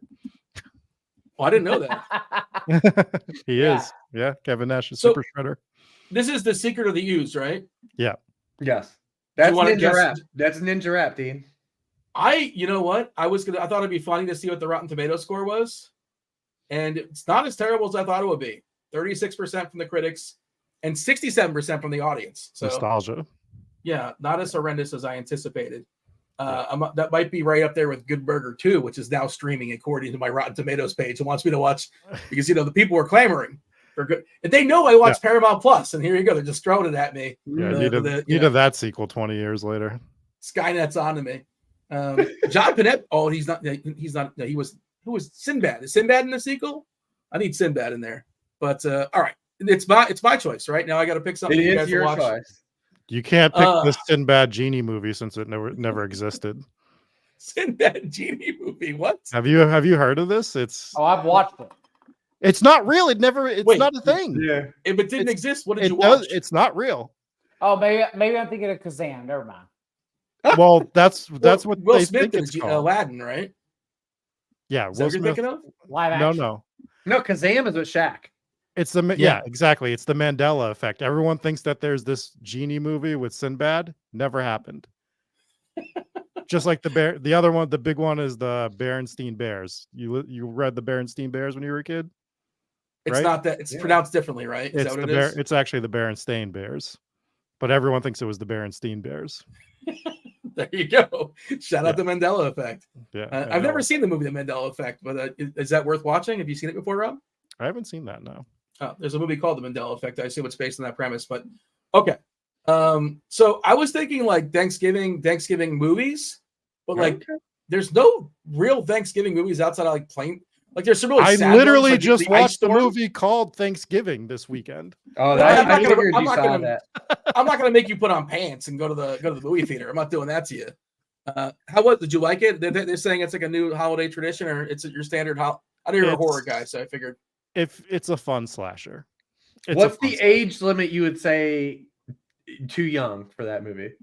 Oh, I didn't know that. He is. Yeah, Kevin Nash is Super Shredder. This is the Secret of the Ooze, right? Yeah. Yes. That's Ninja Rap. That's Ninja Rap, Dean. You know what? I thought it'd be funny to see what the Rotten Tomato score was. And it's not as terrible as I thought it would be. 36% from the critics and 67% from the audience. So nostalgia. Yeah, not as horrendous as I anticipated. That might be right up there with Good Burger 2, which is now streaming according to my Rotten Tomatoes page and wants me to watch because the people were clamoring for good. And they know I watch Paramount Plus, and here you go. They're just throwing it at me. Yeah, needed that sequel 20 years later. Skynet's on to me. John Panette. Oh, he's not. No, he was. Who was Sinbad? Is Sinbad in the sequel? I need Sinbad in there. But all right, it's my choice. Right now, I got to pick something. It is your choice. You can't pick the Sinbad Genie movie since it never existed. Sinbad Genie movie. What? Have you heard of this? I've watched it. It's not real. It's not a thing. Yeah. If it didn't exist, what did you watch? It's not real. Oh, maybe I'm thinking of Kazam. Never mind. Well, that's what Will they Smith think it's called. Aladdin, right? Yeah, Is that what you're thinking of? Live action. No, Kazam is with Shaq. It's exactly. It's the Mandela effect. Everyone thinks that there's this genie movie with Sinbad. Never happened. Just like the other one, the big one is the Berenstein Bears. You read the Berenstein Bears when you were a kid? It's right? not that. It's pronounced differently, right? Is that what it is? It's actually the Berenstain Bears, but everyone thinks it was the Berenstein Bears. There you go. Shout out the Mandela Effect. Yeah, I've never seen the movie The Mandela Effect, but is that worth watching? Have you seen it before, Rob? I haven't seen that. No. Oh, there's a movie called The Mandela Effect. I assume it's based on that premise, but okay. So I was thinking like Thanksgiving movies, but there's no real Thanksgiving movies outside of like plain. Like there's some really. I literally just watched the movie called Thanksgiving this weekend. Oh, I'm not gonna make you put on pants and go to the movie theater. I'm not doing that to you. Did you like it? They're saying it's like a new holiday tradition, or it's your standard. I know you're a horror guy, so I figured. If it's a fun slasher. What's the age limit you would say too young for that movie?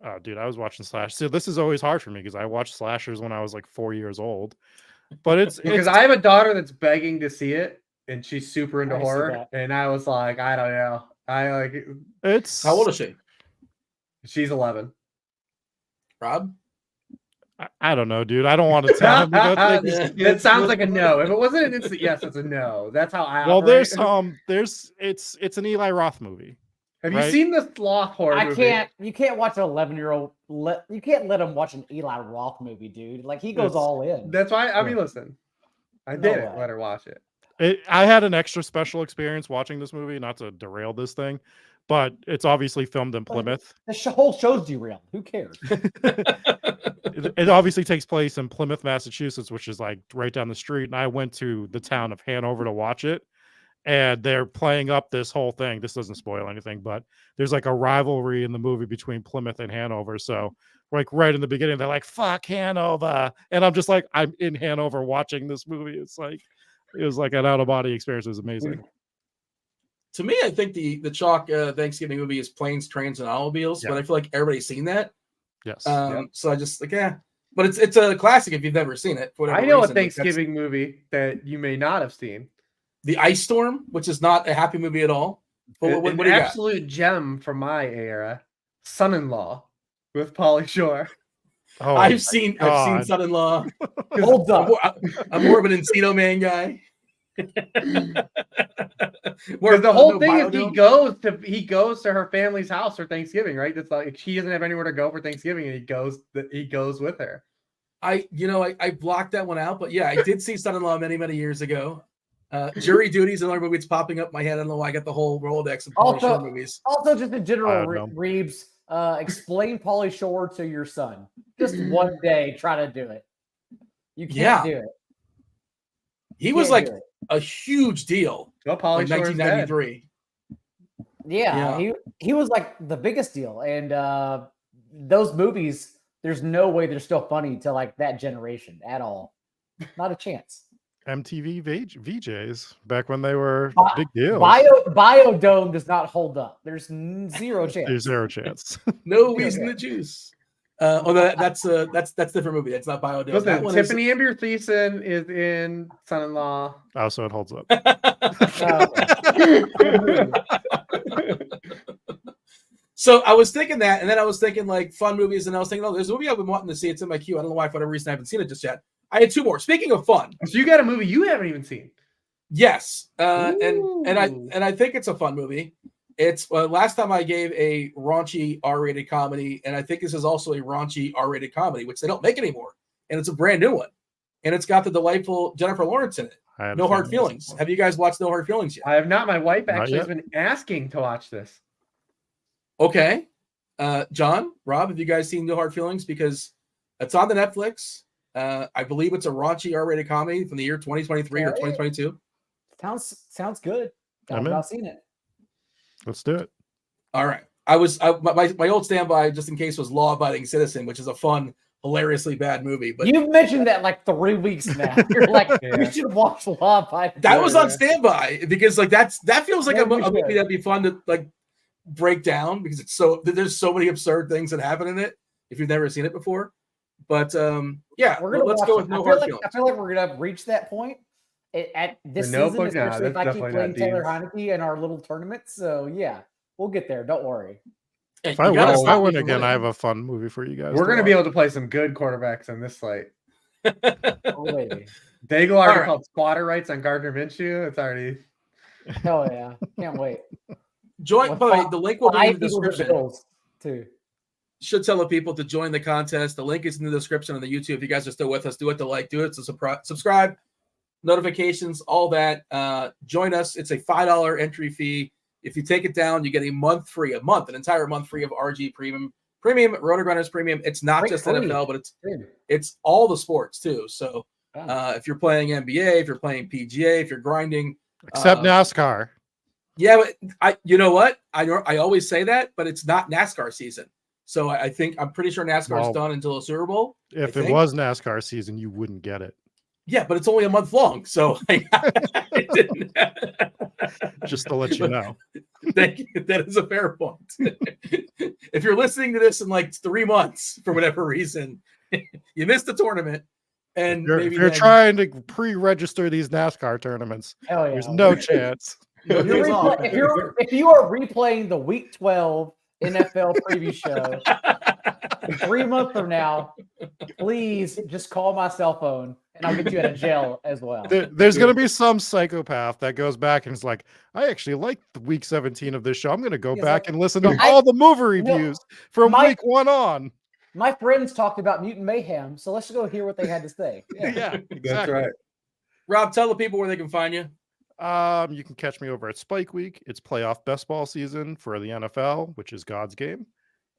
Oh, dude, I was watching slashers. So this is always hard for me because I watched slashers when I was like 4 years old. But it's because I have a daughter that's begging to see it, and she's super into horror. And I was like, I don't know. It's how old is she? She's 11. Rob? I don't know, dude. I don't want to tell him. It sounds like a no. If it wasn't an instant yes, it's a no. That's how I. Well, operate. It's an Eli Roth movie. Have you seen the sloth horror movie? You can't watch an 11-year-old. You can't let him watch an Eli Roth movie, dude. Like he goes all in. That's why. I mean, listen. I didn't let her watch it. I had an extra special experience watching this movie. Not to derail this thing, but it's obviously filmed in Plymouth. The whole show's derailed. Who cares? It obviously takes place in Plymouth, Massachusetts, which is like right down the street. And I went to the town of Hanover to watch it. And they're playing up this whole thing. This doesn't spoil anything, but there's like a rivalry in the movie between Plymouth and Hanover. So like right in the beginning, they're like, fuck Hanover. And I'm just like, I'm in Hanover watching this movie. It was like an out of body experience. It was amazing. To me, I think the chalk Thanksgiving movie is Planes, Trains, and Automobiles, Yeah. but I feel like everybody's seen that. Yes. So I just but it's a classic if you've never seen it. For whatever I know reason. a Thanksgiving movie that you may not have seen. The Ice Storm, which is not a happy movie at all. But what An do you got? absolute gem from my era, Son-in-Law with Pauly Shore. Oh, I've seen God. Son-in-Law. Hold up. I'm more of an Encino Man guy. Because the whole no thing is Biodome? he goes to her family's house for Thanksgiving, right? It's like she doesn't have anywhere to go for Thanksgiving, and he goes with her. I blocked that one out, but yeah, I did see Son-in-Law many years ago. Jury Duty is another movie that's popping up in my head. I don't know why I got the whole Rolodex of Pauly Shore movies. Also, just in general, I don't know. Reebs, explain Pauly Shore to your son. Just one day, try to do it. You can't do it. He was like a huge deal Well, in Pauly Shore is dead. 1993. Yeah, he was like the biggest deal, and those movies, there's no way they're still funny to like that generation at all. Not a chance. MTV VJs back when they were big deals. Biodome does not hold up. There's zero chance. There's zero chance. No Wheeze in the Juice. That's different movie. That's not Biodome. Listen, That one Tiffany Amber Thiessen is in Son-in-Law. Oh, so it holds up. So I was thinking that, and then I was thinking like fun movies, and I was thinking, oh, there's a movie I've been wanting to see. It's in my queue. I don't know why, for whatever reason, I haven't seen it just yet. I had two more. Speaking of fun, So you got a movie you haven't even seen. yes, and Ooh. I think it's a fun movie. It's last time I gave a raunchy R-rated comedy, and I think this is also a raunchy R-rated comedy, which they don't make anymore, and it's a brand new one, and it's got the delightful Jennifer Lawrence in it. No Hard Feelings. Have you guys watched No Hard Feelings yet? I have not. My wife Not actually has yet. been asking to watch this. Okay, John, Rob, have you guys seen No Hard Feelings? Because it's on the Netflix. I believe it's a raunchy R-rated comedy from the year 2023 or 2022. Sounds good. I've I'm in. not seen it. Let's do it. All right. My old standby, just in case, was Law Abiding Citizen, which is a fun, hilariously bad movie. But You mentioned that like 3 weeks now. You're like, Yeah. we should watch Law Abiding. that was on standby because like that feels like Yeah, a we movie should. that'd be fun to like break down because there's so many absurd things that happen in it if you've never seen it before. But yeah, We're gonna let's watch go it. with No I Hard feel Feelings. like we're gonna reach that point at this The season, Notebook? No, especially if that's I keep definitely playing not Taylor Dean's. Heineke in our little tournament. So yeah, we'll get there. Don't worry. Hey, If I you gotta win, stop me win from again, I have winning. a fun movie for you guys. We're to going to be watch. able to play some good quarterbacks on this slate. Oh, wait. Daigle already All right. called squatter rights on Gardner Minshew. It's already. Hell yeah, can't wait. Join. By the way, the link will be in the Eagles and description. Bills, too. Should tell the people to join the contest. The link is in the description on the YouTube. If you guys are still with us, do it to like, do it to subscribe, notifications, all that. Join us. It's a $5 entry fee. If you take it down, you get a month free, an entire month free of RG Premium, RotoGrinders Premium. It's not Great just free. NFL, but Dude. it's all the sports too. So Yeah. if you're playing NBA, if you're playing PGA, if you're grinding, Except NASCAR. yeah, but you know what? I always say that, but it's not NASCAR season. So I'm pretty sure NASCAR's Well, done until the Super Bowl. If I it think. was NASCAR season, you wouldn't get it. Yeah, but it's only a month long, so it didn't. Just to let you know. Thank you. That is a fair point. If you're listening to this in like 3 months for whatever reason, you missed the tournament, and If you're trying to pre-register these NASCAR tournaments, Hell yeah. there's no chance. no If, you're days off. if you are replaying the Week 12 NFL preview show 3 months from now, please just call my cell phone and I'll get you out of jail as well. There's going to be some psychopath that goes back and is like, I actually like the week 17 of this show. I'm going to go He's back like, and listen to all the movie reviews from week 1 on. My friends talked about Mutant Mayhem, so let's go hear what they had to say. Yeah, That's exactly. right. Rob, tell the people where they can find you. You can catch me over at Spike Week. It's playoff best ball season for the NFL, which is God's game.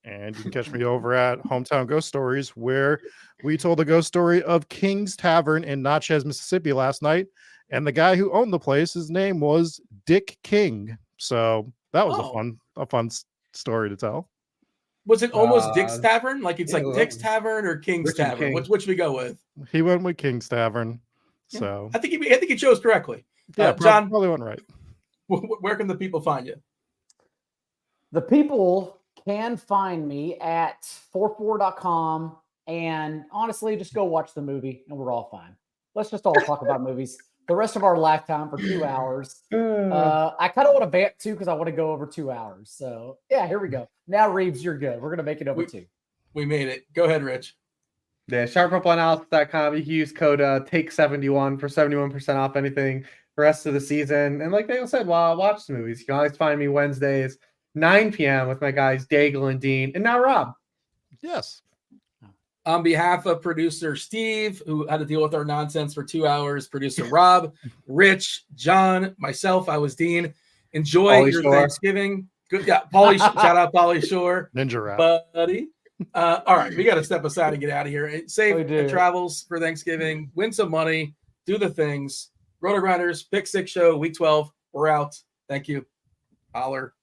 And you can catch me over at Hometown Ghost Stories, where we told the ghost story of King's Tavern in Natchez, Mississippi last night. And the guy who owned the place, his name was Dick King. So that was a fun story to tell. Was it almost Dick's Tavern? Like it's like yeah, Dick's Tavern or King's Richard Tavern? King. Which we go with? He went with King's Tavern. Yeah. So I think he chose correctly. yeah, John, probably went right. Where can the people find you? The people can find me at 44.com. And honestly, just go watch the movie and we're all fine. Let's just all talk about movies the rest of our lifetime for 2 hours. I kind of want to vamp too because I want to go over 2 hours. So yeah, here we go. Now, Reeves, you're good. We're going to make it over 2. We made it. Go ahead, Rich. Yeah, sharpfootballanalysis.com. You can use code TAKE71 for 71% off anything the rest of the season. And like Daigle said, while I watch the movies, you can always find me Wednesdays, 9 p.m. with my guys Daigle and Dean. And now Rob. Yes. On behalf of producer Steve, who had to deal with our nonsense for 2 hours, producer Rob, Rich, John, myself, I was Dean. Enjoy Pauly your Shore. Thanksgiving. Good, yeah. Pauly, shout out Pauly Shore, Ninja rap. buddy. All right, we got to step aside and get out of here. Save We the do. travels for Thanksgiving. Win some money. Do the things. RotoGrinders Pick 6 show week 12. We're out. Thank you. Holler.